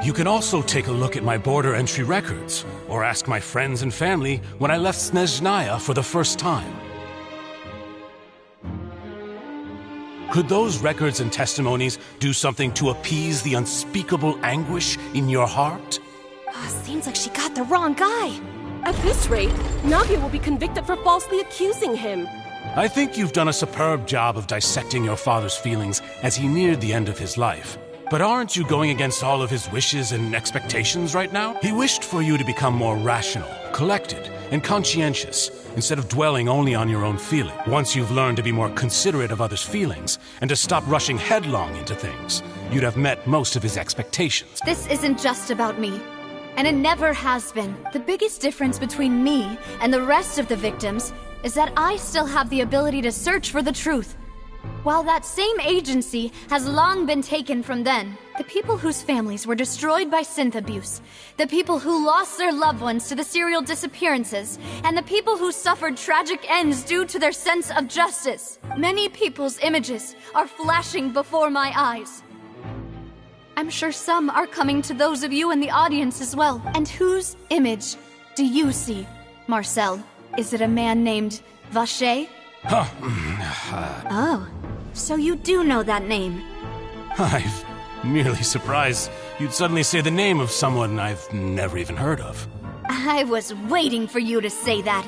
You can also take a look at my border entry records, or ask my friends and family when I left Snezhnaya for the first time. Could those records and testimonies do something to appease the unspeakable anguish in your heart? Seems like she got the wrong guy. At this rate, Navia will be convicted for falsely accusing him. I think you've done a superb job of dissecting your father's feelings as he neared the end of his life. But aren't you going against all of his wishes and expectations right now? He wished for you to become more rational, collected, and conscientious, instead of dwelling only on your own feeling. Once you've learned to be more considerate of others' feelings, and to stop rushing headlong into things, you'd have met most of his expectations. This isn't just about me, and it never has been. The biggest difference between me and the rest of the victims is that I still have the ability to search for the truth. While that same agency has long been taken from them, the people whose families were destroyed by synth abuse, the people who lost their loved ones to the serial disappearances, and the people who suffered tragic ends due to their sense of justice. Many people's images are flashing before my eyes. I'm sure some are coming to those of you in the audience as well. And whose image do you see, Marcel? Is it a man named Vacher? Oh, so you do know that name. I'm merely surprised you'd suddenly say the name of someone I've never even heard of. I was waiting for you to say that.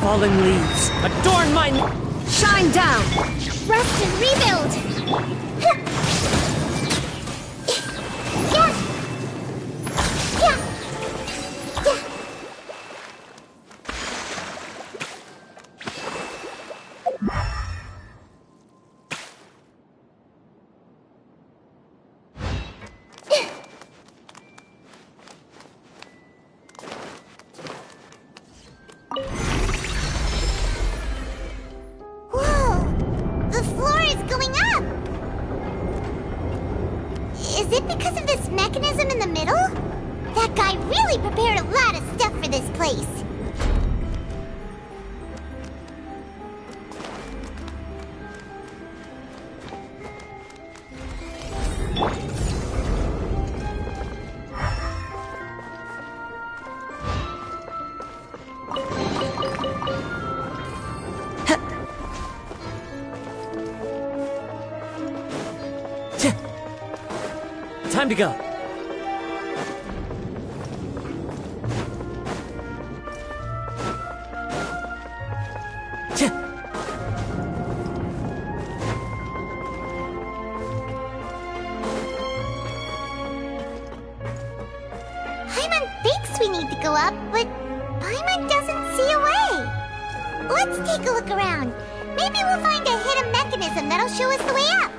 Fallen leaves, adorn my... Shine down! Rest and rebuild! Is it because of this mechanism in the middle? That guy really prepared a lot of stuff for this place. Time to go. Paimon thinks we need to go up, but Paimon doesn't see a way. Let's take a look around. Maybe we'll find a hidden mechanism that'll show us the way up.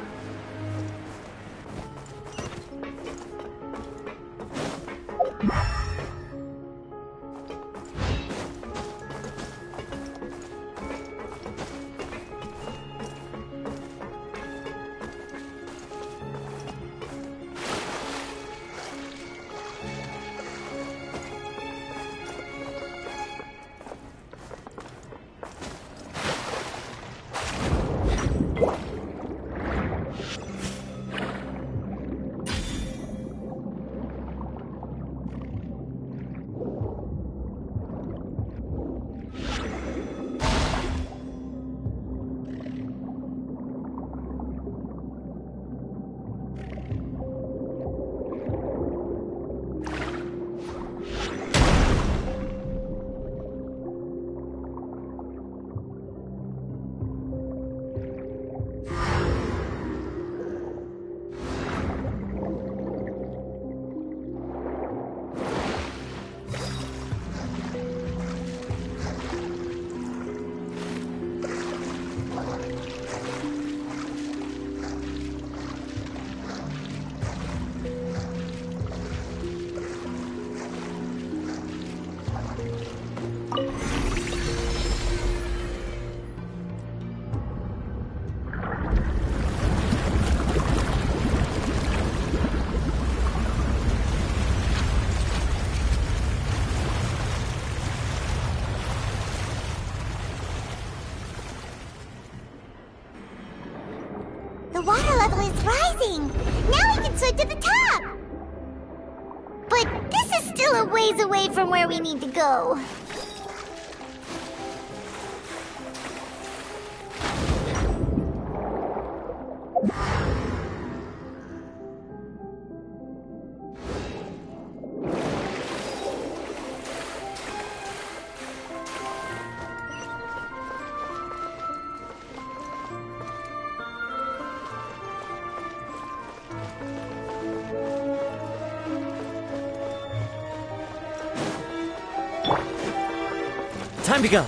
The water level is rising! Now we can swim to the top! But this is still a ways away from where we need to go. Time to go.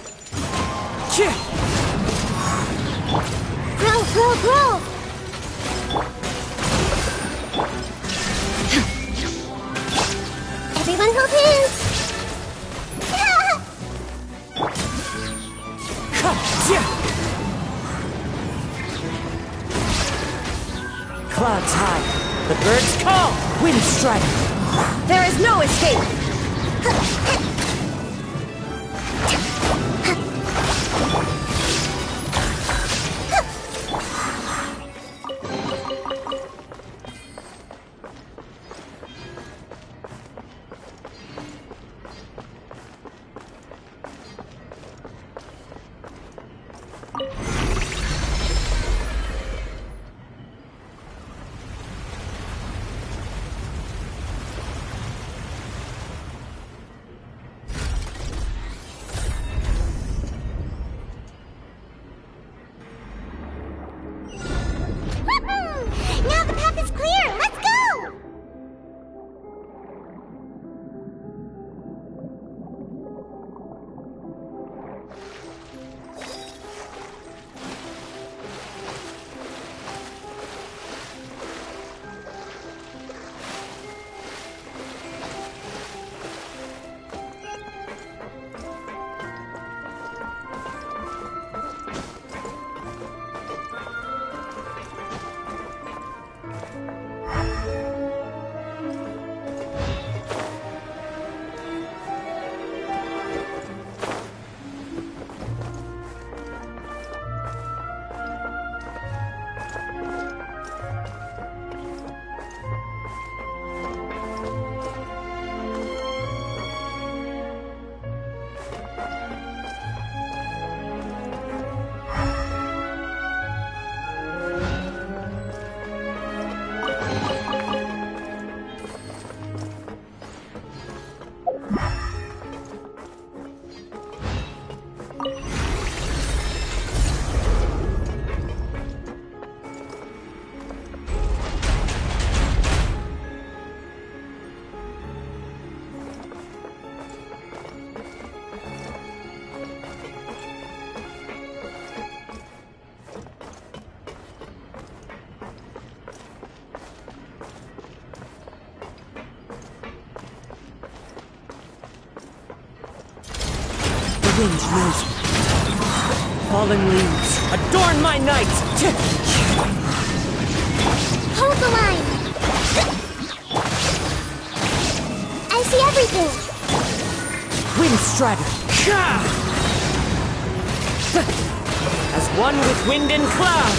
Cheer! Grow, grow, grow! Everyone hold hands! Clouds high. The birds call. Wind strike. There is no escape. wind knows me. Fallen leaves, adorn my night! Hold the line! I see everything! Wind Strider! As one with wind and cloud!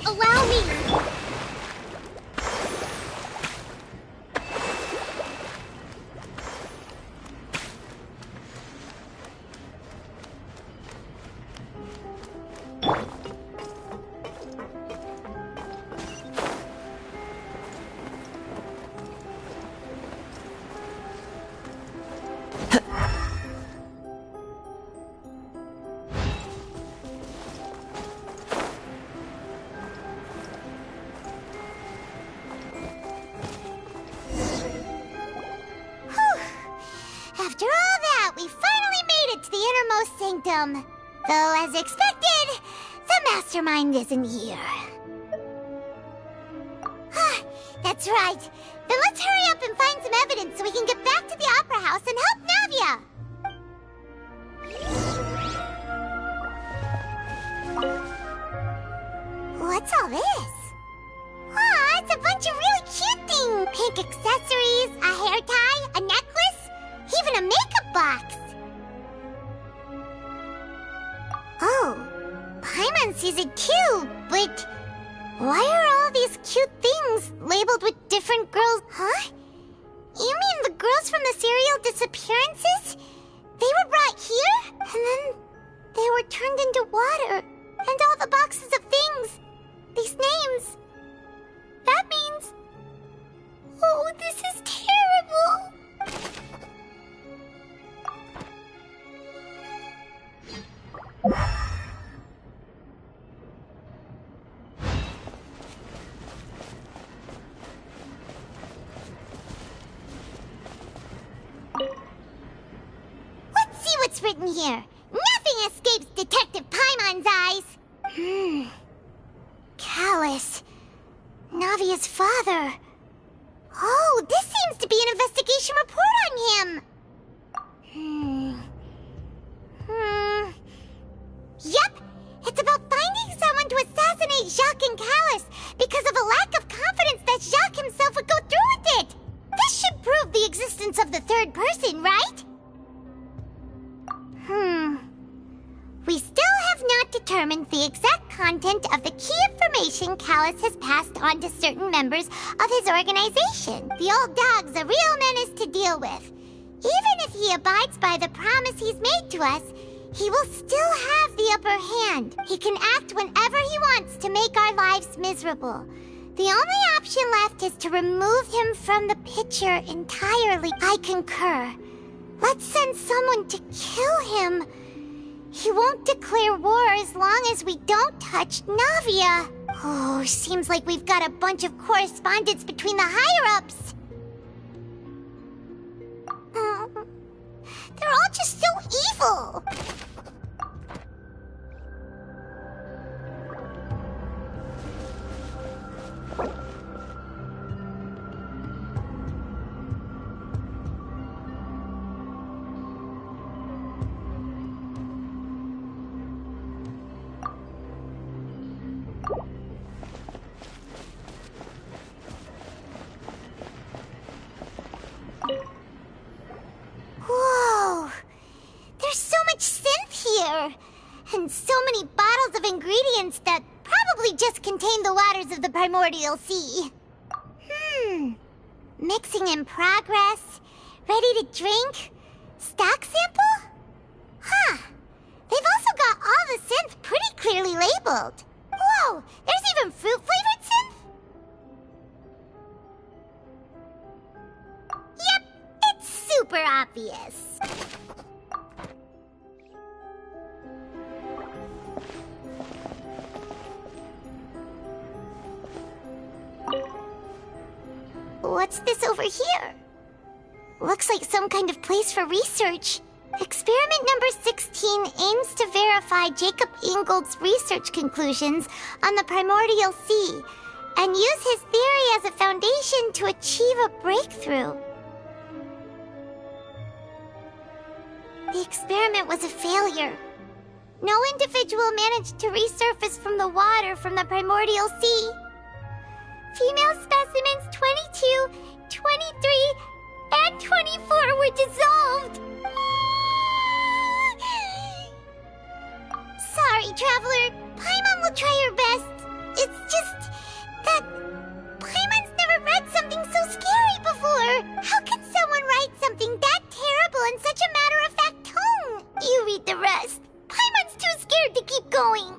Allow me! After all that, we finally made it to the innermost sanctum. Though, as expected, the mastermind isn't here. That's right. Then let's hurry up and find some evidence so we can get back to the Opera House and help Navia. What's all this? Aw, it's a bunch of really cute things. Pink accessories, a hair tie, a necklace, even a makeup box. Oh, Paimon sees it too, but why are all these cute things labeled with different girls? Huh? You mean the girls from the serial disappearances? They were brought here, and then they were turned into water. And all the boxes of things, these names. That means... Oh, this is terrible! Let's see what's written here. Nothing escapes Detective Paimon's eyes. Callus. Navia's father. Oh, this seems to be an investigation report on him. Yep, it's about finding someone to assassinate Jacques and Callus because of a lack of confidence that Jacques himself would go through with it. This should prove the existence of the third person, right? We still have not determined the exact content of the key information Callus has passed on to certain members of his organization. The old dog's a real menace to deal with. Even if he abides by the promise he's made to us, he will still have the upper hand. He can act whenever he wants to make our lives miserable. The only option left is to remove him from the picture entirely. I concur. Let's send someone to kill him. He won't declare war as long as we don't touch Navia. Oh, seems like we've got a bunch of correspondence between the higher-ups. They're all just so evil. Whoa! There's so much synth here! And so many bottles of ingredients that probably just contain the waters of the primordial sea. Mixing in progress, ready to drink, stock sample? Huh. They've also got all the synth pretty clearly labeled. Whoa, there's even fruit-flavored synth? Yep, it's super obvious. What's this over here? Looks like some kind of place for research. Experiment number 16 aims to verify Jacob Ingold's research conclusions on the primordial sea and use his theory as a foundation to achieve a breakthrough. The experiment was a failure. No individual managed to resurface from the water from the primordial sea. Female specimens 22, 23, and 24 were dissolved. Sorry, Traveler. Paimon will try her best. It's just that Paimon's never read something so scary before. How can someone write something that terrible in such a matter-of-fact tone? You read the rest. Paimon's too scared to keep going.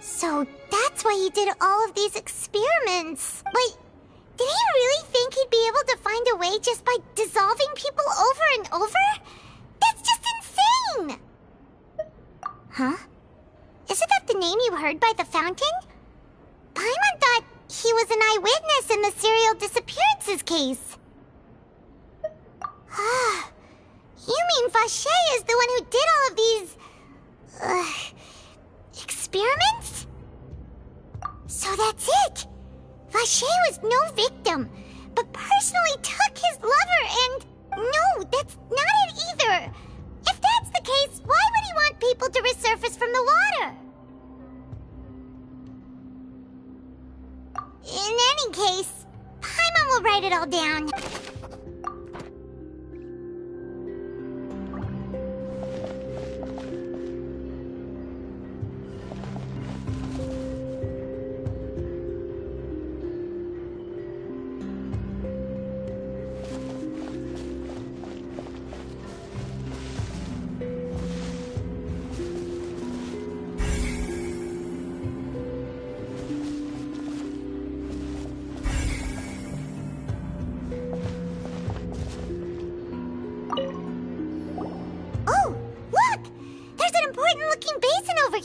So that's why he did all of these experiments. Wait, did he really think he'd be able to find a way just by dissolving people over and over? That's just insane! Huh? Isn't that the name you heard by the fountain? Paimon thought he was an eyewitness in the serial disappearances case. You mean Vacher is the one who did all of these... experiments? So that's it! Vacher was no victim, but personally took his lover and... No, that's not it either! If that's the case, why would he want people to resurface from the water? In any case, Paimon will write it all down.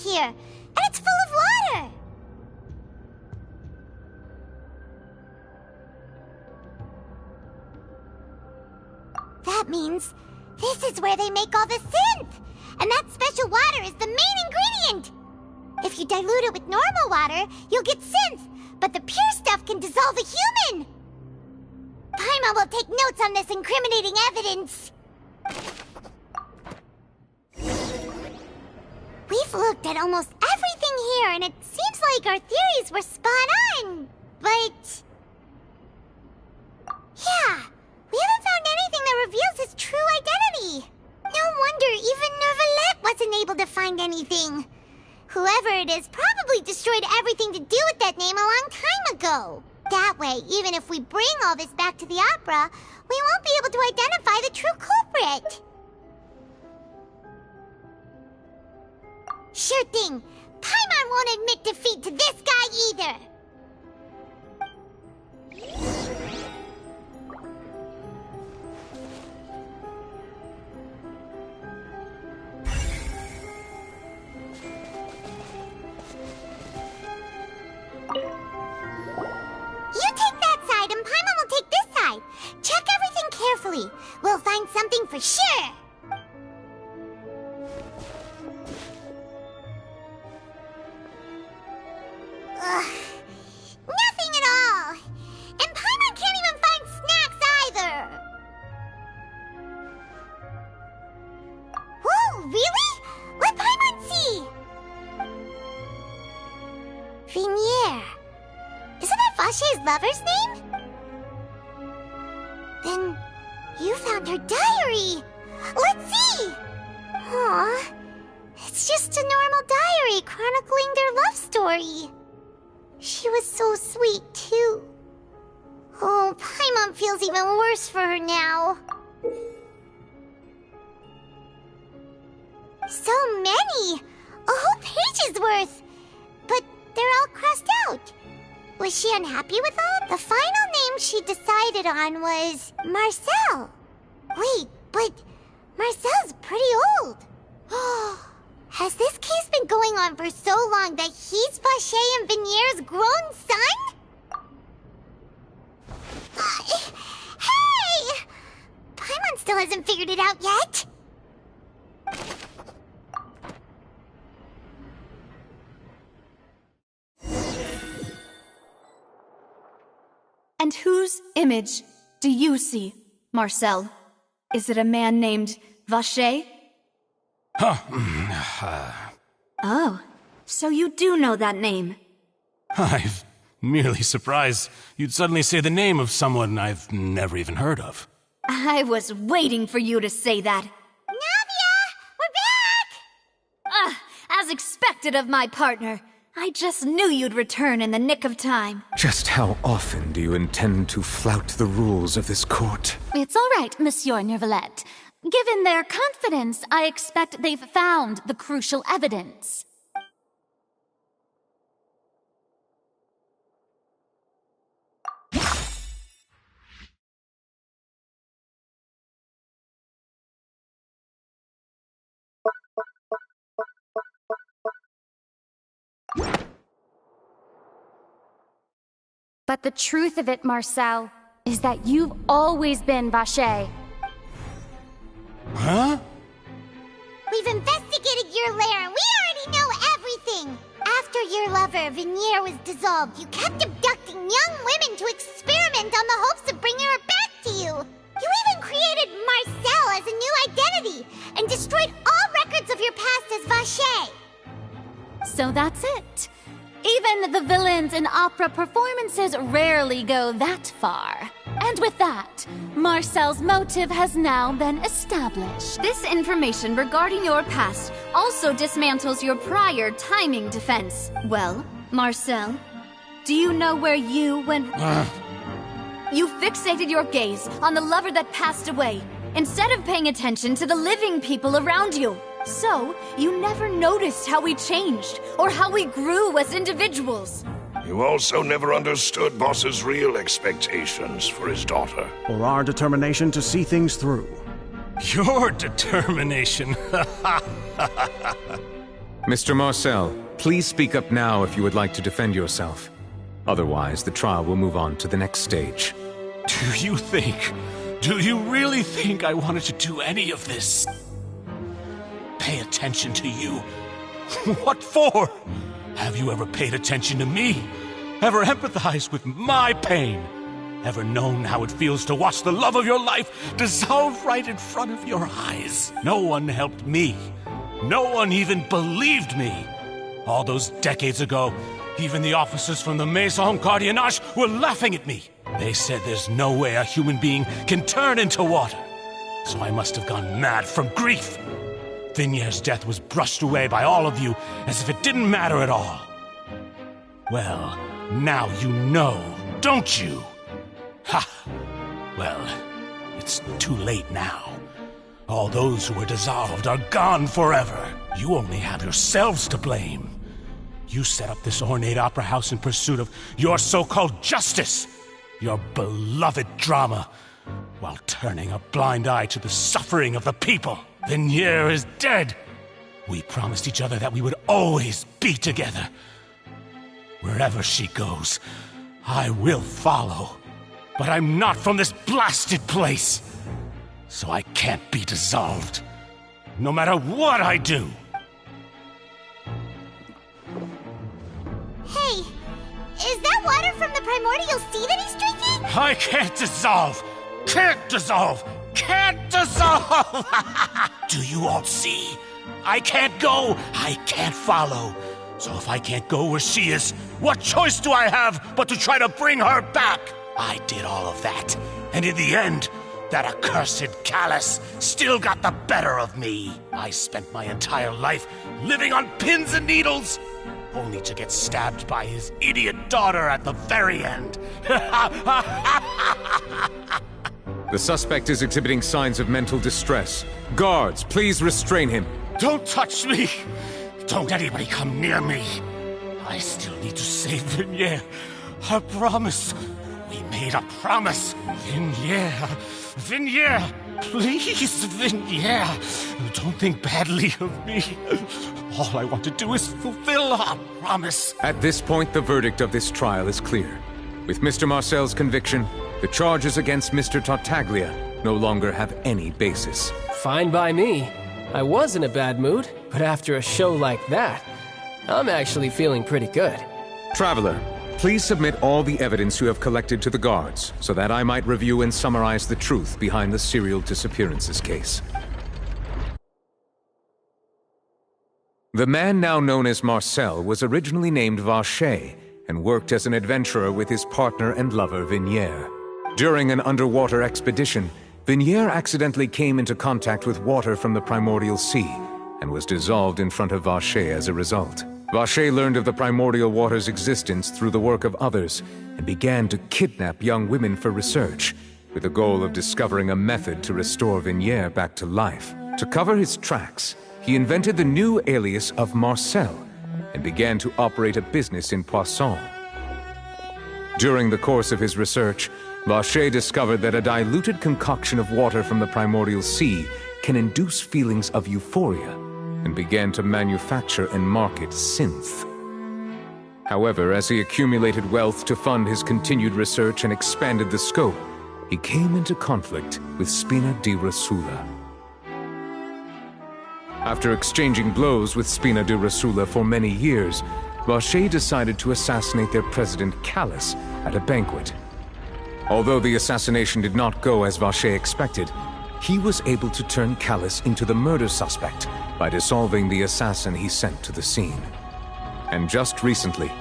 Here, and it's full of water! That means this is where they make all the synth! And that special water is the main ingredient! If you dilute it with normal water, you'll get synth, but the pure stuff can dissolve a human! Paimon will take notes on this incriminating evidence! We've looked at almost everything here, and it seems like our theories were spot on. But... yeah, we haven't found anything that reveals his true identity. No wonder even Neuvillette wasn't able to find anything. Whoever it is probably destroyed everything to do with that name a long time ago. That way, even if we bring all this back to the opera, we won't be able to identify the true culprit. Sure thing. Paimon won't admit defeat to this guy either. You take that side and Paimon will take this side. Check everything carefully. We'll find something for sure. Nothing at all! And Paimon can't even find snacks either! Whoa, really? Let Paimon see! Vinier. Isn't that Vacher's lover's name? Then you found her diary! Let's see! Aw, it's just a normal diary chronicling their love story. She was so sweet, too. Oh, Paimon feels even worse for her now. So many! A whole page's worth! But they're all crossed out. Was she unhappy with all? The final name she decided on was Marcel. Wait, but Marcel's pretty old. Has this case been going on for so long that he's Vacher and Vinier's grown son? Hey! Paimon still hasn't figured it out yet. And whose image do you see, Marcel? Is it a man named Vacher? Oh, so you do know that name. I'm merely surprised you'd suddenly say the name of someone I've never even heard of. I was waiting for you to say that. Navia! We're back! As expected of my partner. I just knew you'd return in the nick of time. Just how often do you intend to flout the rules of this court? It's all right, Monsieur Nervalette. Given their confidence, I expect they've found the crucial evidence. But the truth of it, Marcel, is that you've always been Vacher. Huh? We've investigated your lair and we already know everything! After your lover, Vignier, was dissolved, you kept abducting young women to experiment on the hopes of bringing her back to you! You even created Marcel as a new identity and destroyed all records of your past as Vacher! So that's it. Even the villains in opera performances rarely go that far. And with that, Marcel's motive has now been established. This information regarding your past also dismantles your prior timing defense. Well, Marcel, do you know where you went... You fixated your gaze on the lover that passed away, instead of paying attention to the living people around you. So, you never noticed how we changed, or how we grew as individuals. You also never understood Boss's real expectations for his daughter. Or our determination to see things through. Your determination. Mr. Marcel, please speak up now if you would like to defend yourself. Otherwise, the trial will move on to the next stage. Do you really think I wanted to do any of this? Pay attention to you. What for? Have you ever paid attention to me? Ever empathized with my pain? Ever known how it feels to watch the love of your life dissolve right in front of your eyes? No one helped me. No one even believed me. All those decades ago, even the officers from the Maison Gardiennage were laughing at me. They said there's no way a human being can turn into water. So I must have gone mad from grief. Vignier's death was brushed away by all of you as if it didn't matter at all. Well, now you know, don't you? Ha! Well, it's too late now. All those who were dissolved are gone forever. You only have yourselves to blame. You set up this ornate opera house in pursuit of your so-called justice, your beloved drama, while turning a blind eye to the suffering of the people. Vignier is dead. We promised each other that we would always be together. Wherever she goes, I will follow. But I'm not from this blasted place, so I can't be dissolved, no matter what I do. Hey, is that water from the primordial sea that he's drinking? I can't dissolve! Can't dissolve! Can't dissolve! Do you all see? I can't go, I can't follow. So if I can't go where she is, what choice do I have but to try to bring her back? I did all of that, and in the end, that accursed Callus still got the better of me. I spent my entire life living on pins and needles, only to get stabbed by his idiot daughter at the very end. The suspect is exhibiting signs of mental distress. Guards, please restrain him. Don't touch me! Don't anybody come near me! I still need to save Vignier. I promise. We made a promise. Vignier! Please, Vignier! Don't think badly of me. All I want to do is fulfill our promise. At this point, the verdict of this trial is clear. With Mr. Marcel's conviction, The charges against Mr. Tartaglia no longer have any basis. Fine by me. I was in a bad mood, but after a show like that, I'm actually feeling pretty good. Traveler, please submit all the evidence you have collected to the guards, so that I might review and summarize the truth behind the serial disappearances case. The man now known as Marcel was originally named Vacher and worked as an adventurer with his partner and lover Vignier. During an underwater expedition, Vignier accidentally came into contact with water from the primordial sea and was dissolved in front of Vacher as a result. Vacher learned of the primordial water's existence through the work of others and began to kidnap young women for research, with the goal of discovering a method to restore Vignier back to life. To cover his tracks, he invented the new alias of Marcel and began to operate a business in Poisson. During the course of his research, Vacher discovered that a diluted concoction of water from the primordial sea can induce feelings of euphoria, and began to manufacture and market synth. However, as he accumulated wealth to fund his continued research and expanded the scope, he came into conflict with Spina di Rosula. After exchanging blows with Spina di Rosula for many years, Vacher decided to assassinate their president Callus at a banquet. Although the assassination did not go as Vacher expected, he was able to turn Callus into the murder suspect by dissolving the assassin he sent to the scene. And just recently,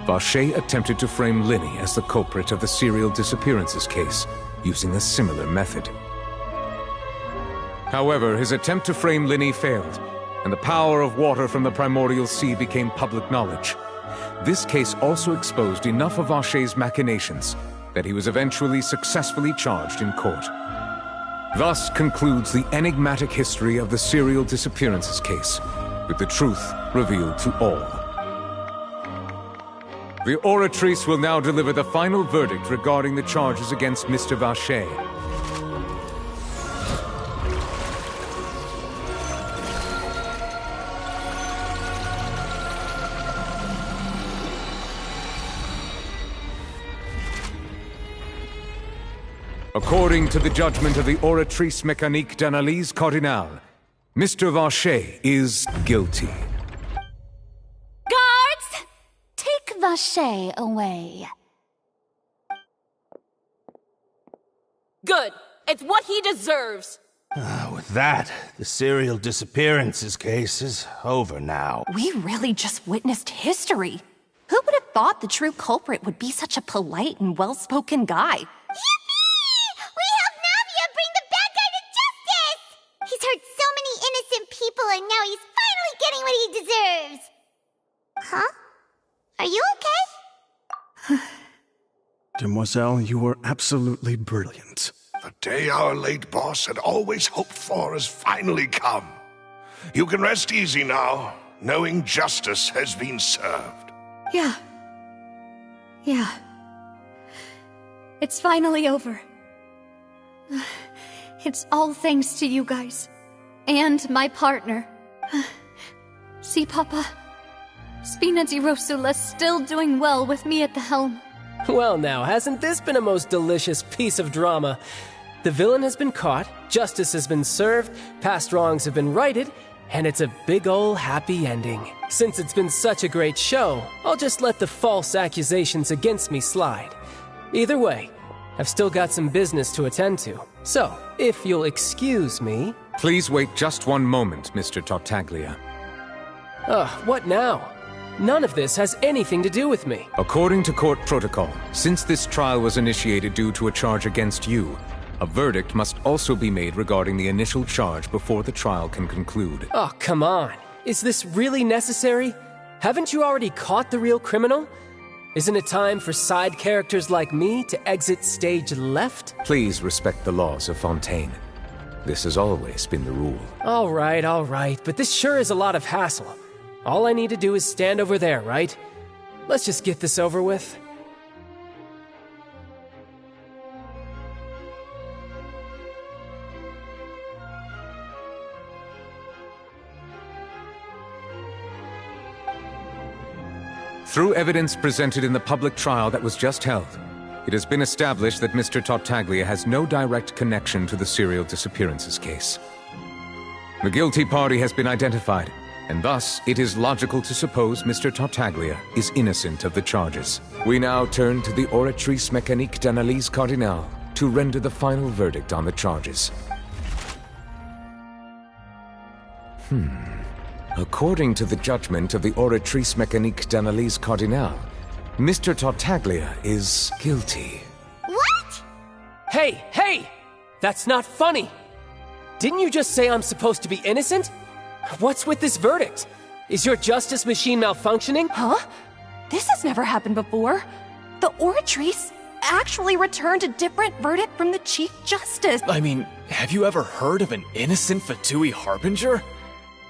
Vacher attempted to frame Linny as the culprit of the serial disappearances case, using a similar method. However, his attempt to frame Linny failed, and the power of water from the primordial sea became public knowledge. This case also exposed enough of Vacher's machinations that he was eventually successfully charged in court. Thus concludes the enigmatic history of the serial disappearances case, with the truth revealed to all. The Oratrice will now deliver the final verdict regarding the charges against Mr. Vacher. According to the judgment of the Oratrice Mécanique d'Analyse Cardinale, Mr. Vacher is guilty. Guards! Take Vacher away. Good. It's what he deserves. With that, the serial disappearances case is over now. We really just witnessed history. Who would have thought the true culprit would be such a polite and well-spoken guy? He's hurt so many innocent people, and now he's finally getting what he deserves. Huh? Are you okay? Demoiselle, you were absolutely brilliant. The day our late boss had always hoped for has finally come. You can rest easy now, knowing justice has been served. Yeah. It's finally over. It's all thanks to you guys. And my partner. See, Papa? Spina di Rosula's still doing well with me at the helm. Well now, hasn't this been a most delicious piece of drama? The villain has been caught, justice has been served, past wrongs have been righted, and it's a big ol' happy ending. Since it's been such a great show, I'll just let the false accusations against me slide. Either way, I've still got some business to attend to. So, if you'll excuse me... Please wait just one moment, Mr. Tartaglia. What now? None of this has anything to do with me. According to court protocol, since this trial was initiated due to a charge against you, a verdict must also be made regarding the initial charge before the trial can conclude. Oh, come on. Is this really necessary? Haven't you already caught the real criminal? Isn't it time for side characters like me to exit stage left? Please respect the laws of Fontaine. This has always been the rule. All right, but this sure is a lot of hassle. All I need to do is stand over there, right? Let's just get this over with. Through evidence presented in the public trial that was just held, It has been established that Mr. Tartaglia has no direct connection to the serial disappearances case. The guilty party has been identified, and thus it is logical to suppose Mr. Tartaglia is innocent of the charges. We now turn to the Oratrice Mécanique d'Analyse Cardinale to render the final verdict on the charges. According to the judgment of the Oratrice Mécanique d'Analyse Cardinale, Mr. Tartaglia is guilty. What? Hey! That's not funny! Didn't you just say I'm supposed to be innocent? What's with this verdict? Is your justice machine malfunctioning? Huh? This has never happened before. The Oratrice actually returned a different verdict from the Chief Justice. I mean, have you ever heard of an innocent Fatui Harbinger?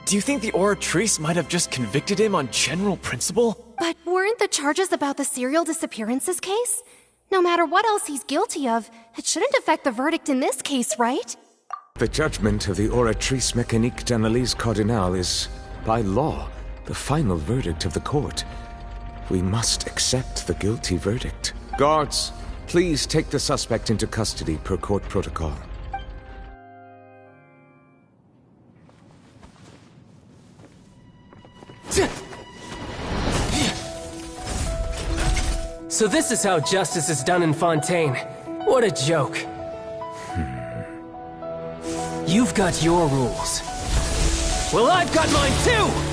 Do you think the Oratrice might have just convicted him on general principle? But weren't the charges about the serial disappearances case? No matter what else he's guilty of, it shouldn't affect the verdict in this case, right? The judgment of the Oratrice Mécanique d'Analyse Cardinale is, by law, the final verdict of the court. We must accept the guilty verdict. Guards, please take the suspect into custody per court protocol. So this is how justice is done in Fontaine. What a joke. You've got your rules. Well, I've got mine too!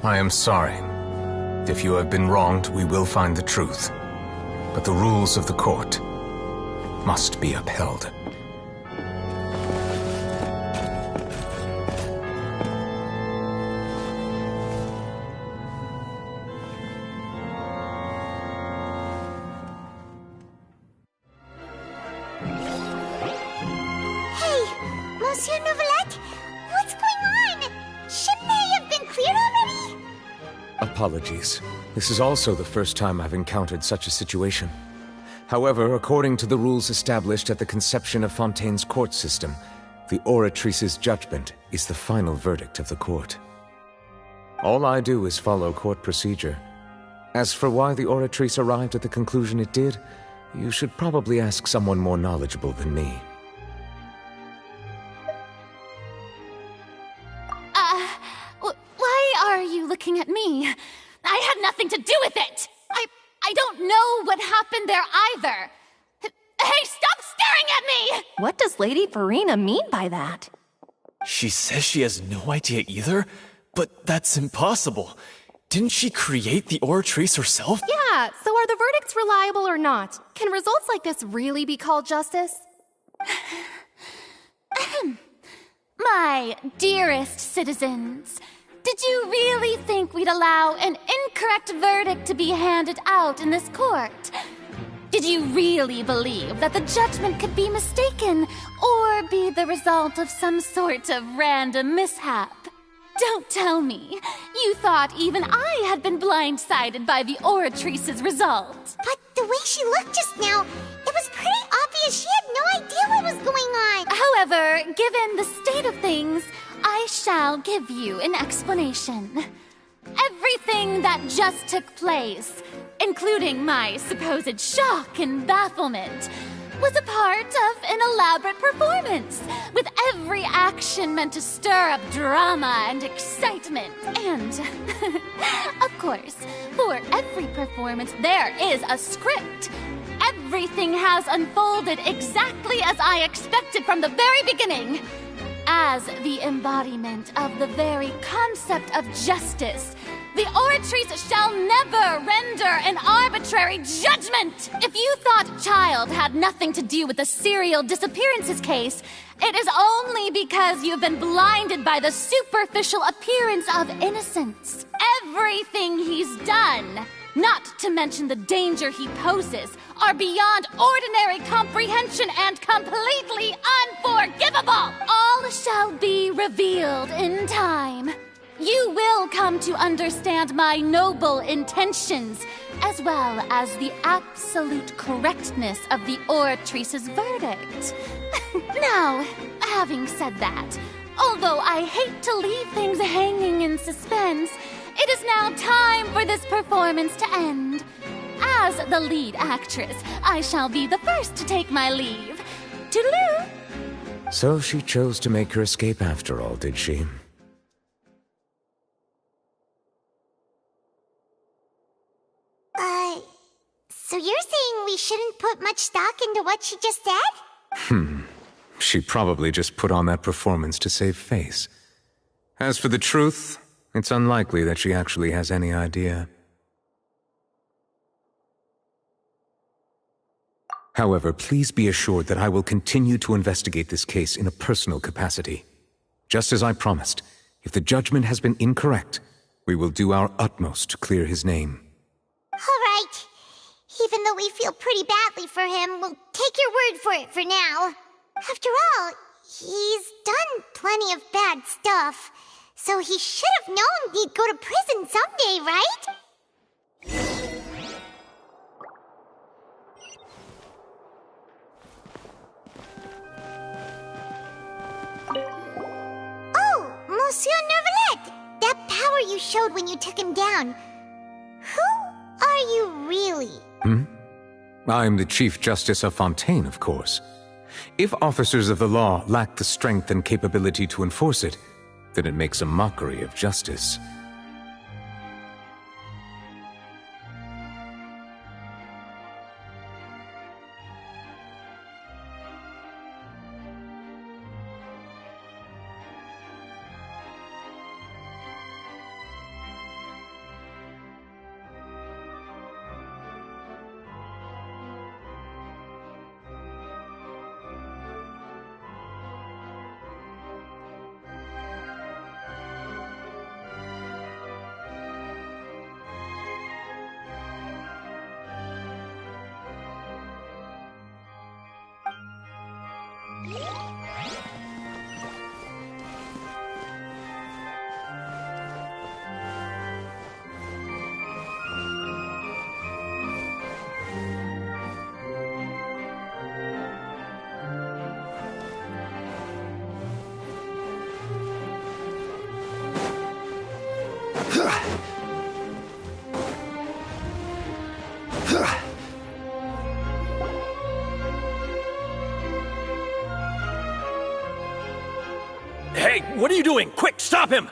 I am sorry. If you have been wronged, we will find the truth. But the rules of the court must be upheld. Hey, Monsieur Novelette, what's going on? Shouldn't they have been cleared already? Apologies. This is also the first time I've encountered such a situation. However, according to the rules established at the conception of Fontaine's court system, the Oratrice's judgment is the final verdict of the court. All I do is follow court procedure. As for why the Oratrice arrived at the conclusion it did, you should probably ask someone more knowledgeable than me. Why are you looking at me? I had nothing to do with it! I don't know what happened there either! Hey, stop staring at me! What does Lady Farina mean by that? She says she has no idea either, but that's impossible. Didn't she create the Oratrice herself? Yeah, so are the verdicts reliable or not? Can results like this really be called justice? My dearest citizens, did you really think we'd allow an incorrect verdict to be handed out in this court? Did you really believe that the judgment could be mistaken or be the result of some sort of random mishap? Don't tell me. You thought even I had been blindsided by the Oratrice's result. But the way she looked just now, it was pretty obvious she had no idea what was going on. However, given the state of things, I shall give you an explanation. Everything that just took place, including my supposed shock and bafflement, was a part of an elaborate performance, with every action meant to stir up drama and excitement. And, of course, for every performance there is a script. Everything has unfolded exactly as I expected from the very beginning. As the embodiment of the very concept of justice, The Oratrice shall never render an arbitrary judgment! If you thought Child had nothing to do with the serial disappearances case, it is only because you've been blinded by the superficial appearance of innocence. Everything he's done, not to mention the danger he poses, are beyond ordinary comprehension and completely unforgivable! All shall be revealed in time. You will come to understand my noble intentions, as well as the absolute correctness of the Oratrice's verdict. Now, having said that, although I hate to leave things hanging in suspense, it is now time for this performance to end. As the lead actress, I shall be the first to take my leave. Toodaloo! So she chose to make her escape after all, did she? So you're saying we shouldn't put much stock into what she just said? She probably just put on that performance to save face. As for the truth, it's unlikely that she actually has any idea. However, please be assured that I will continue to investigate this case in a personal capacity. Just as I promised, if the judgment has been incorrect, we will do our utmost to clear his name. All right. Even though we feel pretty badly for him, we'll take your word for it for now. After all, he's done plenty of bad stuff, so he should have known he'd go to prison someday, right? Oh, Monsieur Nervalet! That power you showed when you took him down. Who are you really? I'm the Chief Justice of Fontaine, of course. If officers of the law lack the strength and capability to enforce it, then it makes a mockery of justice. Hey, what are you doing? Quick, stop him!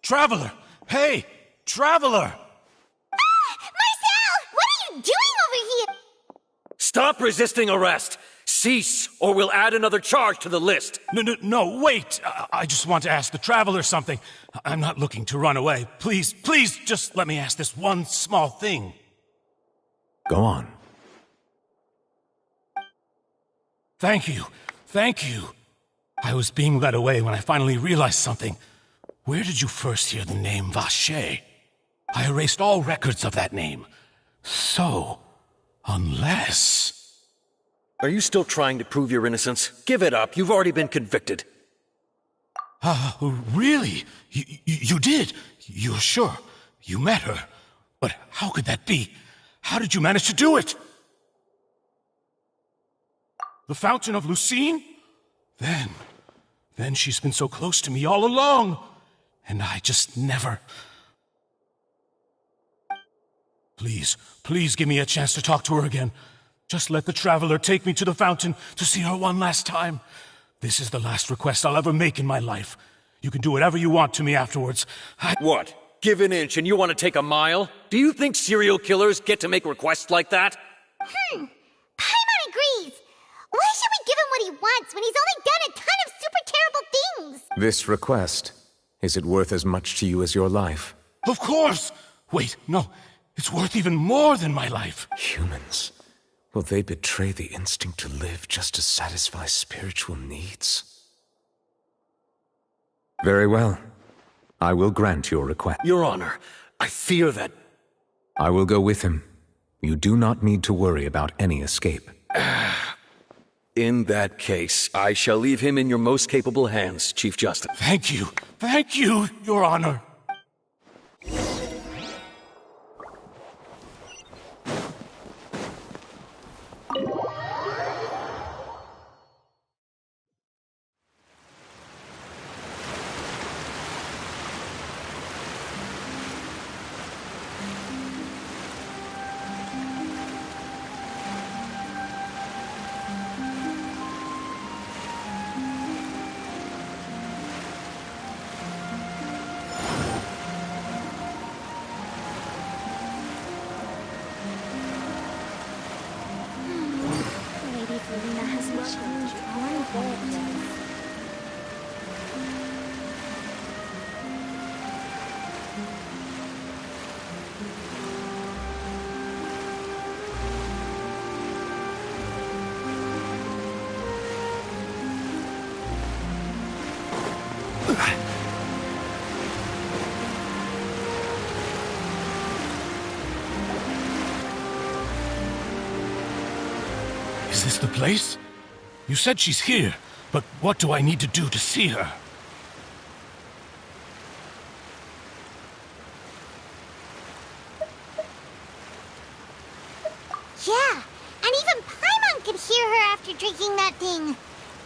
Traveler! Hey! Traveler! Marcel! What are you doing over here? Stop resisting arrest! Cease, or we'll add another charge to the list. No, wait! I just want to ask the Traveler something. I'm not looking to run away. Please, just let me ask this one small thing. Go on. Thank you. I was being led away when I finally realized something. Where did you first hear the name Vacher? I erased all records of that name. So, unless... Are you still trying to prove your innocence? Give it up. You've already been convicted. Really? You did? You're sure? You met her? But how could that be? How did you manage to do it? The Fountain of Lucine? Then she's been so close to me all along. And I just never... Please give me a chance to talk to her again. Just let the Traveler take me to the fountain to see her one last time. This is the last request I'll ever make in my life. You can do whatever you want to me afterwards. What? Give an inch and you want to take a mile? Do you think serial killers get to make requests like that? Paimon agrees. Why should we give him what he wants when he's only done a ton of super terrible things? This request Is it worth as much to you as your life? Of course! Wait, no. It's worth even more than my life. Humans. Will they betray the instinct to live just to satisfy spiritual needs? Very well. I will grant your request. Your Honor, I fear that... I will go with him. You do not need to worry about any escape. In that case, I shall leave him in your most capable hands, Chief Justice. Thank you. Thank you, Your Honor. Is this the place? You said she's here, but what do I need to do to see her? Yeah, and even Paimon could hear her after drinking that thing.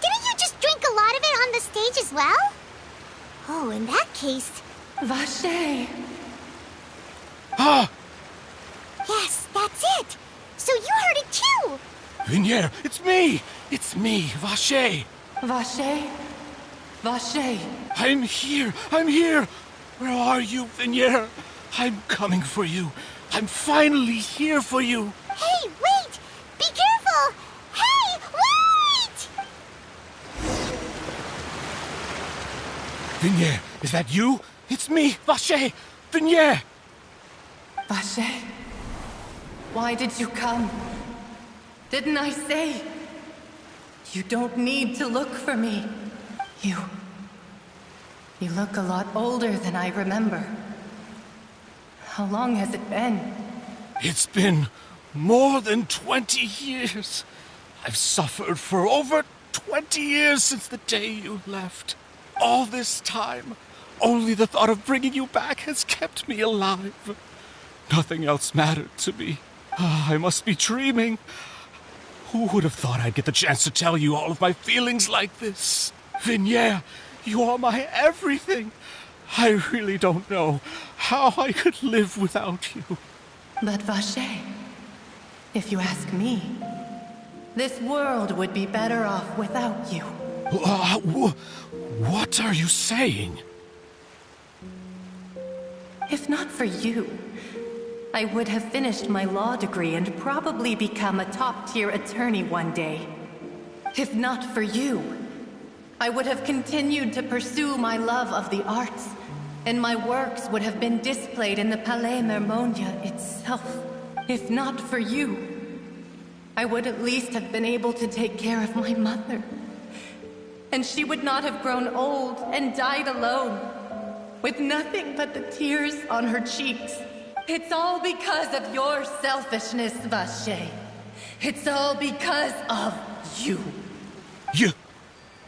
Didn't you just drink a lot of it on the stage as well? Oh, in that case... Vache! Ah! Yes, that's it! So you heard it too! Vignier, it's me! It's me, Vache! Vache? Vache? I'm here! I'm here! Where are you, Vignier? I'm coming for you. I'm finally here for you. Hey, wait! Be careful! Hey, wait! Vignier, is that you? It's me, Vache! Vignier! Vache? Why did you come? Didn't I say? You don't need to look for me. You look a lot older than I remember. How long has it been? It's been more than 20 years. I've suffered for over 20 years since the day you left. All this time, only the thought of bringing you back has kept me alive. Nothing else mattered to me. I must be dreaming. Who would have thought I'd get the chance to tell you all of my feelings like this? Vignier, you are my everything. I really don't know how I could live without you. But Vache, if you ask me, this world would be better off without you. What are you saying? If not for you, I would have finished my law degree and probably become a top-tier attorney one day. If not for you, I would have continued to pursue my love of the arts, and my works would have been displayed in the Palais Mermonia itself. If not for you, I would at least have been able to take care of my mother. And she would not have grown old and died alone, with nothing but the tears on her cheeks. It's all because of your selfishness, Vache. It's all because of you. You...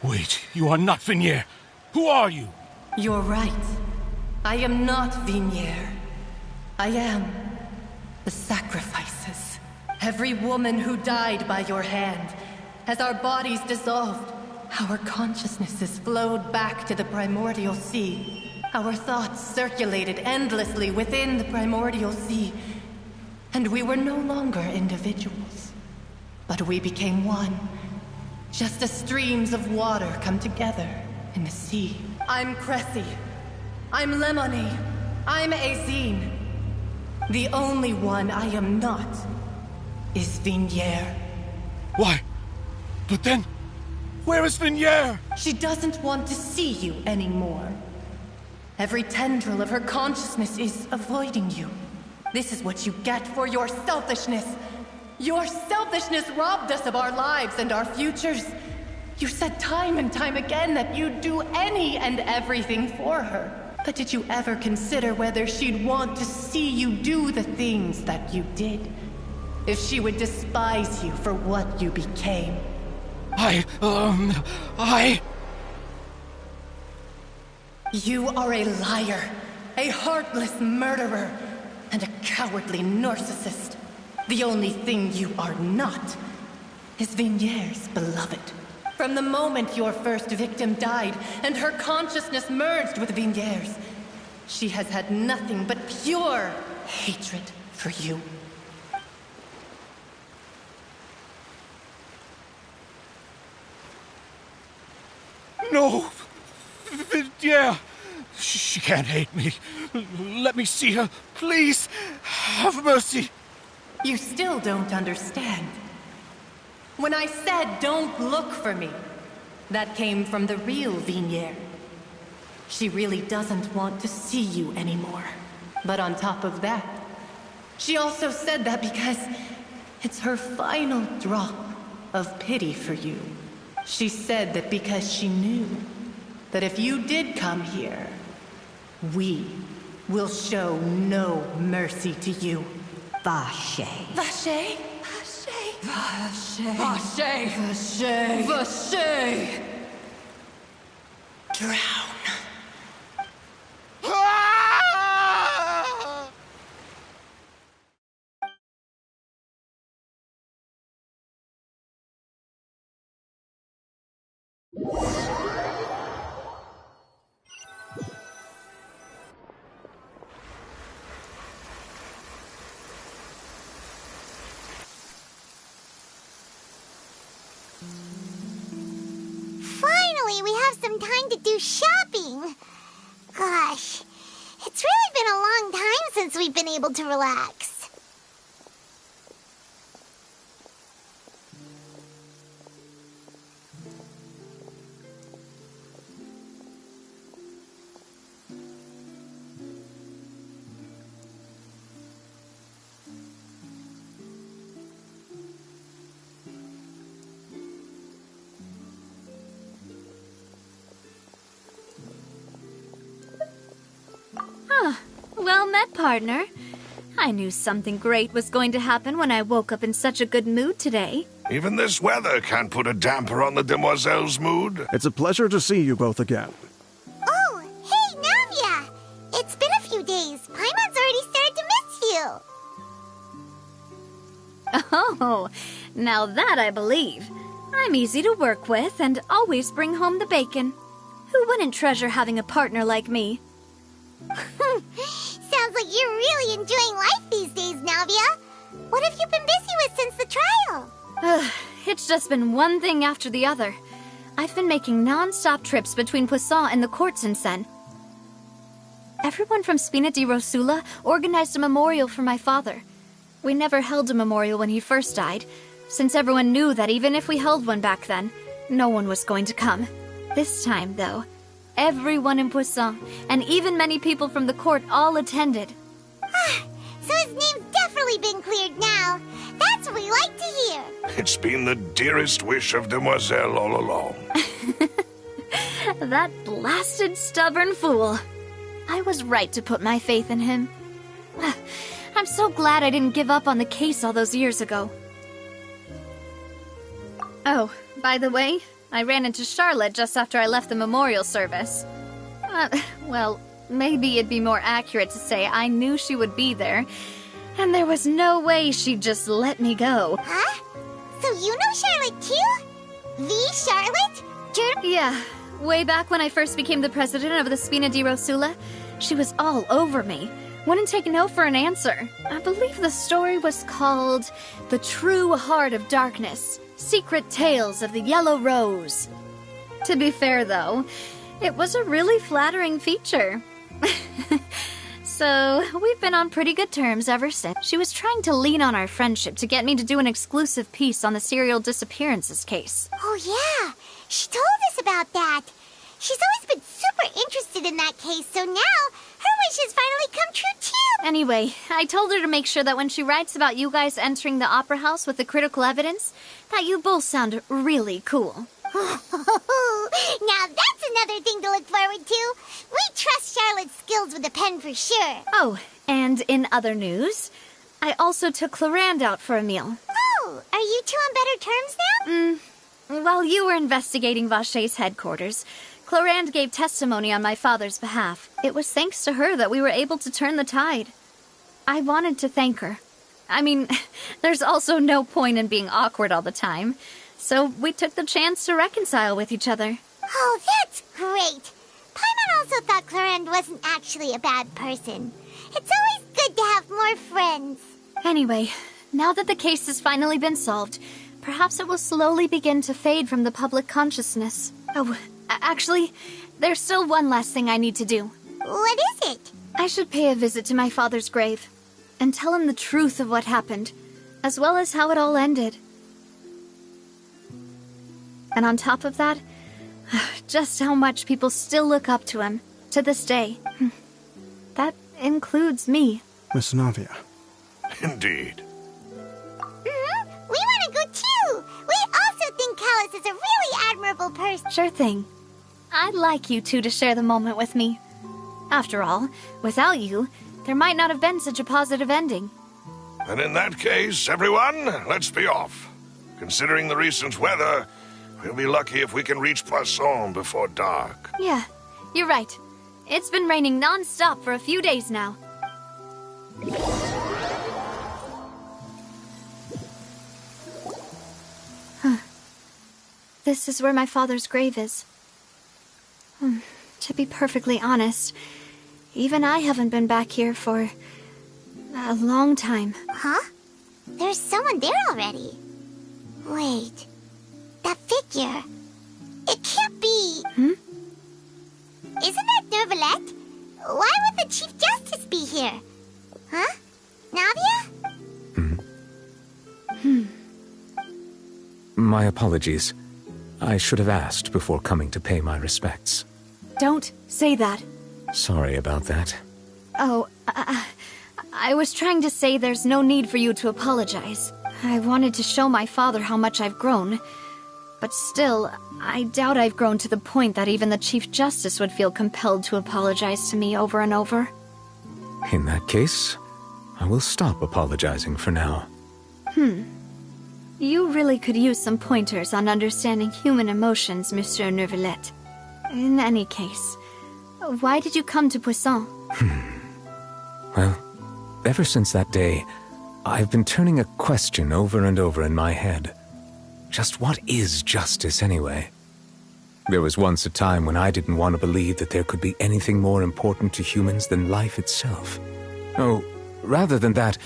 Wait, you are not Vignier. Who are you? You're right. I am not Vignier. I am the sacrifices. Every woman who died by your hand. As our bodies dissolved, our consciousnesses flowed back to the primordial sea. Our thoughts circulated endlessly within the primordial sea. And we were no longer individuals. But we became one. Just as streams of water come together in the sea. I'm Cressy. I'm Lemony. I'm Azine. The only one I am not is Vignier. Why? But then, where is Vignier? She doesn't want to see you anymore. Every tendril of her consciousness is avoiding you. This is what you get for your selfishness. Your selfishness robbed us of our lives and our futures. You said time and time again that you'd do any and everything for her. But did you ever consider whether she'd want to see you do the things that you did? If she would despise you for what you became? You are a liar, a heartless murderer, and a cowardly narcissist. The only thing you are not is Vigniere's beloved. From the moment your first victim died and her consciousness merged with Vigniere's, she has had nothing but pure hatred for you. No! Yeah! She can't hate me. Let me see her, please! Have mercy! You still don't understand. When I said don't look for me, that came from the real Vigniere. She really doesn't want to see you anymore. But on top of that, she also said that because it's her final drop of pity for you. She said that because she knew that if you did come here, we will show no mercy to you. Vache. Vache? Vache? Vache. Vache. Vache. Vache. Drown. Finally, we have some time to do shopping. Gosh, it's really been a long time since we've been able to relax. Well met, partner. I knew something great was going to happen when I woke up in such a good mood today. Even this weather can't put a damper on the demoiselle's mood. It's a pleasure to see you both again. Oh, hey, Navia! It's been a few days. Paimon's already started to miss you. Oh, now that I believe. I'm easy to work with and always bring home the bacon. Who wouldn't treasure having a partner like me? Sounds like you're really enjoying life these days, Navia. What have you been busy with since the trial? It's just been one thing after the other. I've been making non-stop trips between Poisson and the courts in Seine. Everyone from Spina di Rosula organized a memorial for my father. We never held a memorial when he first died, since everyone knew that even if we held one back then, no one was going to come. This time, though, everyone in Poisson, and even many people from the court, all attended. So his name's definitely been cleared now. That's what we like to hear. It's been the dearest wish of Demoiselle all along. That blasted stubborn fool. I was right to put my faith in him. I'm so glad I didn't give up on the case all those years ago. Oh, by the way, I ran into Charlotte just after I left the memorial service. Well, maybe it'd be more accurate to say I knew she would be there, and there was no way she'd just let me go. Huh? So you know Charlotte too? The Charlotte? Yeah, way back when I first became the president of the Spina di Rosula, she was all over me. Wouldn't take no for an answer. I believe the story was called The True Heart of Darkness. Secret Tales of the Yellow Rose. To be fair, though, it was a really flattering feature. So, we've been on pretty good terms ever since. She was trying to lean on our friendship to get me to do an exclusive piece on the serial disappearances case. Oh, yeah. She told us about that. She's always been super interested in that case, so now her wish has finally come true too. Anyway, I told her to make sure that when she writes about you guys entering the opera house with the critical evidence, that you both sound really cool. Now that's another thing to look forward to. We trust Charlotte's skills with a pen for sure. Oh, and in other news, I also took Clarand out for a meal. Oh, are you two on better terms now? While you were investigating Vaché's headquarters, Clarand gave testimony on my father's behalf. It was thanks to her that we were able to turn the tide. I wanted to thank her. I mean, there's also no point in being awkward all the time, so we took the chance to reconcile with each other. Oh, that's great. Paimon also thought Clarand wasn't actually a bad person. It's always good to have more friends. Anyway, now that the case has finally been solved, perhaps it will slowly begin to fade from the public consciousness. Oh, actually, there's still one last thing I need to do. What is it? I should pay a visit to my father's grave and tell him the truth of what happened, as well as how it all ended. And on top of that, just how much people still look up to him, to this day. That includes me. Miss Navia. Indeed. We want to go too. We also think Callus is a really admirable person. Sure thing. I'd like you two to share the moment with me. After all, without you, there might not have been such a positive ending. And in that case, everyone, let's be off. Considering the recent weather, we'll be lucky if we can reach Poisson before dark. Yeah, you're right. It's been raining non-stop for a few days now. This is where my father's grave is. To be perfectly honest, even I haven't been back here for a long time. Huh? There's someone there already. Wait. That figure. It can't be. Isn't that Nervalette? Why would the Chief Justice be here? Huh? Navia? My apologies. I should have asked before coming to pay my respects. Don't say that. Sorry about that. Oh, I was trying to say there's no need for you to apologize. I wanted to show my father how much I've grown. But still, I doubt I've grown to the point that even the Chief Justice would feel compelled to apologize to me over and over. In that case, I will stop apologizing for now. You really could use some pointers on understanding human emotions, Monsieur Nervalette. In any case, why did you come to Poisson? Well, ever since that day, I've been turning a question over and over in my head. Just what is justice, anyway? There was once a time when I didn't want to believe that there could be anything more important to humans than life itself. Oh, rather than that,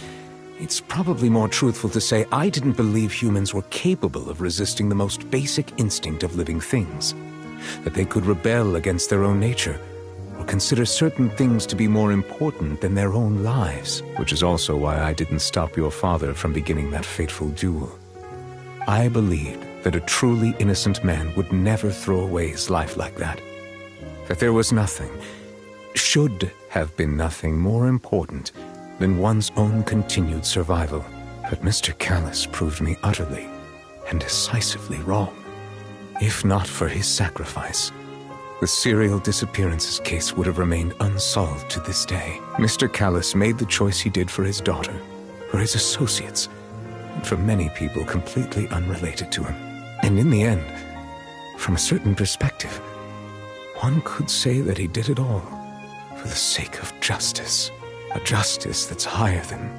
it's probably more truthful to say I didn't believe humans were capable of resisting the most basic instinct of living things. That they could rebel against their own nature, or consider certain things to be more important than their own lives. Which is also why I didn't stop your father from beginning that fateful duel. I believed that a truly innocent man would never throw away his life like that. That there was nothing, should have been nothing more important than one's own continued survival. But Mr. Callus proved me utterly and decisively wrong. If not for his sacrifice, the serial disappearances case would have remained unsolved to this day. Mr. Callus made the choice he did for his daughter, for his associates, and for many people completely unrelated to him. And in the end, from a certain perspective, one could say that he did it all for the sake of justice. A justice that's higher than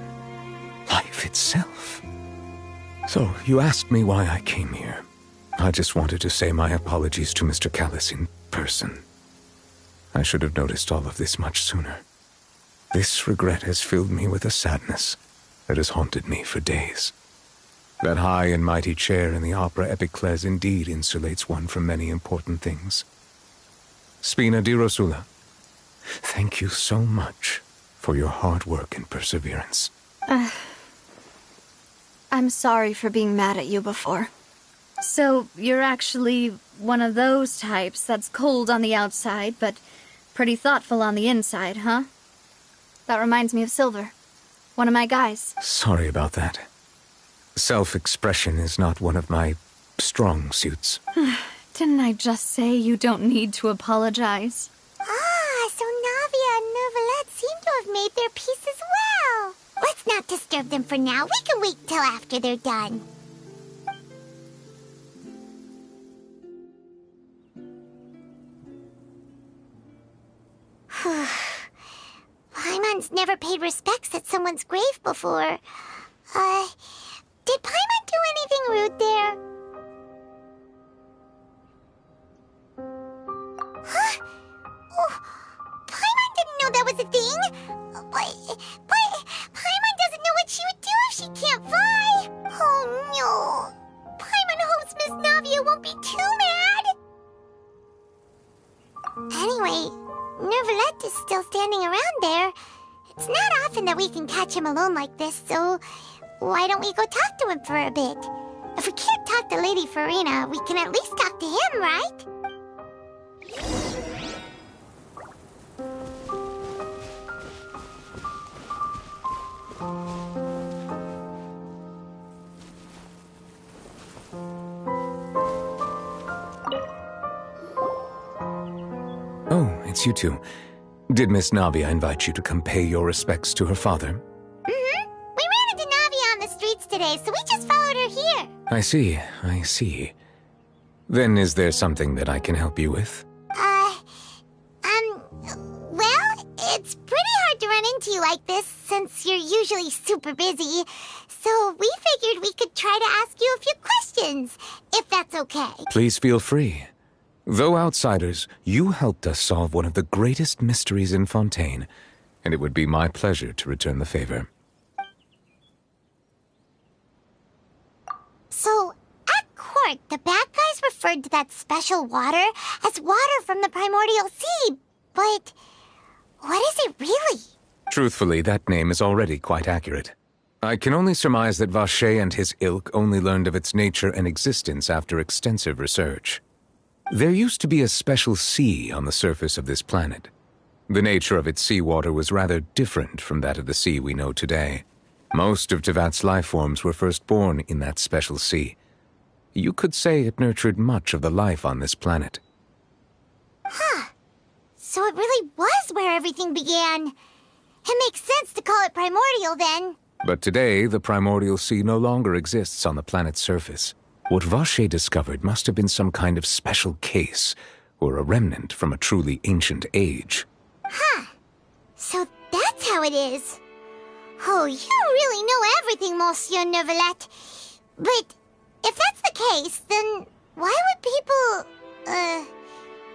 life itself. So, you asked me why I came here. I just wanted to say my apologies to Mr. Callus in person. I should have noticed all of this much sooner. This regret has filled me with a sadness that has haunted me for days. That high and mighty chair in the Opera Epiclese indeed insulates one from many important things. Spina di Rosula, thank you so much for your hard work and perseverance. I'm sorry for being mad at you before. So, you're actually one of those types that's cold on the outside, but Pretty thoughtful on the inside, huh? That reminds me of Silver, one of my guys. Sorry about that. Self-expression is not one of my strong suits. Didn't I just say you don't need to apologize? Ah, so Navia and Neuvillette seem to have made their peace as well. Let's not disturb them for now. We can wait till after they're done. Paimon's never paid respects at someone's grave before. Did Paimon do anything rude there? Huh? Oh, Paimon didn't know that was a thing. But Paimon doesn't know what she would do if she can't fly. Oh no. Paimon hopes Miss Navia won't be too mad. Anyway, Neuvillette is still standing around there. It's not often that we can catch him alone like this, so why don't we go talk to him for a bit? If we can't talk to Lady Farina, we can at least talk to him, right? Oh, it's you two. Did Miss Navia invite you to come pay your respects to her father? Mm-hmm. We ran into Navia on the streets today, so we just followed her here. I see. Then is there something that I can help you with? Well, it's pretty hard to run into you like this, since you're usually super busy. So we figured we could try to ask you a few questions, if that's okay. Please feel free. Though outsiders, you helped us solve one of the greatest mysteries in Fontaine, and it would be my pleasure to return the favor. So, at court, the bad guys referred to that special water as water from the primordial sea, but what is it really? Truthfully, that name is already quite accurate. I can only surmise that Vacher and his ilk only learned of its nature and existence after extensive research. There used to be a special sea on the surface of this planet. The nature of its seawater was rather different from that of the sea we know today. Most of Tevat's life forms were first born in that special sea. You could say it nurtured much of the life on this planet. Huh. So it really was where everything began. It makes sense to call it primordial then. But today, the primordial sea no longer exists on the planet's surface. What Vacher discovered must have been some kind of special case, or a remnant from a truly ancient age. Huh. So that's how it is. Oh, you really know everything, Monsieur Neuvillette. But if that's the case, then why would people,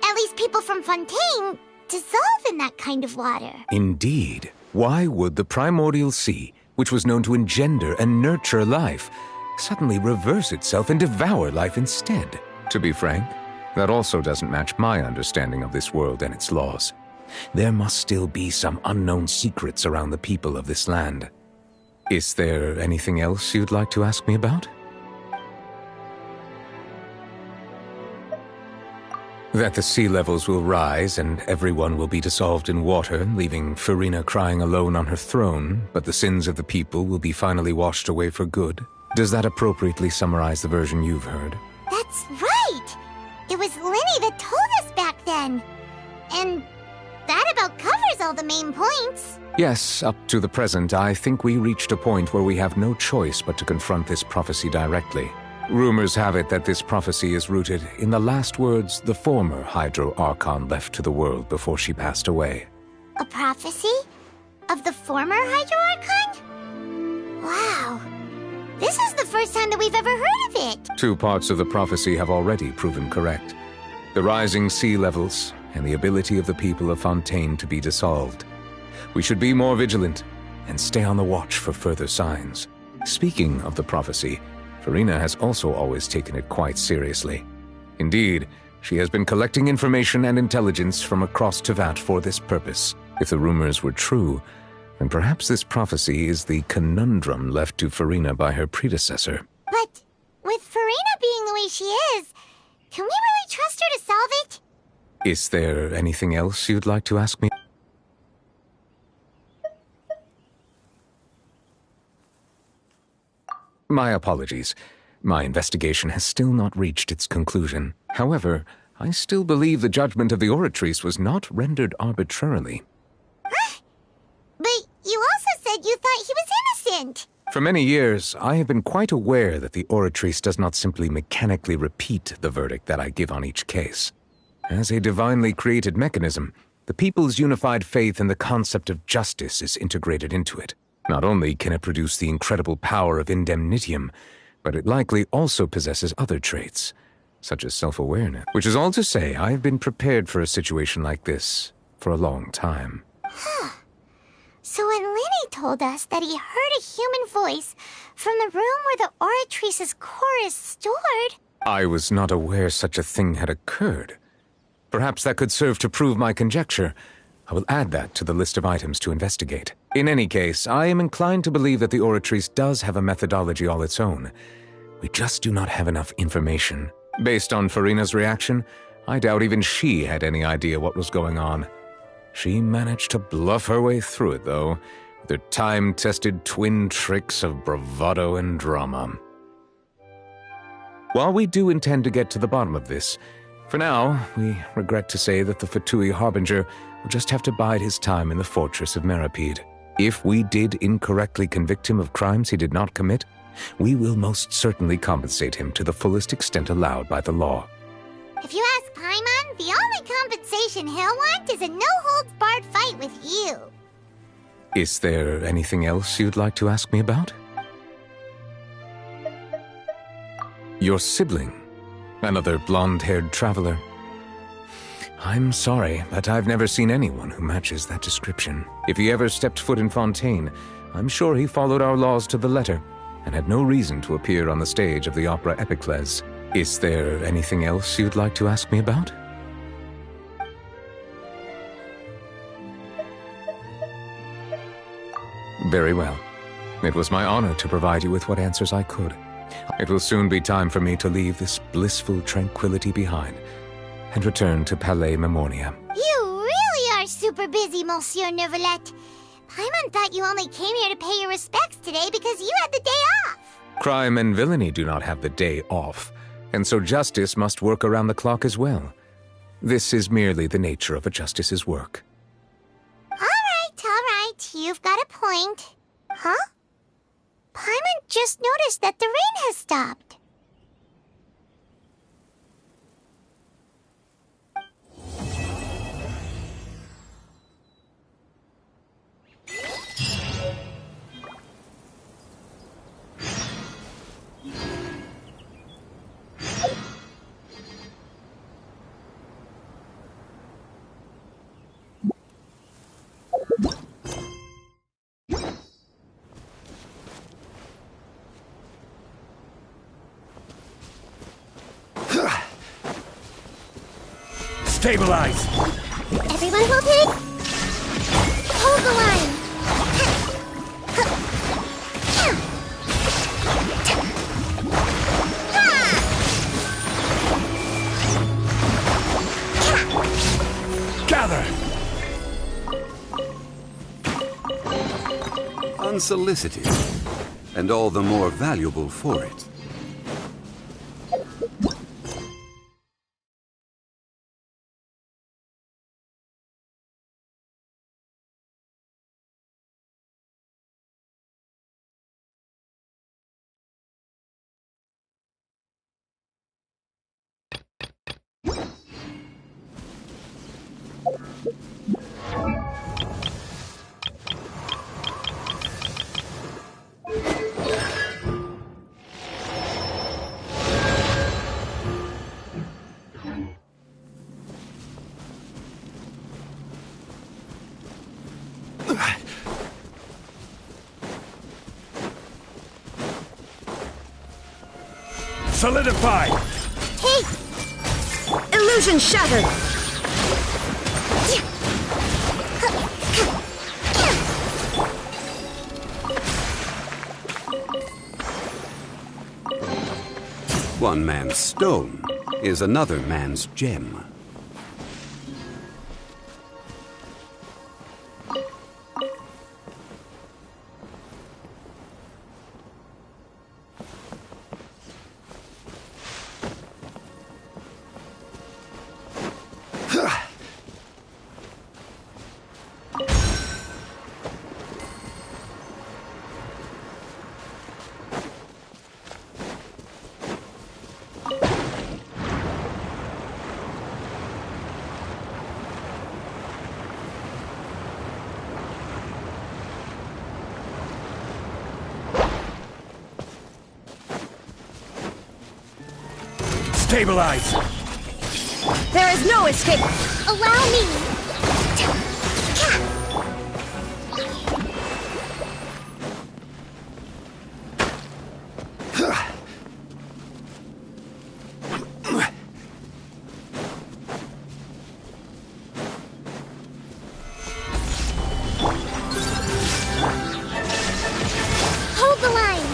at least people from Fontaine, dissolve in that kind of water? Indeed. Why would the primordial sea, which was known to engender and nurture life, suddenly reverse itself and devour life instead? To be frank, that also doesn't match my understanding of this world and its laws. There must still be some unknown secrets around the people of this land. Is there anything else you'd like to ask me about? That the sea levels will rise and everyone will be dissolved in water, leaving Farina crying alone on her throne, but the sins of the people will be finally washed away for good. Does that appropriately summarize the version you've heard? That's right! It was Linny that told us back then. And that about covers all the main points. Yes, up to the present, I think we reached a point where we have no choice but to confront this prophecy directly. Rumors have it that this prophecy is rooted in the last words the former Hydro Archon left to the world before she passed away. A prophecy? Of the former Hydro Archon? Wow. This is the first time that we've ever heard of it. 2 parts of the prophecy have already proven correct. The rising sea levels and the ability of the people of Fontaine to be dissolved. We should be more vigilant and stay on the watch for further signs. Speaking of the prophecy, Farina has also always taken it quite seriously. Indeed, she has been collecting information and intelligence from across Tevat for this purpose. If the rumors were true, then perhaps this prophecy is the conundrum left to Farina by her predecessor. But with Farina being the way she is, can we really trust her to solve it? Is there anything else you'd like to ask me? My apologies. My investigation has still not reached its conclusion. However, I still believe the judgment of the Oratrice was not rendered arbitrarily. But you also said you thought he was innocent. For many years, I have been quite aware that the Oratrice does not simply mechanically repeat the verdict that I give on each case. As a divinely created mechanism, the people's unified faith in the concept of justice is integrated into it. Not only can it produce the incredible power of indemnitium, but it likely also possesses other traits, such as self-awareness. Which is all to say, I have been prepared for a situation like this for a long time. So when Lenny told us that he heard a human voice from the room where the Oratrice's core is stored... I was not aware such a thing had occurred. Perhaps that could serve to prove my conjecture. I will add that to the list of items to investigate. In any case, I am inclined to believe that the Oratrice does have a methodology all its own. We just do not have enough information. Based on Farina's reaction, I doubt even she had any idea what was going on. She managed to bluff her way through it, though, with her time-tested twin tricks of bravado and drama. While we do intend to get to the bottom of this, for now, we regret to say that the Fatui Harbinger will just have to bide his time in the fortress of Meripede. If we did incorrectly convict him of crimes he did not commit, we will most certainly compensate him to the fullest extent allowed by the law. If you ask Paimon, the only compensation he'll want is a no-holds-barred fight with you. Is there anything else you'd like to ask me about? Your sibling, another blonde-haired traveler. I'm sorry, but I've never seen anyone who matches that description. If he ever stepped foot in Fontaine, I'm sure he followed our laws to the letter and had no reason to appear on the stage of the opera Epicles. Is there anything else you'd like to ask me about? Very well. It was my honor to provide you with what answers I could. It will soon be time for me to leave this blissful tranquility behind and return to Palais Memornia. You really are super busy, Monsieur Neuvillette. Paimon thought you only came here to pay your respects today because you had the day off. Crime and villainy do not have the day off, and so justice must work around the clock as well. This is merely the nature of a justice's work. All right. You've got a point. Huh? Paimon just noticed that the rain has stopped. Stabilize! Everyone hold it! Hold the line! Gather! Unsolicited, and all the more valuable for it. Solidify! Hey! Illusion shattered! One man's stone is another man's gem. Stabilize! There is no escape! Allow me! Hold the line!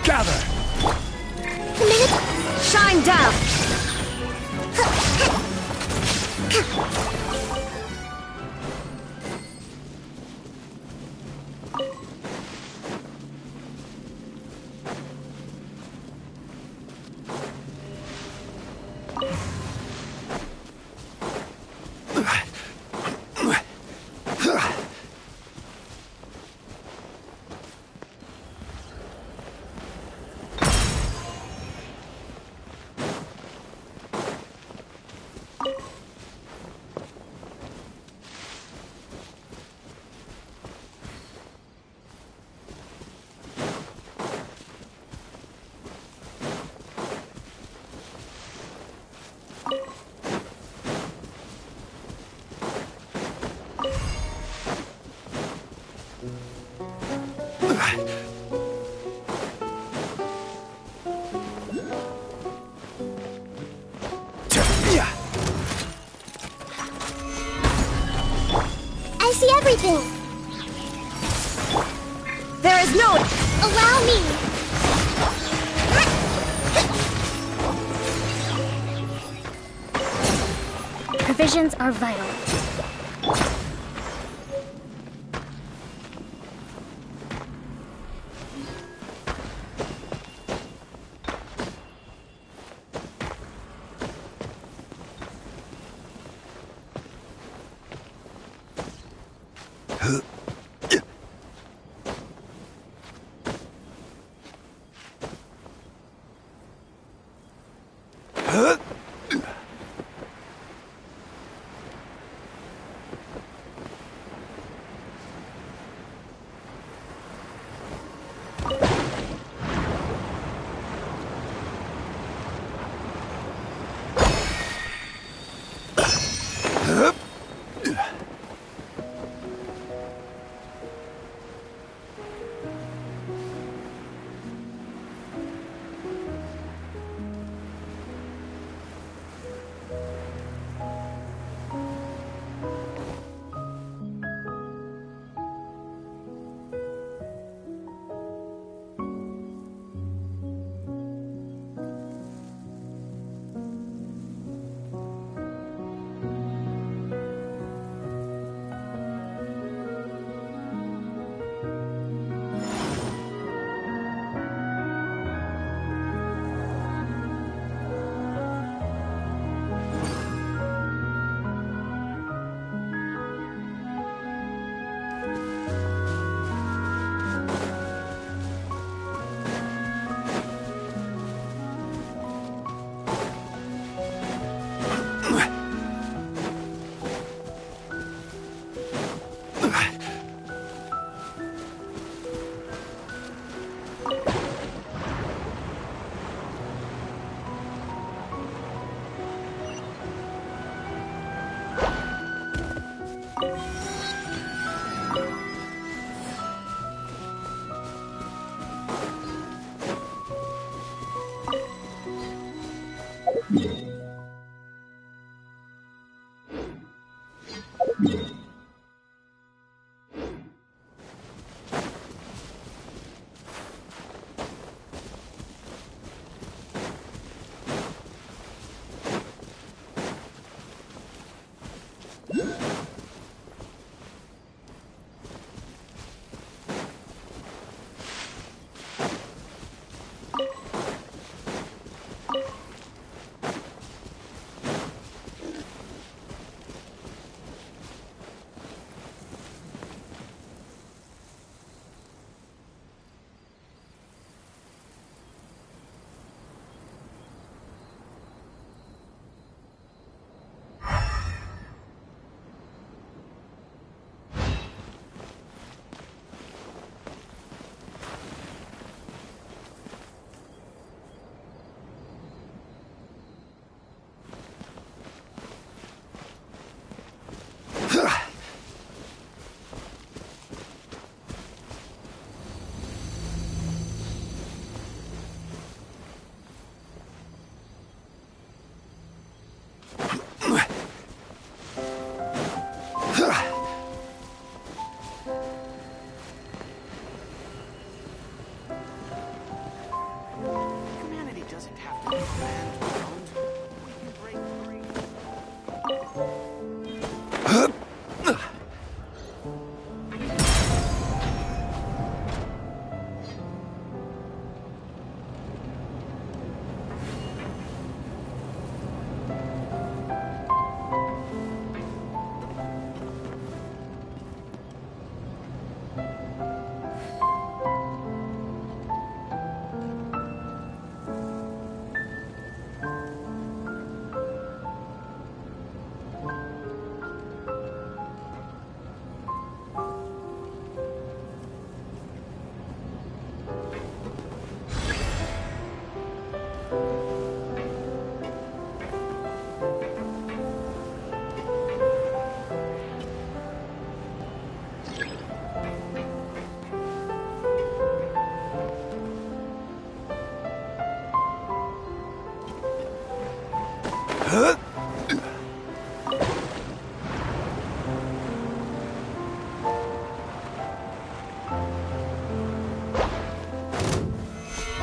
Gather! Shine down! I see everything! There is no... Allow me! Provisions are vital.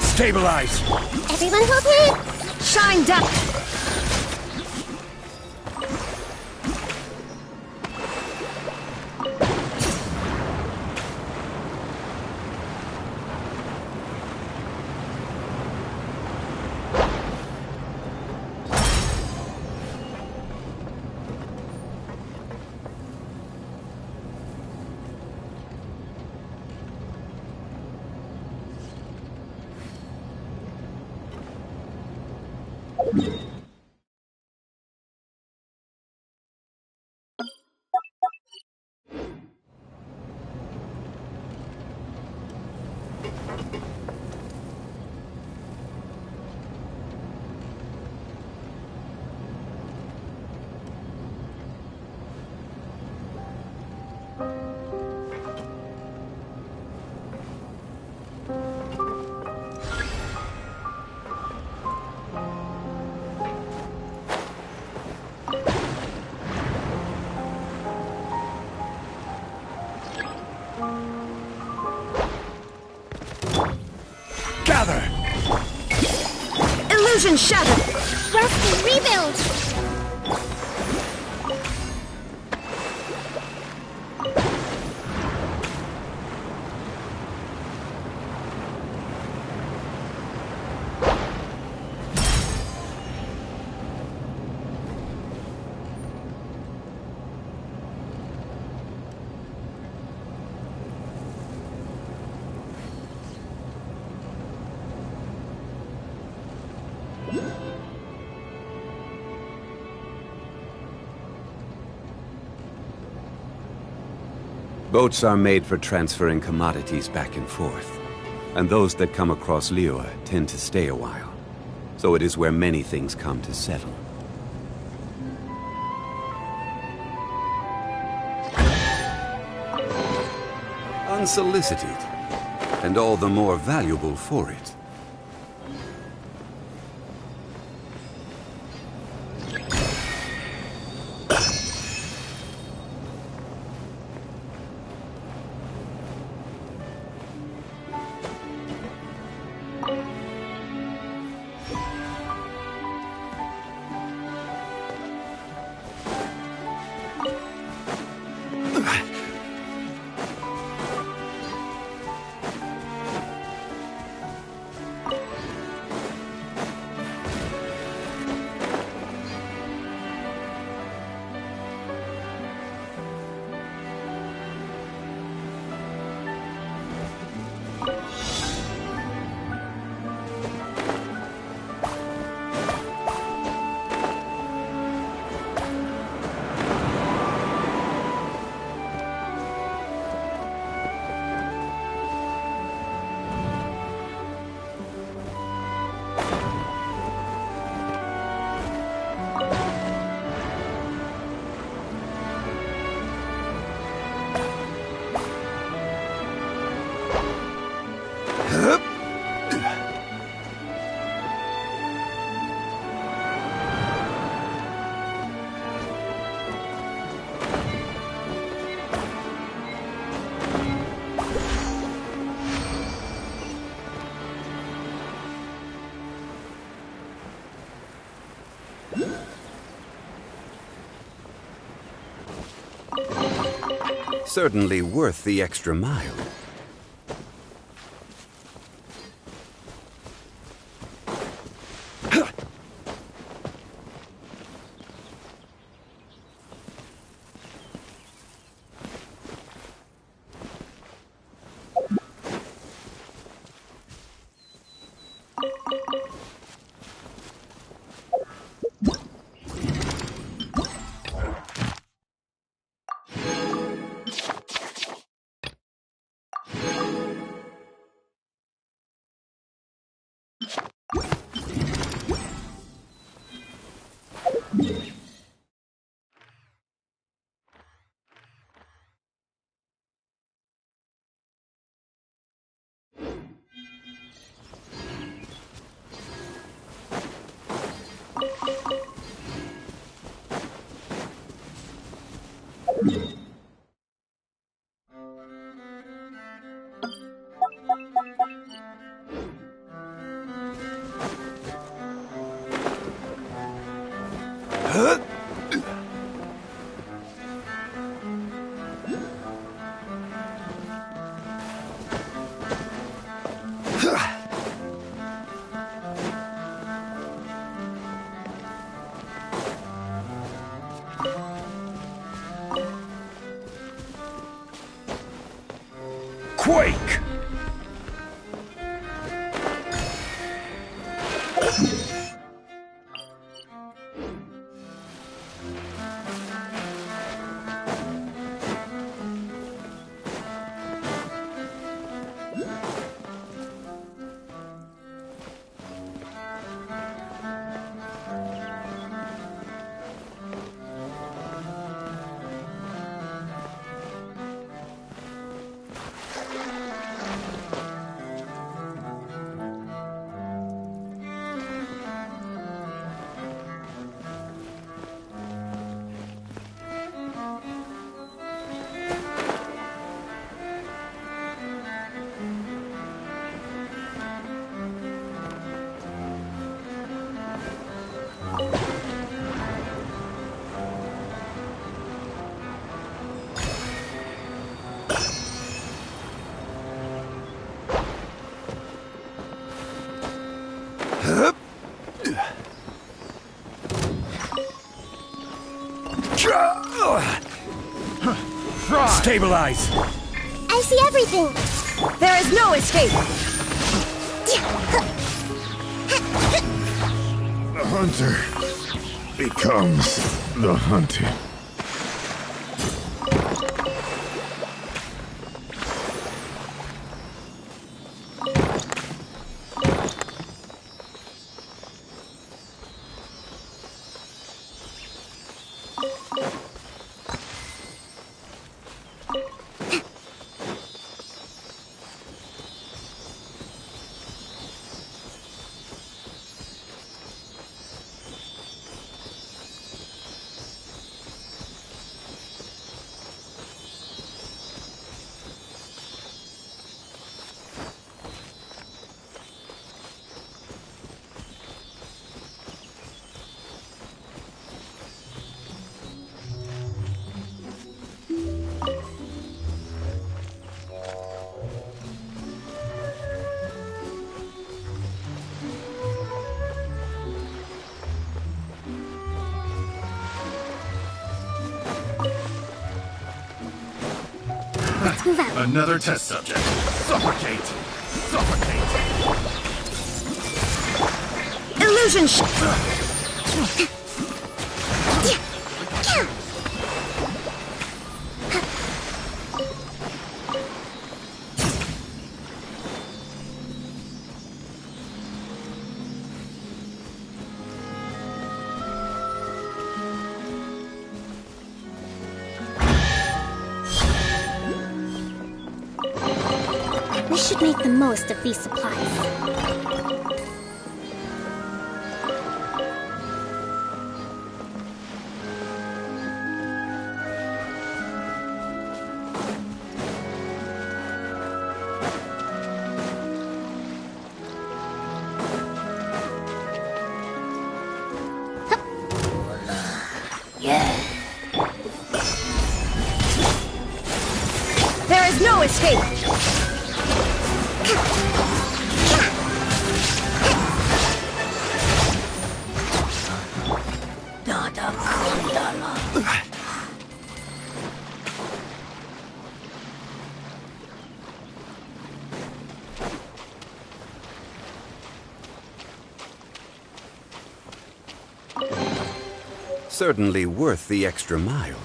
Stabilize! Everyone hold it! Shine down! Gather! Illusion shattered! Rest and rebuild! Boats are made for transferring commodities back and forth, and those that come across Liyue tend to stay a while. So it is where many things come to settle. Unsolicited, and all the more valuable for it. Certainly worth the extra mile. Quake! Stabilize! I see everything! There is no escape! The hunter becomes the hunted. Another test subject. Suffocate! Suffocate! Illusion We should make the most of these supplies. There is no escape! Certainly worth the extra mile.